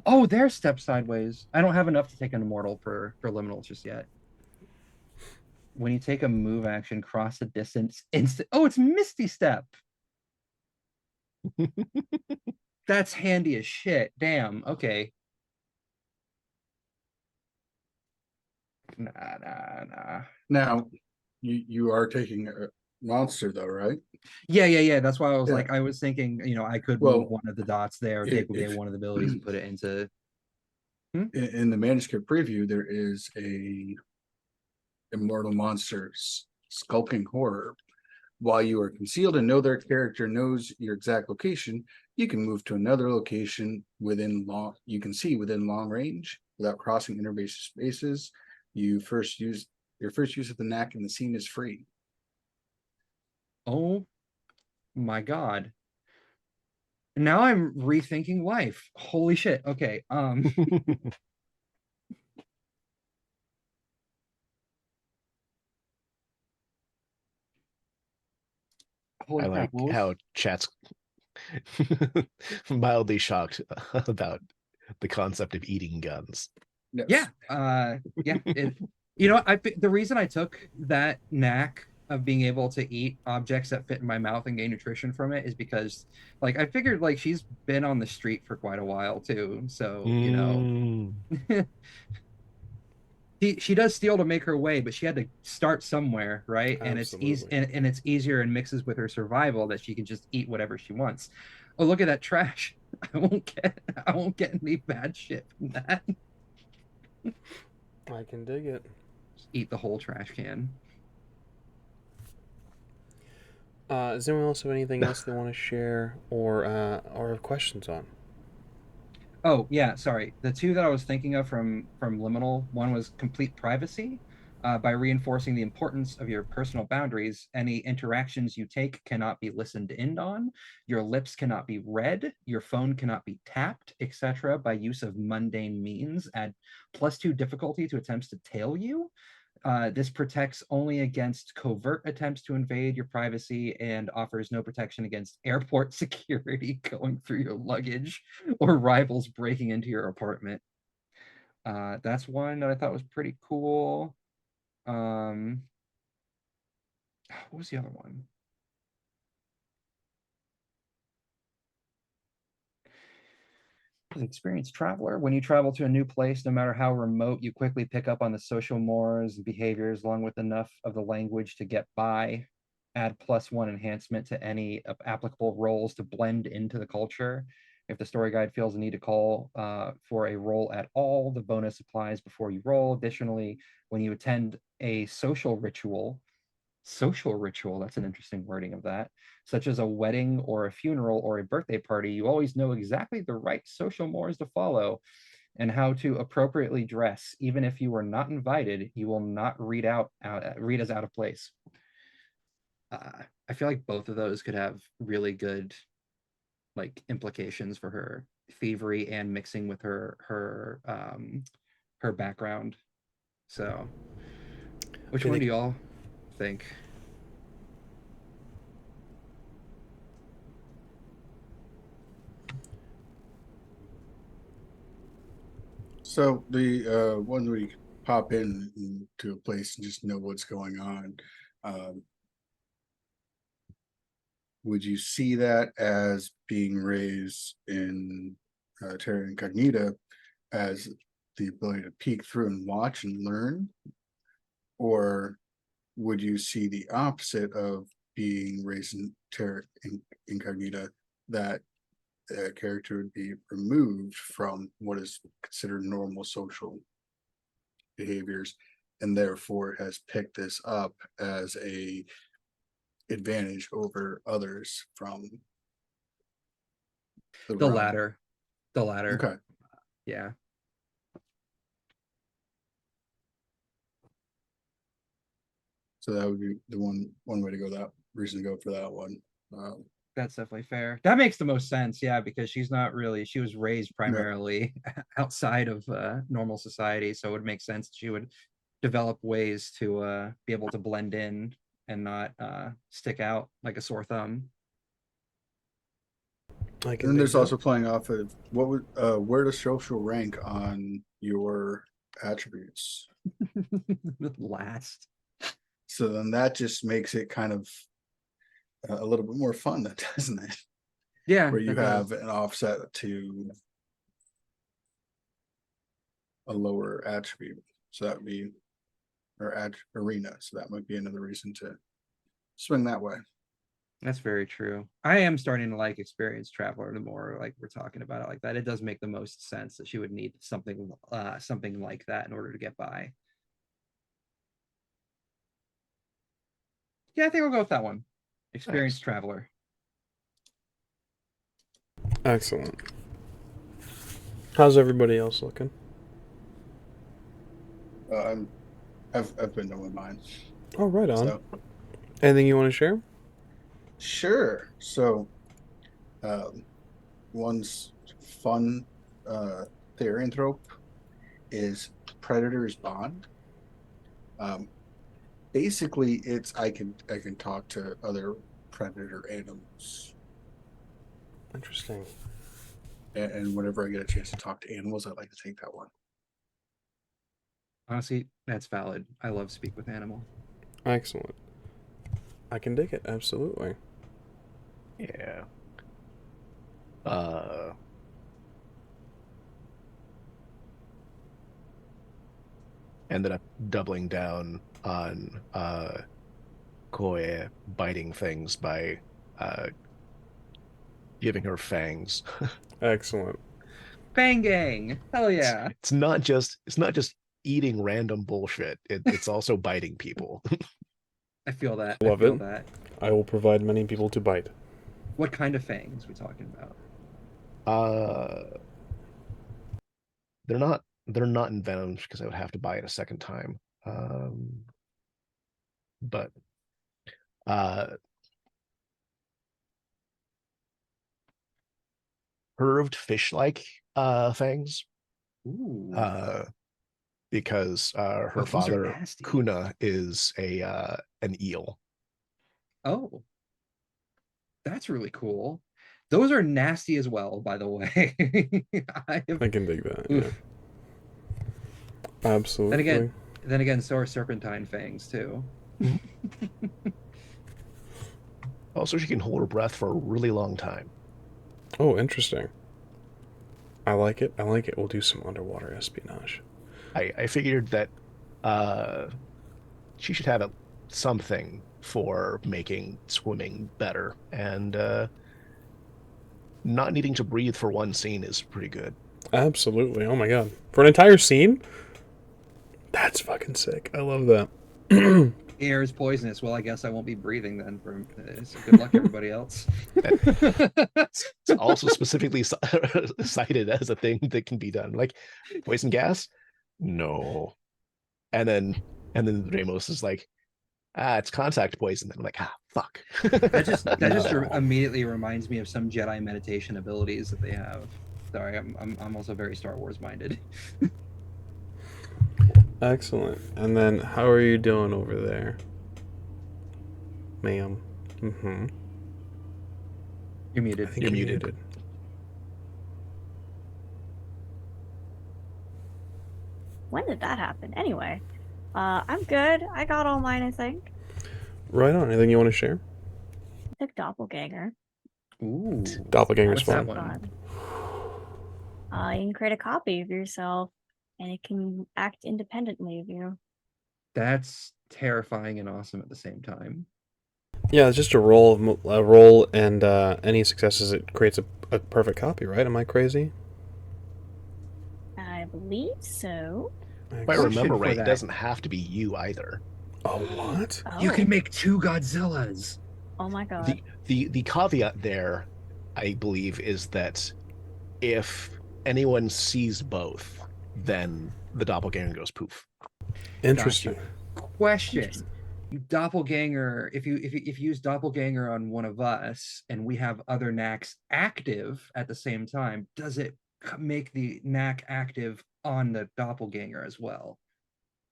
Oh, there's step sideways. I don't have enough to take an immortal for liminal just yet. When you take a move action, cross the distance, instant. Oh, it's Misty Step. That's handy as shit. Damn. Okay. Nah. Now, you are taking a monster though, right? Yeah. That's why I was Yeah. like, I was thinking, I could Well, move one of the dots there, or take away if- one of the abilities and put it into. In the manuscript preview, there is a immortal monsters skulking horror. While you are concealed and know their character knows your exact location, you can move to another location within long. You can see within long range without crossing interbase spaces. Your first use of the knack in the scene is free. Oh my god. Now I'm rethinking life. Holy shit. Okay. I like how chat's mildly shocked about the concept of eating guns. Yes. Yeah. The reason I took that knack of being able to eat objects that fit in my mouth and gain nutrition from it is because, like, I figured, like, she's been on the street for quite a while too, so she does steal to make her way, but she had to start somewhere, right? And it's easy, and it's easier and mixes with her survival that she can just eat whatever she wants. Oh, look at that trash. I won't get any bad shit from that. I can dig it. Just eat the whole trash can. Does anyone else have anything else they want to share or have questions on? Oh yeah, sorry. The two that I was thinking of from Liminal, one was complete privacy. By reinforcing the importance of your personal boundaries, any interactions you take cannot be listened in on. Your lips cannot be read. Your phone cannot be tapped, etc. By use of mundane means. Add +2 difficulty to attempts to tail you. This protects only against covert attempts to invade your privacy and offers no protection against airport security going through your luggage or rivals breaking into your apartment. That's one that I thought was pretty cool. What was the other one? Experienced traveler. When you travel to a new place, no matter how remote, you quickly pick up on the social mores and behaviors along with enough of the language to get by. Add +1 enhancement to any applicable roles to blend into the culture. If the story guide feels a need to call for a role at all, the bonus applies before you roll. Additionally, when you attend a social ritual, that's an interesting wording of that, such as a wedding or a funeral or a birthday party, you always know exactly the right social mores to follow. and how to appropriately dress. Even if you were not invited, you will not read as out of place. I feel like both of those could have really good like implications for her thievery and mixing with her background. So, which one do y'all think? So the one where you pop in to a place and just know what's going on, would you see that as being raised in Terra Incognita as the ability to peek through and watch and learn? Or would you see the opposite of being raised in Terra Incognita, that a character would be removed from what is considered normal social behaviors and therefore has picked this up as a advantage over others from The realm? latter. The latter. Okay. Yeah. So that would be the one way to go, that reason to go for that one. That's definitely fair. That makes the most sense, yeah, because she was raised primarily outside of normal society, so it would make sense she would develop ways to be able to blend in and not stick out like a sore thumb. And then there's also playing off of where does social rank on your attributes? Last. So then that just makes it kind of a little bit more fun, doesn't it? Yeah, where you have an offset to a lower attribute. So that would be arena. So that might be another reason to swing that way. That's very true. I am starting to like Experienced Traveler the more like we're talking about it like that. It does make the most sense that she would need something like that in order to get by. Yeah, I think I'll go with that one. Experienced Traveler. Excellent. How's everybody else looking? I've been doing mine. Oh, right on. So, anything you want to share? Sure. So, one's fun therianthrope is Predator's Bond. Basically, it's I can talk to other predator animals. Interesting. And whenever I get a chance to talk to animals, I like to take that one. Honestly, that's valid. I love Speak with Animal. Excellent. I can dig it, absolutely. Yeah. Ended up doubling down on Koe biting things by giving her fangs. Excellent. Fang Gang. Hell yeah. It's not just eating random bullshit. It's also biting people. I feel that. Love I feel it. that. I will provide many people to bite. What kind of fangs we talking about? They're not envenomed because I would have to buy it a second time. But curved fish-like fangs. Ooh. Because her those are father nasty. Kuna is an eel. Oh, that's really cool. Those are nasty as well, by the way. I can dig that. Oof. Yeah. Absolutely. Then again, so are serpentine fangs too. Also, she can hold her breath for a really long time. Oh, interesting. I like it. We'll do some underwater espionage. I figured that she should have something for making swimming better, and not needing to breathe for one scene is pretty good. Absolutely. Oh my god. For an entire scene? That's fucking sick. I love that. air is poisonous. Well, I guess I won't be breathing then. So good luck, everybody else. It's also specifically cited as a thing that can be done. Like poison gas? No. And then Ramos is like, it's contact poison. And I'm like, fuck. That just No. immediately reminds me of some Jedi meditation abilities that they have. Sorry, I'm also very Star Wars minded. Excellent. And then, how are you doing over there, ma'am? Mm-hmm. You're muted. I think You're you're muted. muted. When did that happen? Anyway, I'm good. I got all mine, I think. Right on. Anything you want to share? I took Doppelganger. Ooh, Doppelganger's what's that fun. one? You can create a copy of yourself, and it can act independently of you. That's terrifying and awesome at the same time. Yeah, it's just a roll, and any successes, it creates a perfect copy, right? Am I crazy? I believe so. If I Excellent. remember for right, it that. doesn't have to be you either. Oh, what? Oh, You can make 2 Godzillas. Oh my god. The caveat there, I believe, is that if anyone sees both, then the doppelganger goes poof. Interesting. Question. Interesting. You doppelganger, if you use doppelganger on one of us and we have other knacks active at the same time, does it make the knack active on the doppelganger as well?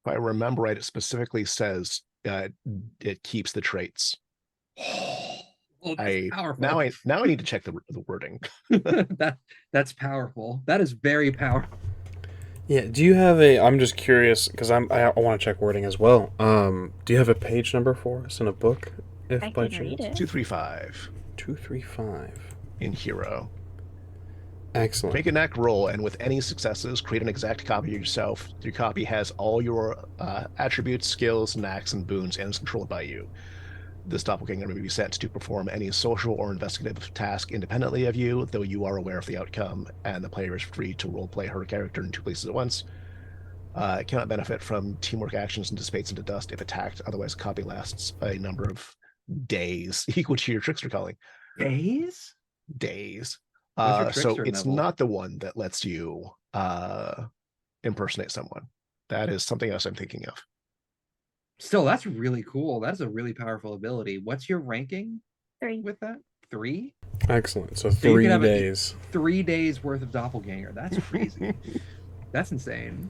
If I remember right, it specifically says it keeps the traits. Well, that's powerful. Now I need to check the wording. That's powerful. That is very powerful. Yeah. Do you have a? I'm just curious because I want to check wording as well. Do you have a page number for us in a book, if I by can read chance? it. 235 235. in Hero. Excellent. Make a knack roll, and with any successes, create an exact copy of yourself. Your copy has all your attributes, skills, knacks, and boons, and is controlled by you. This doppelganger may be set to perform any social or investigative task independently of you, though you are aware of the outcome, and the player is free to roleplay her character in 2 places at once. It cannot benefit from teamwork actions and dissipates into dust if attacked. Otherwise, copy lasts a number of days equal to your trickster calling. Days? Days. What's your So trickster it's level? not the one that lets you impersonate someone. That is something else I'm thinking of. Still, that's really cool. That's a really powerful ability. What's your ranking 3. with that? 3? Excellent. So So you 3 can have days. 3 days worth of doppelganger. That's crazy. That's insane.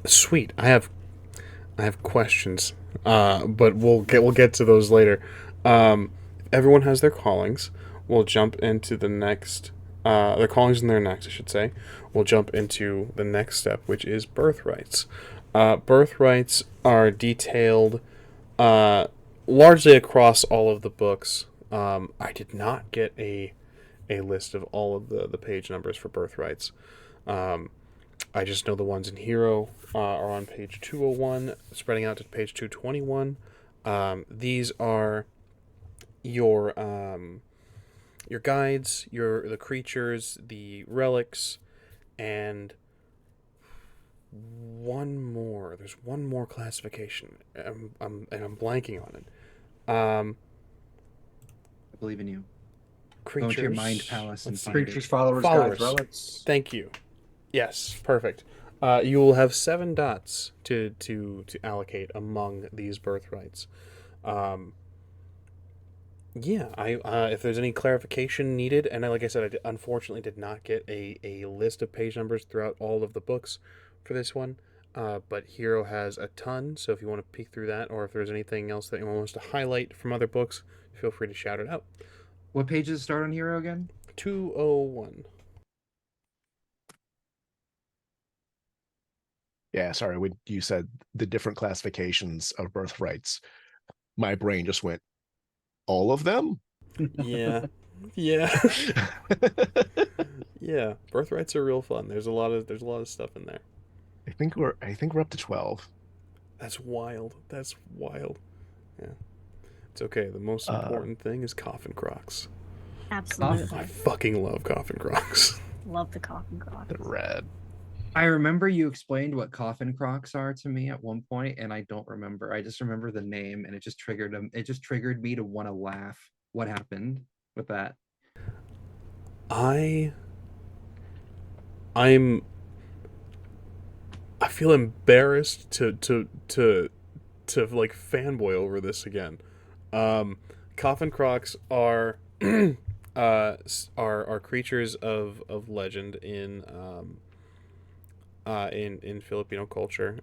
Sweet. I have questions. But we'll get to those later. Everyone has their callings. We'll jump into the next. Their callings and their next, I should say. We'll jump into the next step, which is birthrights. Birthrights are detailed largely across all of the books. I did not get a list of all of the page numbers for birthrights. I just know the ones in Hero are on page 201, spreading out to page 221. These are your guides, the creatures, the relics, and one more. There's one more classification. I'm blanking on it. I believe in you. Creatures. Go into your mind palace and Let's see. find Creatures, it. followers, Followers. guides, relics. Thank you. Yes, perfect. You will have 7 dots to allocate among these birthrights. Yeah, if there's any clarification needed, and like I said, unfortunately did not get a list of page numbers throughout all of the books for this one. But Hero has a ton, so if you want to peek through that, or if there's anything else that you want us to highlight from other books, feel free to shout it out. What pages start on Hero again? 201. Yeah, sorry, when you said the different classifications of birthrights, my brain just went, all of them? Yeah. Yeah. Yeah. Birthrights are real fun. There's a lot of stuff in there. I think we're up to 12. That's wild. Yeah. It's okay. The most important thing is coffin crocs. Absolutely. I fucking love coffin crocs. Love the coffin croc. They're rad. I remember you explained what coffin crocs are to me at one point, and I don't remember. I just remember the name, and it just triggered them. It just triggered me to want to laugh. What happened with that? I I'm I feel embarrassed to like fanboy over this again. Um, Coffin crocs are are creatures of legend in Filipino culture.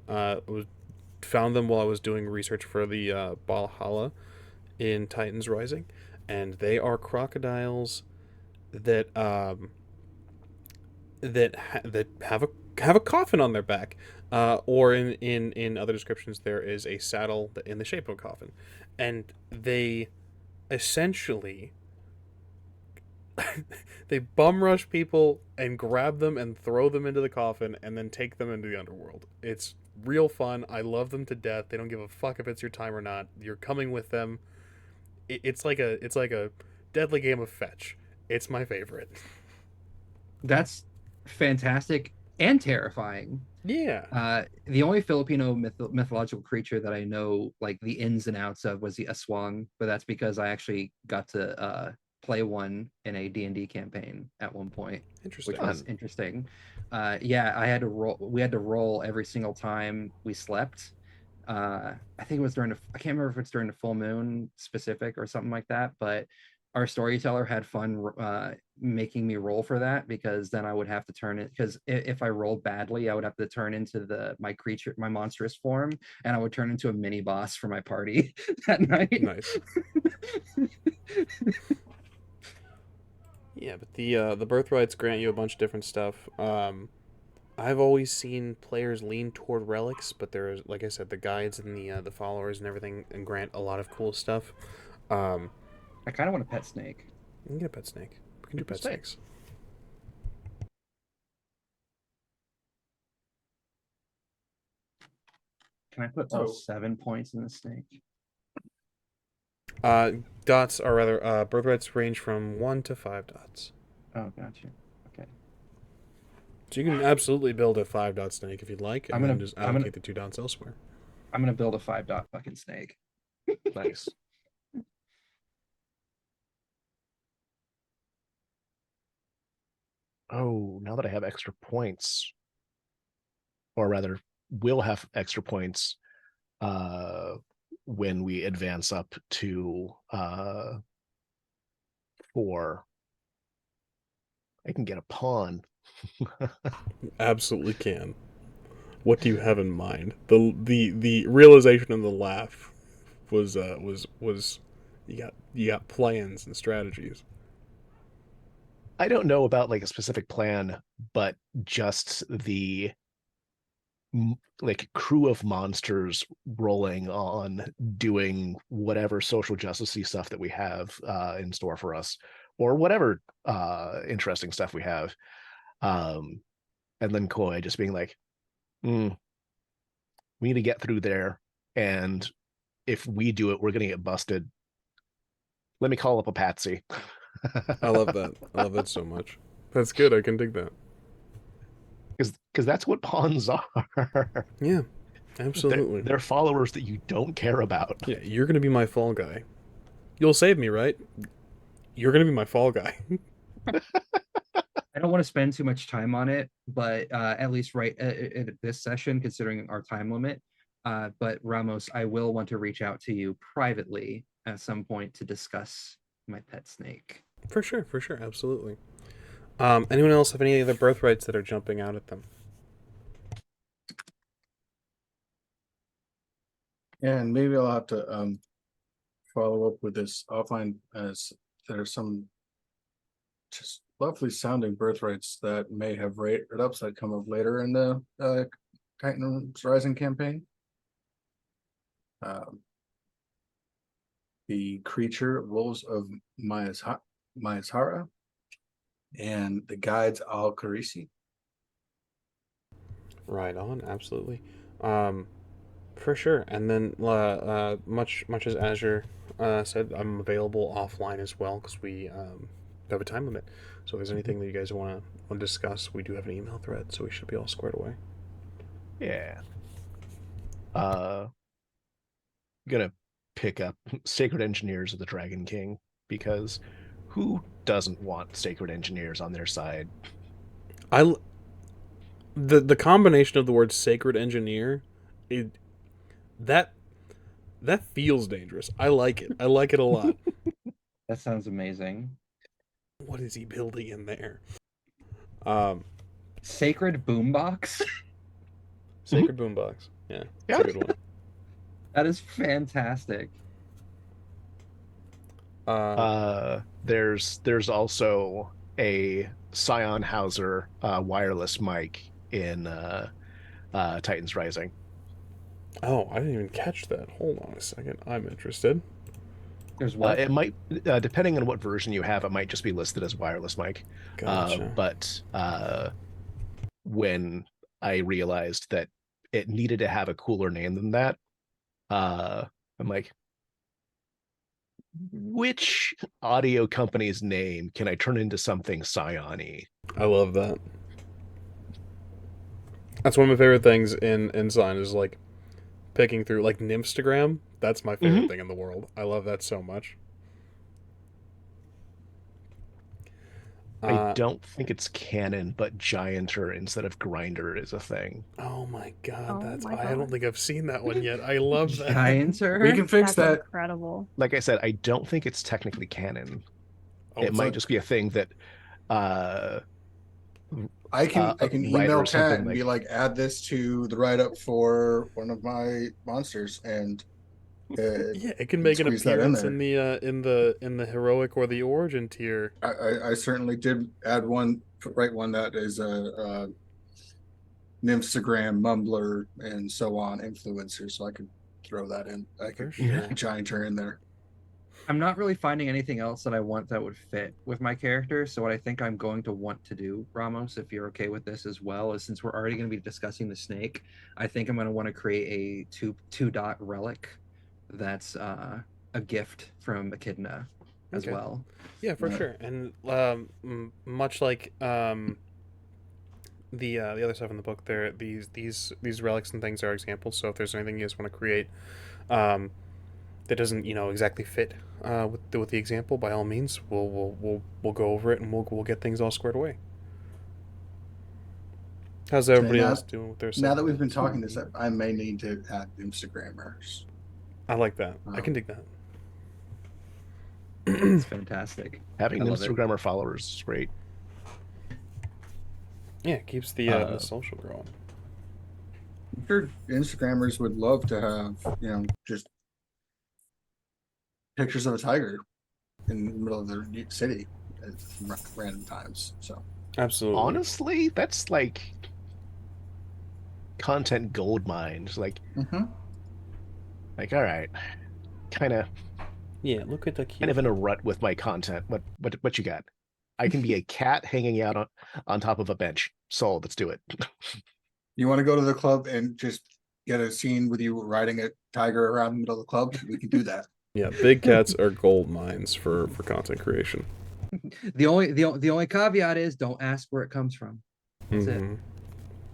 Found them while I was doing research for the Valhalla in Titans Rising, and they are crocodiles that that have a coffin on their back, or in other descriptions there is a saddle in the shape of a coffin, and they essentially they bum rush people and grab them and throw them into the coffin and then take them into the underworld. It's real fun. I love them to death. They don't give a fuck if it's your time or not. You're coming with them. It's like a deadly game of fetch. It's my favorite. That's fantastic and terrifying. Yeah. The only Filipino mythological creature that I know like the ins and outs of was the aswang, but that's because I actually got to play one in a D&D campaign at one point, which Interesting. was interesting. Yeah, I had to roll. We had to roll every single time we slept. I think it was during I can't remember if it's during the full moon specific or something like that, but our storyteller had fun making me roll for that because then I would have to turn it because if I rolled badly, I would have to turn into my monstrous form, and I would turn into a mini boss for my party that night. Nice. Yeah, but the birthrights grant you a bunch of different stuff. I've always seen players lean toward relics, but there's, like I said, the guides and the followers and everything and grant a lot of cool stuff. Um, I kind of want a pet snake. you can get a pet snake. We can do pet Snake. snakes. Can I put all So- 7 points in the snake? Dots are rather birthrights range from 1 to 5 dots. Oh, gotcha. Okay. So you can absolutely build a 5 dot snake if you'd like, and I'm then gonna- just I'm gonna- allocate the 2 dots elsewhere. I'm gonna build a 5 dot fucking snake. Nice. Oh, now that I have extra points, or rather, will have extra points when we advance up to 4. I can get a pawn. Absolutely can. What do you have in mind? The realization and the laugh was you got plans and strategies. I don't know about like a specific plan, but just the like crew of monsters rolling on doing whatever social justicey stuff that we have in store for us, or whatever interesting stuff we have. And then Koi just being like, we need to get through there, and if we do it, we're gonna get busted. Let me call up a patsy. I love that. I love that so much. That's good. I can dig that. Because that's what pawns are. Yeah, absolutely. They're followers that you don't care about. Yeah, you're gonna be my fall guy. You'll save me, right? You're gonna be my fall guy. I don't want to spend too much time on it, but at least right at this session, considering our time limit. But Ramos, I will want to reach out to you privately at some point to discuss my pet snake. For sure, absolutely. Anyone else have any other birthrights that are jumping out at them? Yeah, and maybe I'll have to follow up with this offline, as there are some just lovely sounding birthrights that may have rate ups that come up later in the Titan's Rising campaign. The creature Wolves of Mayazhara and the guides Al Karisi. Right on, absolutely. For sure. And then, much as Azure said, I'm available offline as well because have a time limit. So if there's anything that you guys want to discuss, we do have an email thread, so we should be all squared away. Yeah. Gonna pick up Sacred Engineers of the Dragon King, because who doesn't want Sacred Engineers on their side? The combination of the word sacred engineer, that feels dangerous. I like it. I like it a lot. That sounds amazing. What is he building in there? Sacred boombox. Sacred boombox. Yeah, it's a good one. That is fantastic. There's also a Scion Hauser wireless mic in Titans Rising. Oh, I didn't even catch that. Hold on a second. I'm interested. There's what? It might, depending on what version you have, it might just be listed as wireless mic. Gotcha. But when I realized that it needed to have a cooler name than that, I'm like, which audio company's name can I turn into something Scion-y? I love that. That's one of my favorite things in Scion is like picking through like Nymphstagram. That's my favorite thing in the world. I love that so much. I don't think it's canon, but Gianter instead of Grinder is a thing. Oh my god, Oh that's my I don't God. think I've seen that one yet. I love that. Gianter? We can fix That's that. incredible. Like I said, I don't think it's technically canon. Oh, It it's might not- just be a thing that I can email writer or something Kat and be like, add this to the write up for one of my monsters, and yeah, it can make an squeeze that in appearance there. in the heroic or the origin tier. I certainly did add one, write one that is a Nymphstagram, Mumbler, and so on influencer, so I could throw that in. I For could sure. giant her in there. I'm not really finding anything else that I want that would fit with my character. So what I think I'm going to want to do, Ramos, if you're okay with this as well, is since we're already going to be discussing the snake, I think I'm going to want to create a two dot relic that's a gift from Echidna as Okay. well. Yeah, for Right. sure. And much like the other stuff in the book, there these relics and things are examples. So if there's anything you guys want to create that doesn't exactly fit with the example, by all means, we'll go over it and we'll get things all squared away. How's everybody else doing with their Now that stuff? we've been talking this, I may need to add Instagrammers. I like that. I can dig that. It's fantastic. having I love it. Instagrammer followers is great. Yeah, it keeps the social growing. I'm sure Instagrammers would love to have, just pictures of a tiger in the middle of their city at random times. So Absolutely. Honestly, that's like content gold mine. Just like, all right, kind of Yeah, look at the kind of in a rut with my content. What you got? I can be a cat hanging out on top of a bench. Sold. Let's do it. you want to go to the club and just get a scene with you riding a tiger around the middle of the club? We can do that. Yeah, big cats are gold mines for content creation. The only caveat is don't ask where it comes from. That's it.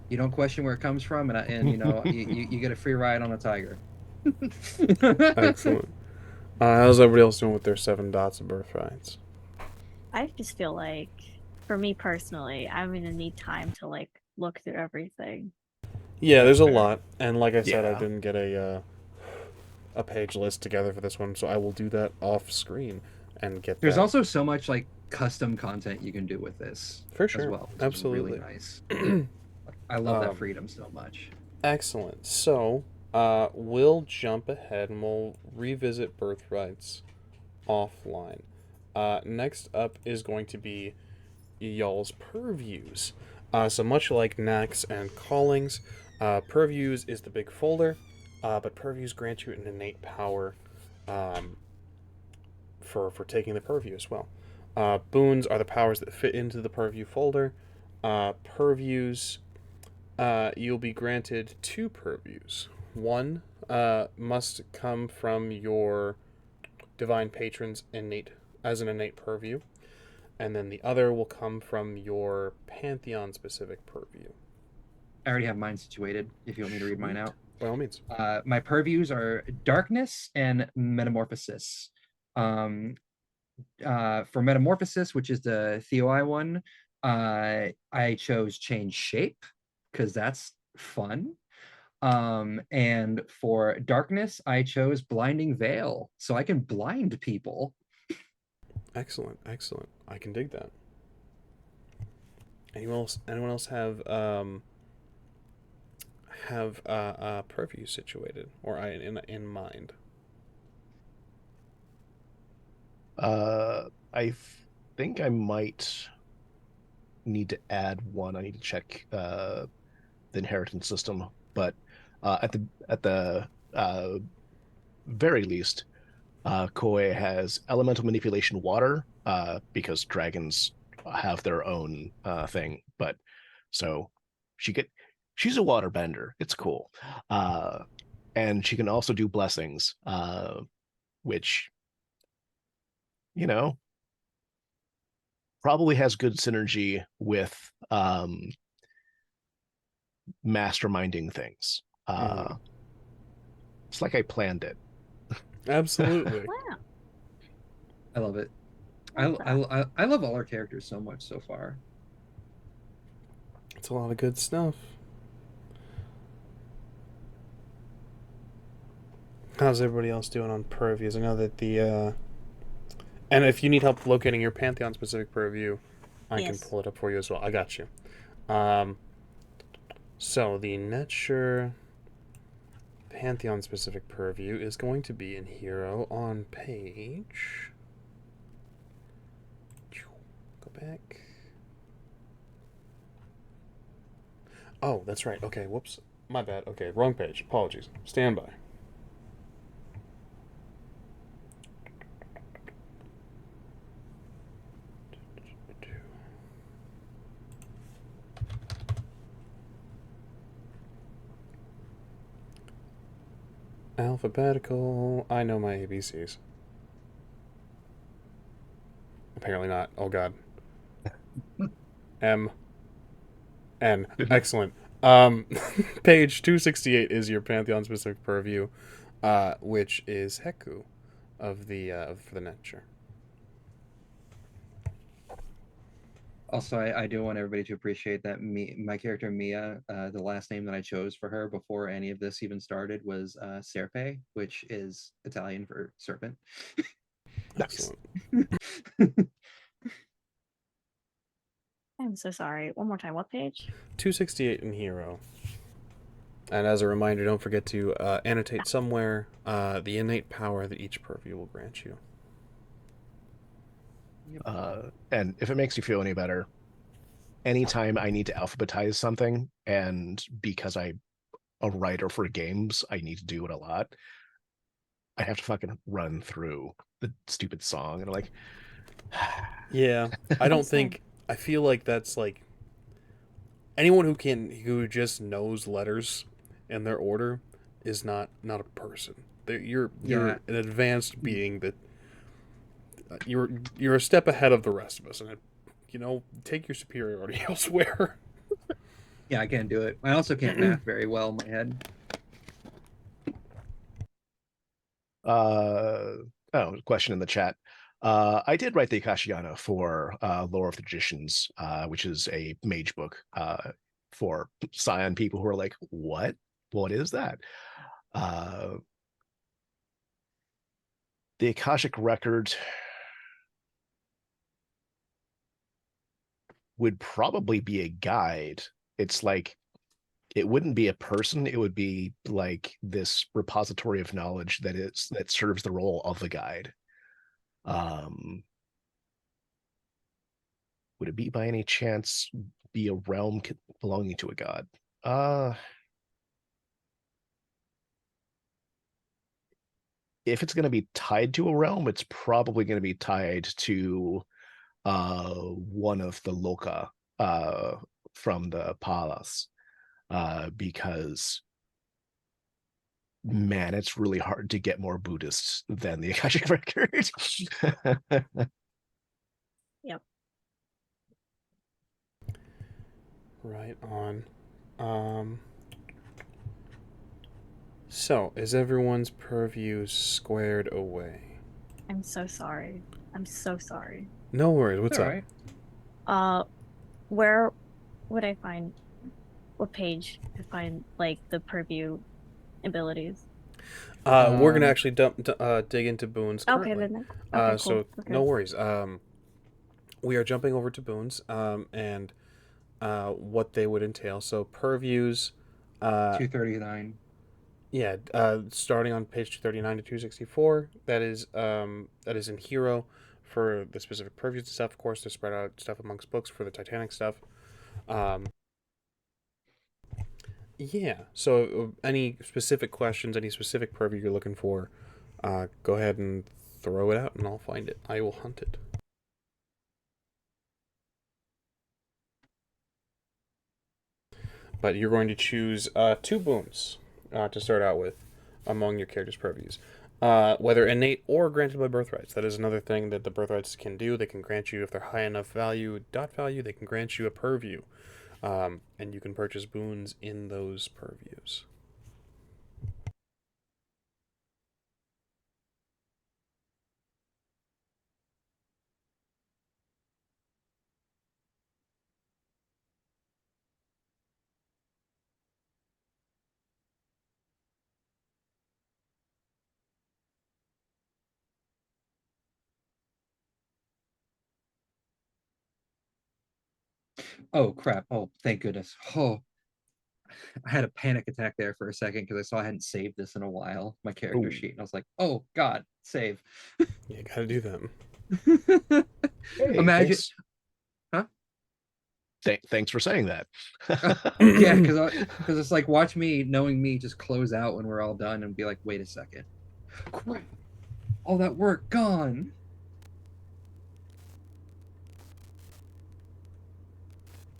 You don't question where it comes from, and you get a free ride on a tiger. Excellent. How's everybody else doing with their 7 dots of birthrights? I just feel like, for me personally, I'm gonna need time to like look through everything. Yeah, there's a lot, and like I said, I Yeah. didn't get a page list together for this one, so I will do that off screen and get. There's that. also so much like custom content you can do with this For sure. as well. Which Absolutely. is really nice. I love that freedom so much. Excellent. So, we'll jump ahead and we'll revisit birthrights offline. Next up is going to be y'all's purviews. So much like knacks and callings, purviews is the big folder, but purviews grant you an innate power for taking the purview as well. Boons are the powers that fit into the purview folder. Purviews, you'll be granted 2 purviews. One must come from your divine patron's innate purview. and then the other will come from your Pantheon-specific purview. I already have mine situated. If you want me to read mine Sweet. out. By all means. My purviews are darkness and metamorphosis. For metamorphosis, which is the Theoi one, I chose change shape because that's fun. And for darkness, I chose blinding veil, so I can blind people. Excellent, excellent. I can dig that. Anyone else? Anyone else have purview situated or in mind? I think I might need to add one. I need to check the inheritance system, but at the very least, Koi has elemental manipulation water because dragons have their own thing. But so she's a water bender. It's cool, and she can also do blessings, which you know probably has good synergy with masterminding things. It's like I planned it. Absolutely. Wow. I love it. Love that. I love all our characters so much so far. It's a lot of good stuff. How's everybody else doing on purviews? I know that and if you need help locating your Pantheon specific purview, I can Yes. pull it up for you as well. I got you. So the Netsure Pantheon specific purview is going to be in Hero on page. Go back. Oh, that's right. Okay, whoops. My bad. Okay, wrong page. Apologies. Stand by. Alphabetical. I know my ABCs. Apparently not. Oh god. M. N. Excellent. Page 268 is your Pantheon specific purview, which is Heku of the for the Netsure. Also, I do want everybody to appreciate that my character Mia, the last name that I chose for her before any of this even started was Serpe, which is Italian for serpent. Excellent. I'm so sorry. One more time. What page? 268 in Hero. And as a reminder, don't forget to annotate somewhere the innate power that each purview will grant you. And if it makes you feel any better, anytime I need to alphabetize something, and because I'm a writer for games, I need to do it a lot. I have to fucking run through the stupid song, and I'm like, yeah, I don't Same. think. I feel like that's like anyone who just knows letters and their order is not a person. You're Yeah. an advanced being that you're a step ahead of the rest of us, and take your superiority elsewhere. Yeah, I can't do it. I also can't math very well in my head. Question in the chat. I did write the Akashiana for Lore of the Magicians, which is a mage book for Scion people who are like, what? What is that? The Akashic Record would probably be a guide. It's like, it wouldn't be a person, it would be like this repository of knowledge that serves the role of a guide. Would it be by any chance be a realm belonging to a god? If it's going to be tied to a realm, it's probably going to be tied to one of the loka from the palace, because man, it's really hard to get more Buddhists than the Akashic Record. Yep. Right on. So, is everyone's purview squared away? I'm so sorry. I'm so sorry. No worries. What's All up? right. Where would I find what page to find like the purview abilities? We're gonna Um, actually dig into boons Okay, currently. then. Okay, cool. So Okay. no worries. We are jumping over to boons. And what they would entail. So purviews. 239. Yeah. Starting on page 239 to 264. That is in hero for the specific purviews and stuff. Of course, to spread out stuff amongst books for the Titanic stuff. Um, Yeah. So, any specific questions, any specific purview you're looking for, go ahead and throw it out, and I'll find it. I will hunt it. But you're going to choose two boons to start out with among your character's purviews. Whether innate or granted by birthrights. That is another thing that the birthrights can do. They can grant you, if they're high enough value, dot value, they can grant you a purview. And you can purchase boons in those purviews. Oh crap. Oh, thank goodness. Oh, I had a panic attack there for a second because I saw I hadn't saved this in a while, my character Ooh. sheet, and I was like, oh God, save. You gotta do that. Hey, Imagine, thanks. huh? Thanks for saying that. Yeah, because it's like watch me, knowing me, just close out when we're all done and be like, wait a second, crap, all that work gone.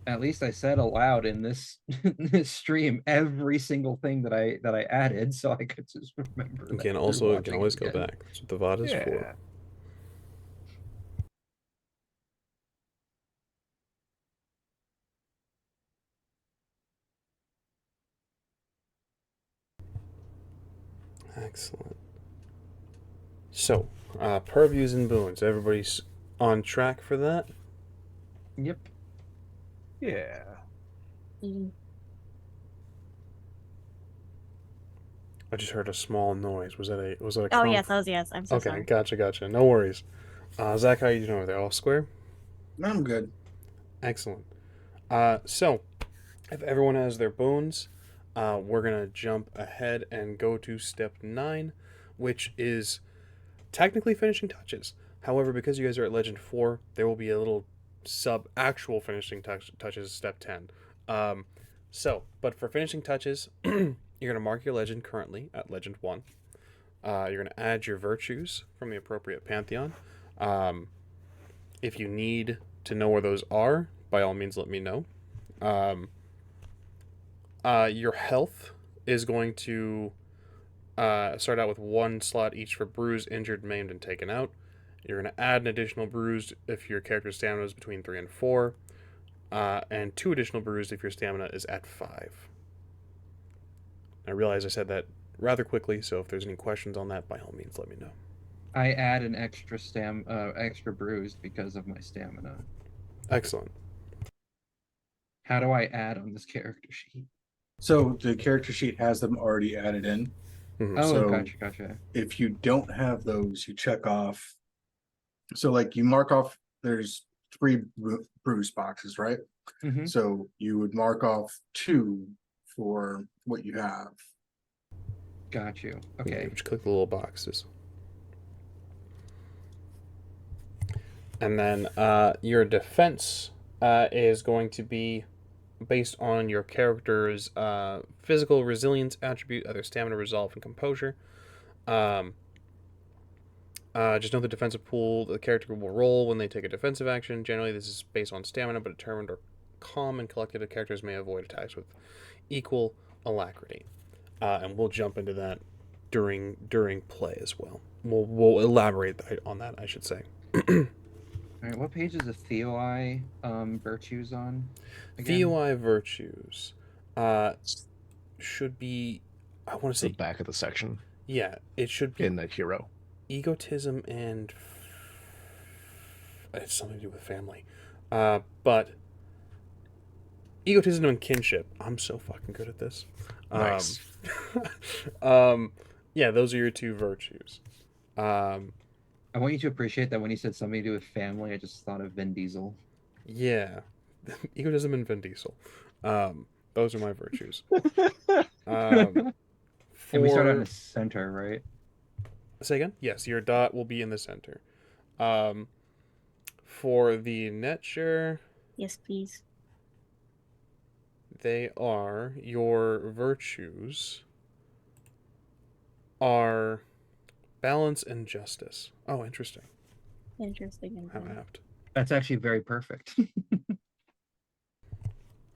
At least I said aloud in this this stream every single thing that I added, so I could just remember You that can through also watching it always go again. back. That's what the VOD is for. Yeah. Excellent. So, purviews and boons. Everybody's on track for that? Yep. Yeah. Mm. I just heard a small noise. Was that a Oh clunk? yes, yes. I'm so Okay, sorry. gotcha. No worries. Zach, how you doing over there? All square? I'm good. Excellent. So, if everyone has their boons, we're gonna jump ahead and go to step 9, which is technically finishing touches. However, because you guys are at Legend 4, there will be a little sub actual finishing touches step 10. But for finishing touches, you're going to mark your legend currently at Legend 1. You're going to add your virtues from the appropriate pantheon. If you need to know where those are, by all means, let me know. Your health is going to start out with one slot each for bruised, injured, maimed, and taken out. You're going to add an additional bruised if your character's stamina is between 3 and 4, and 2 additional bruised if your stamina is at 5. I realize I said that rather quickly, so if there's any questions on that, by all means, let me know. I add an extra bruised because of my stamina. Excellent. How do I add on this character sheet? So the character sheet has them already added in. Mhm. Oh, So- gotcha. If you don't have those, you check off. So like you mark off, there's 3 bruise boxes, right? Mhm. So you would mark off 2 for what you have. Got you. Yeah, Okay. just click the little boxes. And then your defense is going to be based on your character's physical resilience attribute, either stamina, resolve, and composure. Just know the defensive pool the character will roll when they take a defensive action. Generally, this is based on stamina, but determined or calm and collected, the characters may avoid attacks with equal alacrity. And we'll jump into that during play as well. We'll elaborate on that, I should say. All right, what page is the Theoi virtues on? Again? Theoi virtues should be, I want to The say, back of the section yeah, it should be in the hero. egotism and it's something to do with family. But egotism and kinship. I'm so fucking good at this. Nice. Yeah, those are your two virtues. I want you to appreciate that when you said something to do with family, I just thought of Vin Diesel. Yeah, egotism and Vin Diesel. Those are my virtues. And we start on For the center, right? say again, yes, your dot will be in the center. For the Netshare, Yes, please. they are your virtues are balance and justice. Oh, interesting. Interesting. How Indeed. apt. That's actually very perfect.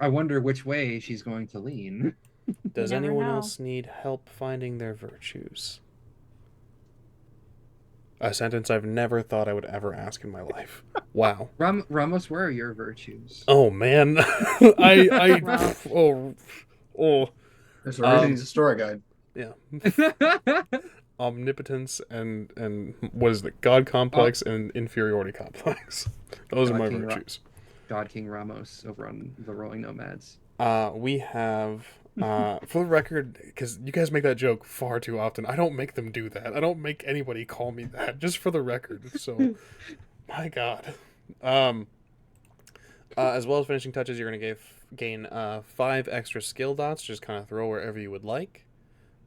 I wonder which way she's going to lean. Does never anyone know. else need help finding their virtues? A sentence I've never thought I would ever ask in my life. Wow. Ramos, where are your virtues? Oh man. Wow. Oh There's a reason he's a story guide. yeah. Omnipotence and what is it? God complex and inferiority complex. Those are God my King virtues. God King Ramos over on the Rolling Nomads. We have for the record, because you guys make that joke far too often. I don't make them do that. I don't make anybody call me that. Just for the record. So, my God. As well as finishing touches, you're gonna gain 5 extra skill dots. Just kind of throw wherever you would like.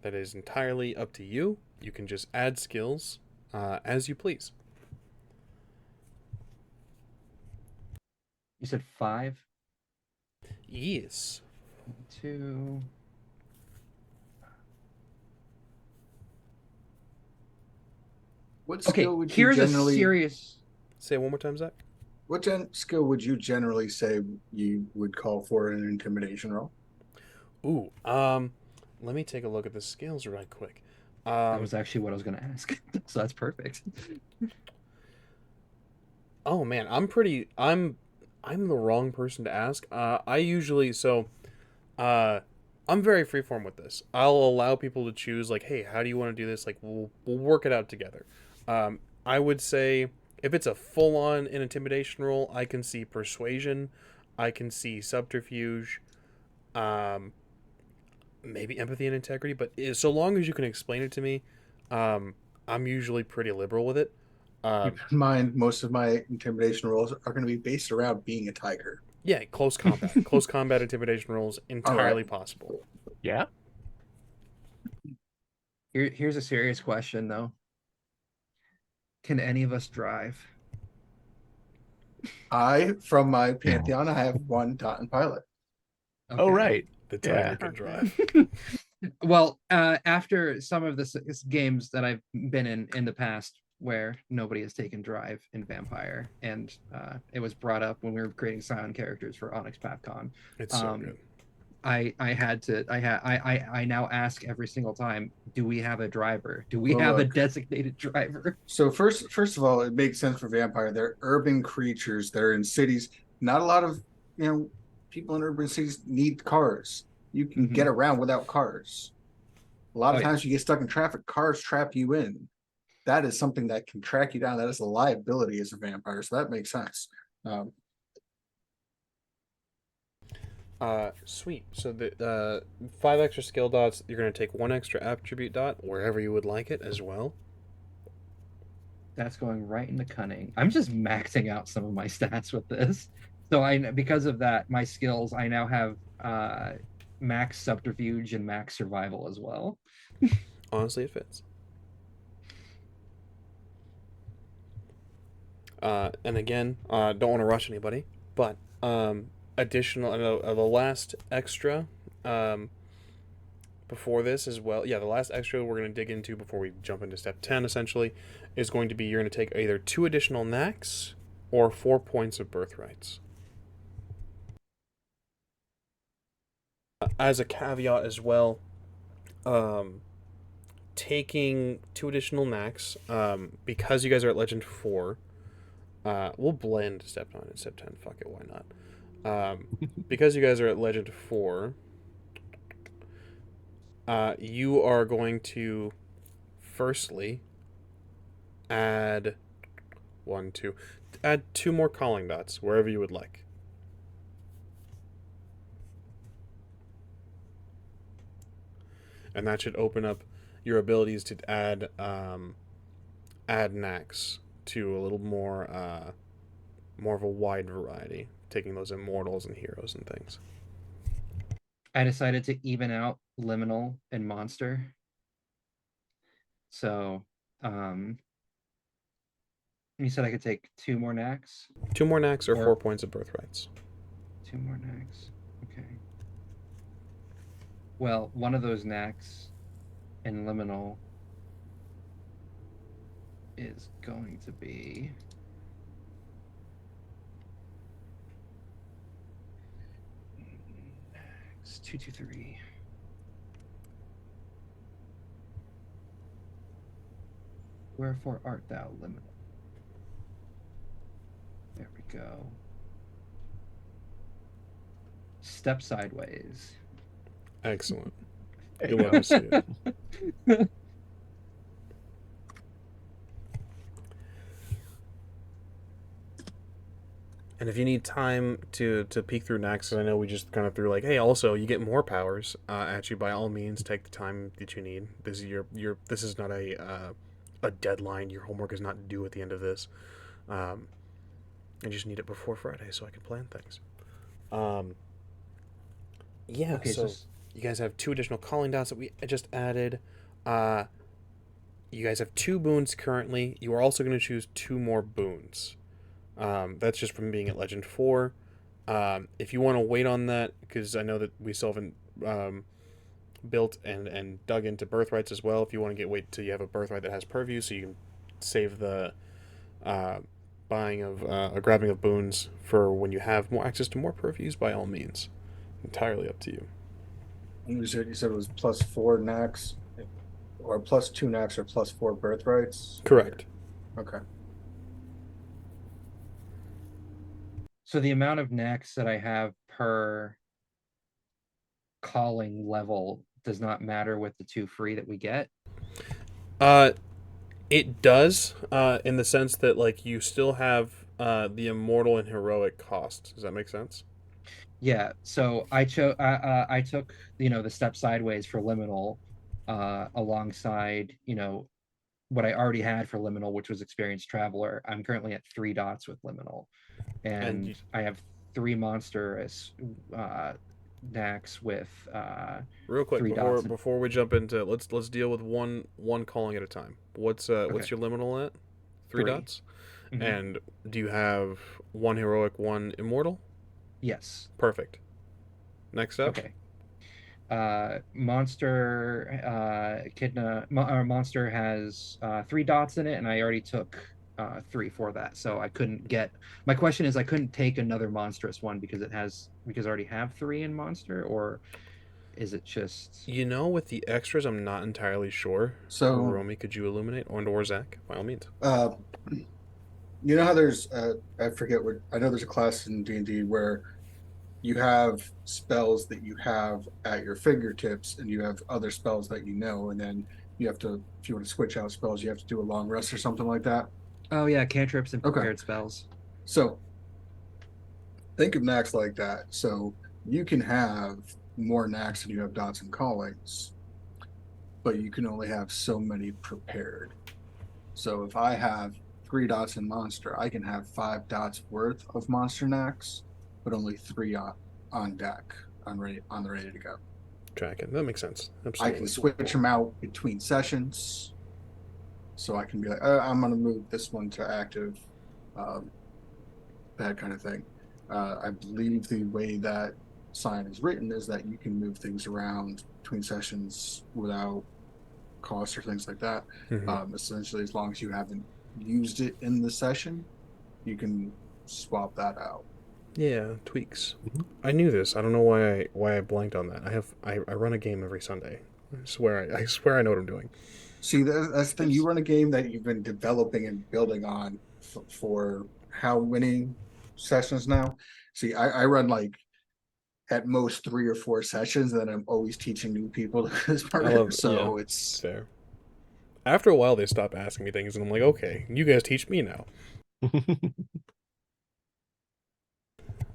That is entirely up to you. You can just add skills as you please. You said 5, Yes. 2. What Okay, skill would you here's a generally serious. Say it one more time, Zach. what skill would you generally say you would call for in an intimidation roll? Ooh. Let me take a look at the skills right quick. That was actually what I was going to ask. So that's perfect. Oh man, I'm the wrong person to ask. I usually I'm very freeform with this. I'll allow people to choose like, hey, how do you want to do this? Like we'll work it out together. I would say if it's a full on an intimidation roll, I can see persuasion, I can see subterfuge, maybe empathy and integrity, but so long as you can explain it to me, I'm usually pretty liberal with it. Keep in mind, most of my intimidation rolls are going to be based around being a tiger. Yeah, close combat. Close combat intimidation rolls entirely possible. Yeah. Here's a serious question, though. Can any of us drive? From my pantheon, I have one dot and pilot. Oh, right. The Yeah. tiger can drive. Well, after some of the games that I've been in the past where nobody has taken drive in Vampire, and it was brought up when we were creating Scion characters for Onyx PathCon. It's so good. I now ask every single time, do we have a driver? Do we Well, have a look. designated driver? So first of all, it makes sense for vampire. They're urban creatures. They're in cities. Not a lot of people in urban cities need cars. You can get around without cars. A lot of times you get stuck in traffic. Cars trap you in. That is something that can track you down. That is a liability as a vampire. So that makes sense. Sweet. So the 5 extra skill dots, you're going to take 1 extra attribute dot wherever you would like it as well. That's going right into cunning. I'm just maxing out some of my stats with this. So because of that, my skills, I now have max subterfuge and max survival as well. Honestly, it fits. And again, don't want to rush anybody, but additional, the last extra before this as well. Yeah, the last extra we're going to dig into before we jump into step 10 essentially is going to be you're going to take either 2 additional knacks or 4 points of birthrights. As a caveat as well, taking 2 additional knacks, because you guys are at Legend 4, We'll blend step 9 and step 10. Fuck it, why not? Because you guys are at Legend 4, you are going to firstly add add 2 more calling dots wherever you would like. And that should open up your abilities to add knacks to a little more more of a wide variety, taking those immortals and heroes and things. I decided to even out liminal and monster. So, you said I could take 2 more knacks? 2 more knacks or Or- 4 points of birthrights. 2 more knacks. Okay. Well, one of those knacks in liminal is going to be knacks 223. Wherefore art thou liminal? There we go. Step sideways. Excellent. There You'll you love go. to see it. And if you need time to peek through knacks, 'cause I know we just kind of threw like, hey, also you get more powers at you. By all means, take the time that you need. This is this is not a deadline. Your homework is not due at the end of this. I just need it before Friday so I can plan things. Yeah. Okay, so so you guys have 2 additional calling dots that we just added. You guys have 2 boons currently. You are also going to choose 2 more boons. That's just from being at Legend 4. If you want to wait on that, because I know that we still haven't built and dug into birthrights as well. If you want to wait till you have a birthright that has purview, so you can save the buying of grabbing of boons for when you have more access to more purviews, by all means. Entirely up to you. You said it was +4 knacks, or +2 knacks, or +4 birthrights? Correct. Okay. so the amount of knacks that I have per calling level does not matter with the 2 free that we get. It does, in the sense that like you still have the immortal and heroic cost. Does that make sense? Yeah, so I took the step sideways for liminal alongside what I already had for liminal, which was experienced traveler. I'm currently at 3 dots with liminal, And and I have 3 monster as knacks with real quick 3 before dots. before we jump into let's deal with one calling at a time. What's Okay. your liminal at? 3 3. dots. Mhm. And do you have 1 heroic, 1 immortal? Yes. Perfect. Next up. Okay. Monster Monster has 3 dots in it, and I already took 3 for that, so I couldn't get. My question is, I couldn't take another monstrous one because I already have 3 in monster, or is it just? You know, with the extras, I'm not entirely sure. So, Romy, could you illuminate, or Zach, by all means? you know how there's I forget what, I know there's a class in D&D where you have spells that you have at your fingertips, and you have other spells that and then you have to, if you want to switch out spells, you have to do a long rest or something like that. Oh yeah, cantrips and Okay. prepared spells. So think of knacks like that. So you can have more knacks than you have dots and callings, but you can only have so many prepared. So if I have 3 dots in monster, I can have 5 dots worth of monster knacks, but only 3 on deck, on the ready to go. Tracking. That makes sense. I Absolutely. can switch them out between sessions. So I can be like, I'm going to move this one to active, that kind of thing. I believe the way that Scion is written is that you can move things around between sessions without cost or things like that. Mhm. Essentially, as long as you haven't used it in the session, you can swap that out. Yeah, tweaks. Mhm. I knew this. I don't know why I blanked on that. I run a game every Sunday. I swear I know what I'm doing. See, that's the thing. You run a game that you've been developing and building on for how many sessions now. See, I run like at most 3 or 4 sessions, and then I'm always teaching new people this I love part. it. Yeah, So it's fair. After a while, they stop asking me things, and I'm like, okay, you guys teach me now.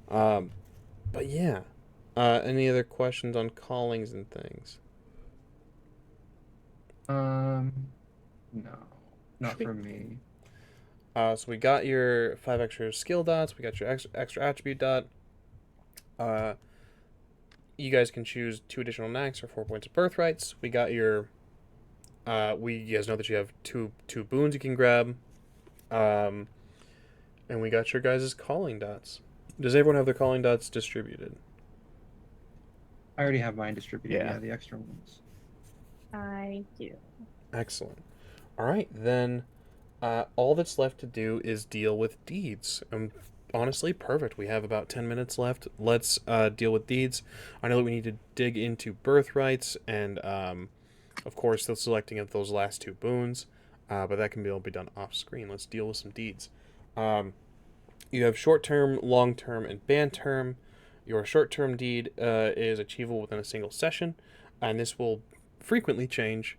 Um, but yeah. Any other questions on callings and things? No, not Sweet. for me. So we got your 5 extra skill dots. We got your extra attribute dot. Uh, you guys can choose 2 additional knacks or 4 points of birthrights. We got your. You guys know that you have two boons you can grab. And we got your guys' calling dots. Does everyone have their calling dots distributed? I already have mine distributed. Yeah. Yeah, the extra ones. I do. Excellent. All right, then. All that's left to do is deal with deeds. Honestly, perfect. We have about 10 minutes left. Let's deal with deeds. I know that we need to dig into birthrights and, of course, the selecting of those last 2 boons, but that can all be done off screen. Let's deal with some deeds. You have short term, long term, and band term. Your short term deed is achievable within a single session, and this will frequently change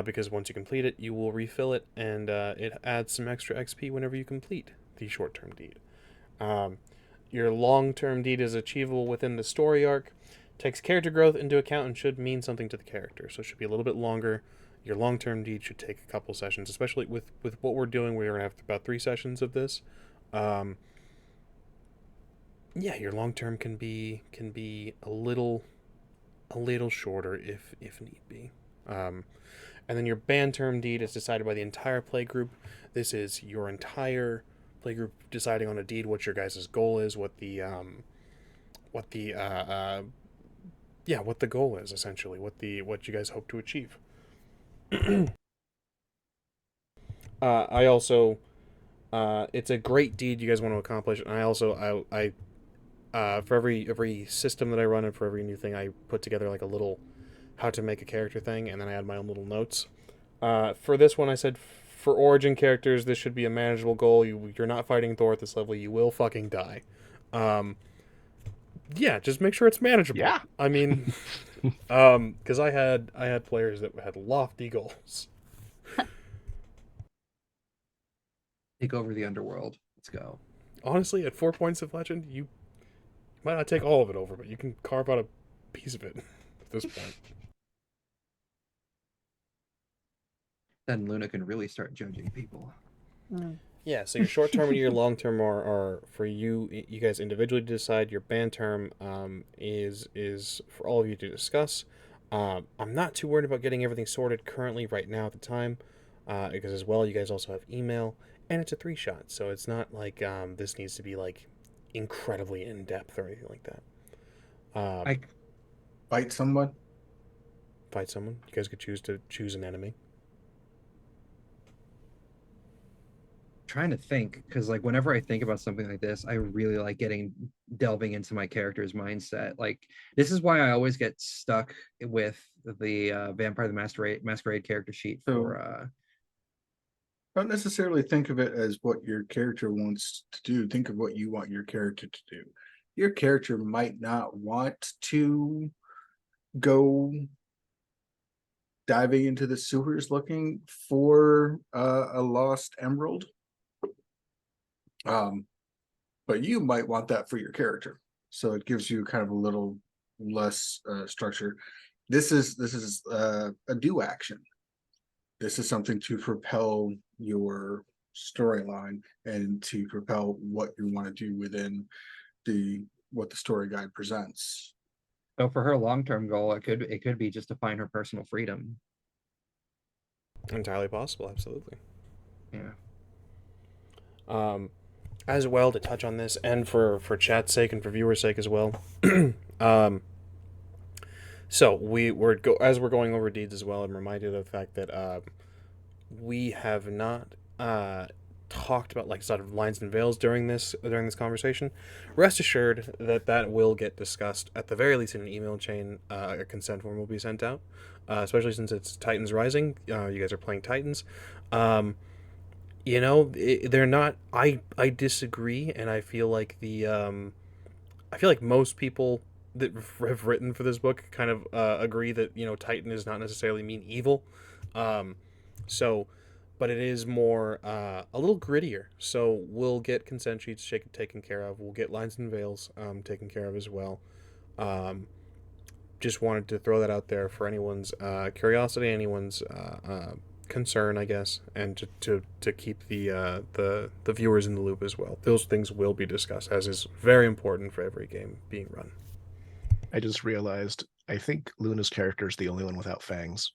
because once you complete it, you will refill it, and it adds some extra XP whenever you complete the short term deed. Um, your long term deed is achievable within the story arc, takes character growth into account, and should mean something to the character, so it should be a little bit longer. Your long term deed should take a couple sessions, especially with what we're doing. We're going to have about 3 sessions of this. Yeah, your long term can be a little shorter if need be. And then your band term deed is decided by the entire play group. This is your entire play group deciding on a deed, what your guys' goal is, what the goal is essentially, what you guys hope to achieve. I also it's a great deed you guys want to accomplish, and I also for every system that I run and for every new thing, I put together like a little how to make a character thing, and then I add my own little notes. For this one, I said for origin characters, this should be a manageable goal. You're not fighting Thor at this level. You will fucking die. Yeah, just make sure it's manageable. Yeah. I mean, because I had players that had lofty goals. Take over the underworld. Let's go. Honestly, at 4 points of legend, you might not take all of it over, but you can carve out a piece of it at this point. Then Luna can really start judging people. Yeah, so your short term and your long term are for you guys individually to decide. Your band term is for all of you to discuss. I'm not too worried about getting everything sorted currently right now at the time, because as well you guys also have email, and it's a 3-shot, so it's not like this needs to be like incredibly in depth or anything like that. I fight someone. Fight someone. You guys could choose an enemy. trying to think because like whenever I think about something like this, I really like delving into my character's mindset. Like this is why I always get stuck with the Vampire the Masquerade character sheet for Don't necessarily think of it as what your character wants to do. Think of what you want your character to do. Your character might not want to go diving into the sewers looking for a lost emerald. But you might want that for your character. So it gives you kind of a little less structure. This is a do action. This is something to propel your storyline and to propel what you want to do within what the story guide presents. so for her long-term goal, it could be just to find her personal freedom. Entirely possible, absolutely. Yeah. As well, to touch on this, and for chat's sake and for viewers' sake as well. So as we're going over deeds as well, I'm reminded of the fact that we have not talked about like sort of lines and veils during this conversation. Rest assured that will get discussed at the very least in an email chain. A consent form will be sent out, especially since it's Titans Rising. You guys are playing Titans. They're not. I disagree, and I feel like I feel like most people that have written for this book kind of agree that Titan does not necessarily mean evil. Um, so, but it is more a little grittier. So we'll get consent sheets taken care of. We'll get lines and veils taken care of as well. Um, just wanted to throw that out there for anyone's curiosity, anyone's concern, I guess, and to keep the viewers in the loop as well. Those things will be discussed, as is very important for every game being run. I just realized I think Luna's character is the only one without fangs.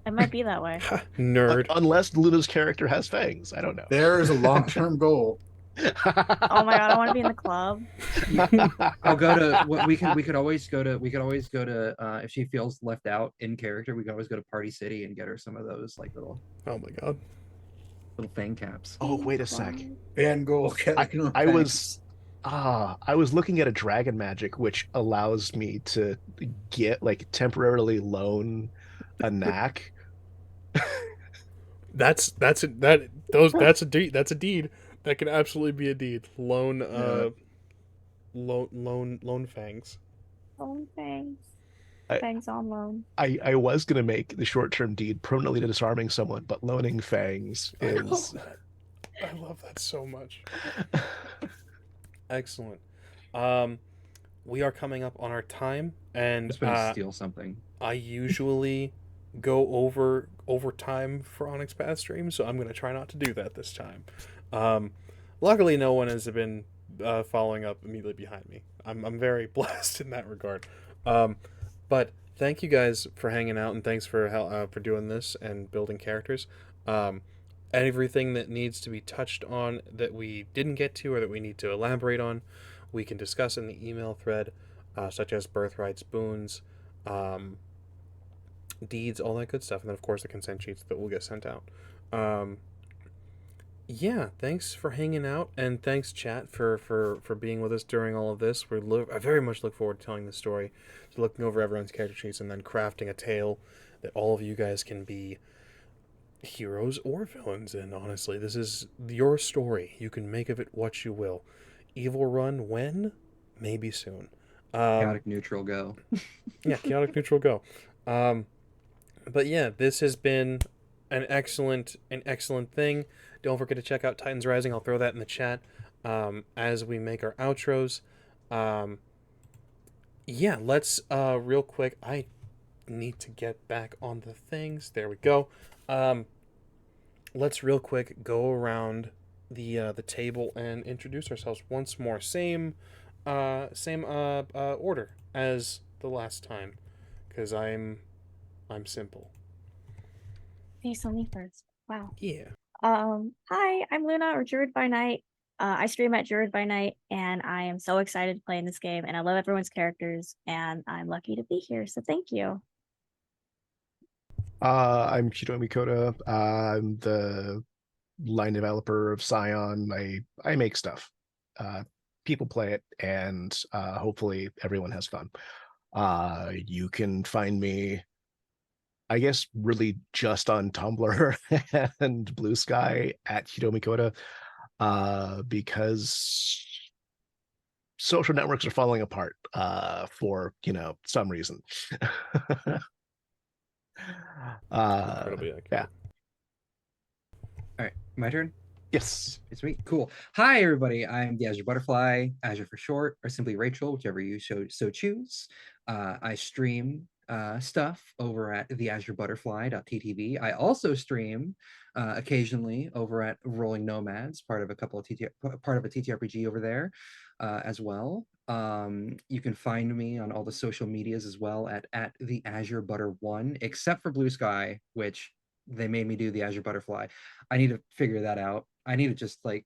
It might be that way. Nerd. Unless Luna's character has fangs. I don't know. There is a long-term goal. Oh my god, I want to be in the club. I'll go to what we could always go to if she feels left out in character, we could always go to Party City and get her some of those like little Oh my god. fang caps. Oh, wait a sec. And goal. I was looking at a dragon magic which allows me to get like temporarily loan a knack. That's a deed. That could absolutely be a deed. Loan fangs. Loan fangs. I- Fangs on loan. I was gonna make the short-term deed permanently disarming someone, but loaning fangs is I love that so much. Excellent. We are coming up on our time, I'm and just gonna steal something. I usually go over time for Onyx Path streams, so I'm going to try not to do that this time. Luckily, no one has been following up immediately behind me. I'm very blessed in that regard. But thank you guys for hanging out, and thanks for doing this and building characters. Everything that needs to be touched on that we didn't get to or that we need to elaborate on, we can discuss in the email thread, such as birthrights, boons, deeds, all that good stuff, and then of course the consent sheets that will get sent out. Yeah, thanks for hanging out, and thanks chat for being with us during all of this. I very much look forward to telling the story, to looking over everyone's character sheets, and then crafting a tale that all of you guys can be heroes or villains in. Honestly, this is your story. You can make of it what you will. Evil run when? Maybe soon. Chaotic neutral go. Yeah, chaotic neutral go. But yeah, this has been an excellent thing. Don't forget to check out Titans Rising. I'll throw that in the chat as we make our outros. Yeah, let's real quick. I need to get back on the things. There we go. Let's real quick go around the table and introduce ourselves once more. Same order as the last time, because I'm simple. Hey, so me first. Wow. Yeah. Hi, I'm Luna, or Druid by Night. I stream at Druid by Night, and I am so excited to play in this game, and I love everyone's characters, and I'm lucky to be here, so thank you. I'm Hiromi Koda. I'm the line developer of Scion. I make stuff. People play it, and hopefully everyone has fun. You can find me, I guess, really just on Tumblr and Blue Sky at Hiromi Koda, because social networks are falling apart for some reason. Incredibly accurate. Yeah. All right, my turn. Yes. It's me. Cool. Hi, everybody. I'm the Azure Butterfly, Azure for short, or simply Rachel, whichever you so choose. I stream stuff over at the AzureButterfly.ttv. I also stream occasionally over at Rolling Nomads, part of a TTRPG over there as well. You can find me on all the social medias as well at the Azure Butter 1, except for Blue Sky, which they made me do the Azure Butterfly. I need to figure that out. I need to just like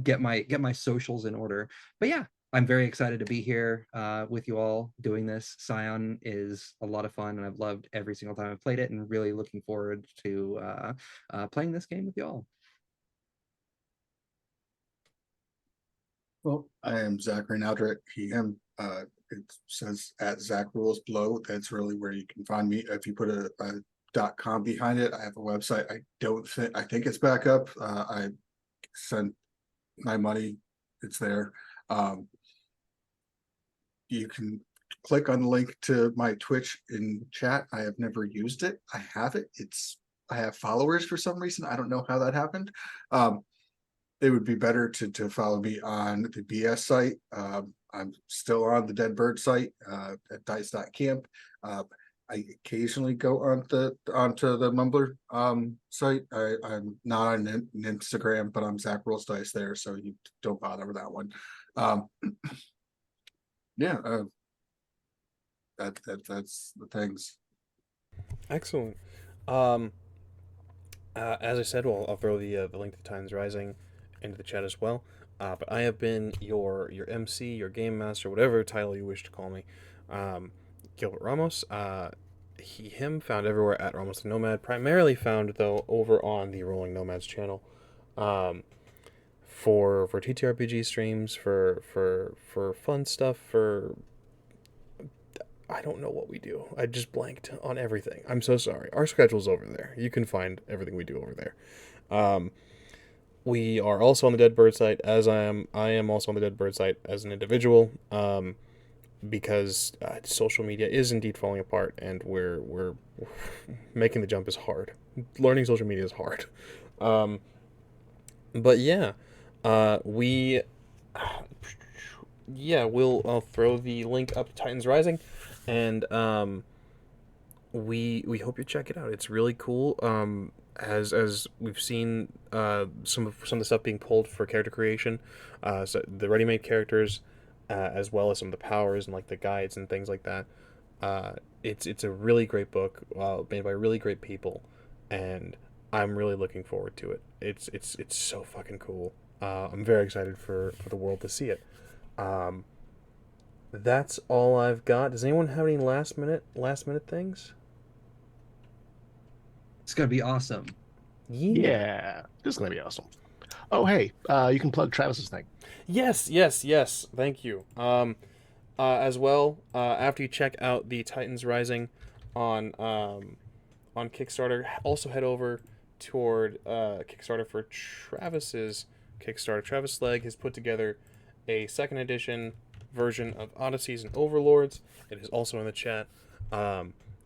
get my socials in order. But yeah, I'm very excited to be here with you all doing this. Scion is a lot of fun, and I've loved every single time I've played it, and really looking forward to playing this game with you all. Well, I am Zachary Naldrick, PM. It says at Zach Rules below. That's really where you can find me. If you put a .com behind it. I have a website. I think it's back up. I sent my money. It's there. You can click on the link to my Twitch in chat. I have never used it. I have it. I have followers for some reason. I don't know how that happened. It would be better to follow me on the BS site. I'm still on the Dead Bird site at dice.camp. I occasionally go onto the Mumbler site. I'm not on Instagram, but I'm Zach Rolls Dice there, so you don't bother with that one. Yeah, that's the things. Excellent. As I said, well, I'll throw the link to Titans Rising into the chat as well. But I have been your MC, your game master, whatever title you wish to call me, Gilbert Ramos. Him found everywhere at Ramos the Nomad. Primarily found though over on the Rolling Nomads channel, for TTRPG streams, for fun stuff, for I don't know what we do. I just blanked on everything. I'm so sorry. Our schedule's over there. You can find everything we do over there. We are also on the Dead Bird site, as I am. I am also on the Dead Bird site as an individual, because social media is indeed falling apart, and we're making the jump is hard. Learning social media is hard. But yeah, I'll throw the link up to Titans Rising, and we hope you check it out. It's really cool. As we've seen, some of the stuff being pulled for character creation, so the ready-made characters, as well as some of the powers and like the guides and things like that. It's a really great book, made by really great people, and I'm really looking forward to it. It's so fucking cool. I'm very excited for the world to see it. That's all I've got. Does anyone have any last minute things? It's gonna be awesome. Yeah, this is gonna be awesome. Oh, hey, you can plug Travis's thing. Yes. Thank you. As well, after you check out the Titans Rising on Kickstarter, also head over toward Kickstarter for Travis's Kickstarter. Travis Legg has put together a second edition version of Odysseys and Overlords. It is also in the chat.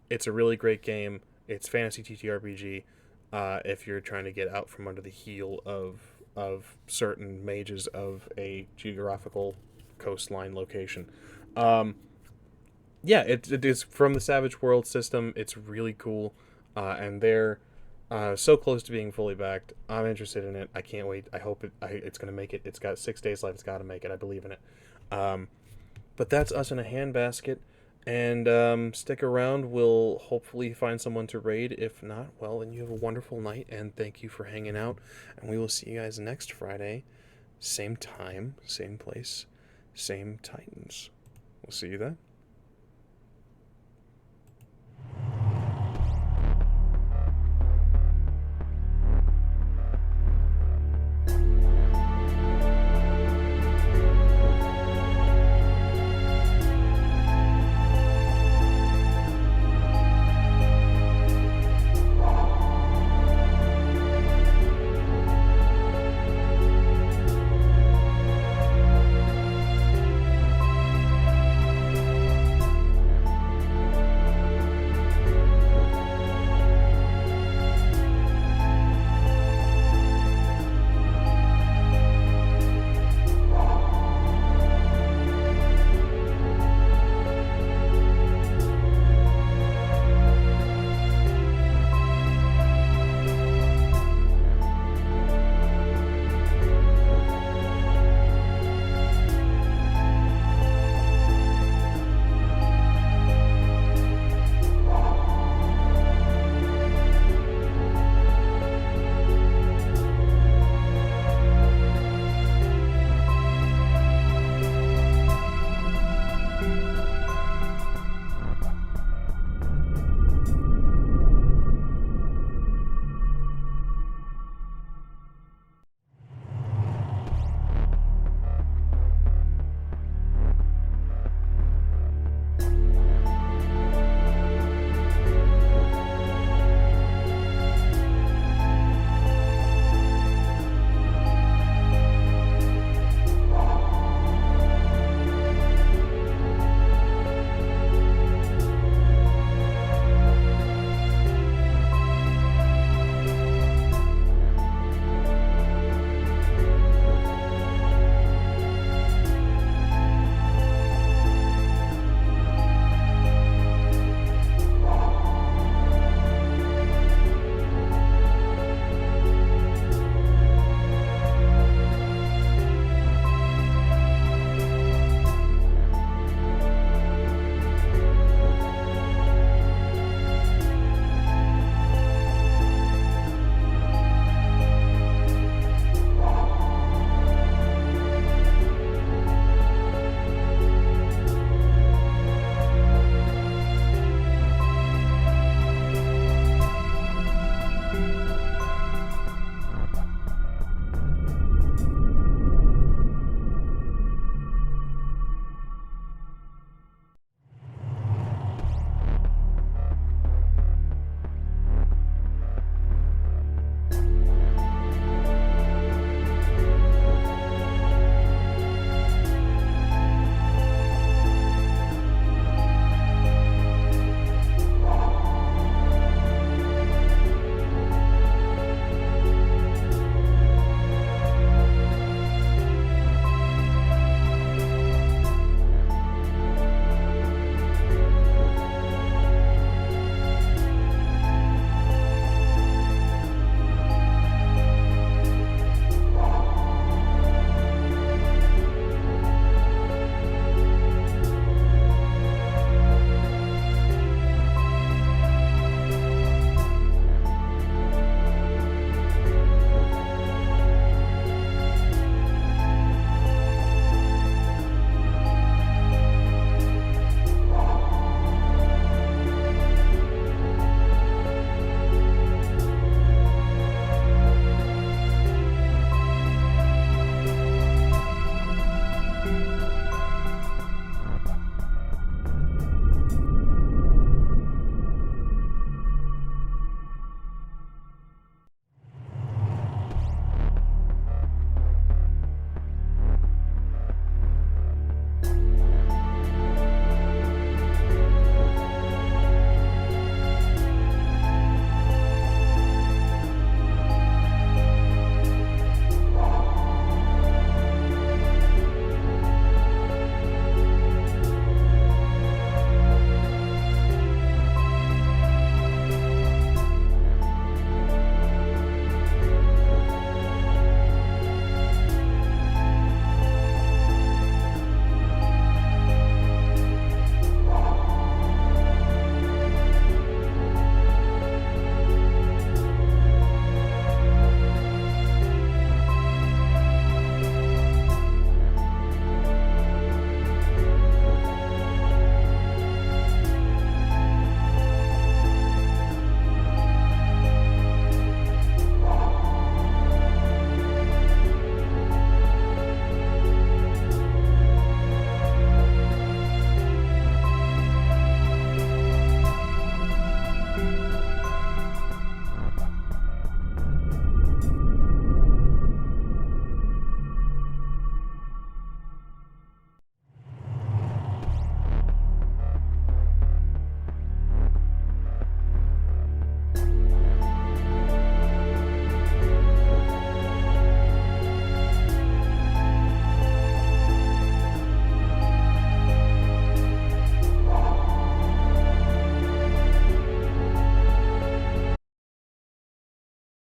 It's a really great game. It's fantasy TTRPG. If you're trying to get out from under the heel of certain mages of a geographical coastline location. Yeah, it is from the Savage World system. It's really cool, and they're so close to being fully backed. I'm interested in it. I can't wait. I hope it's going to make it. It's got 6 days left. It's got to make it. I believe in it. But that's us in a handbasket. And stick around. We'll hopefully find someone to raid. If not, well, then you have a wonderful night. And thank you for hanging out. And we will see you guys next Friday. Same time, same place, same Titans. We'll see you then.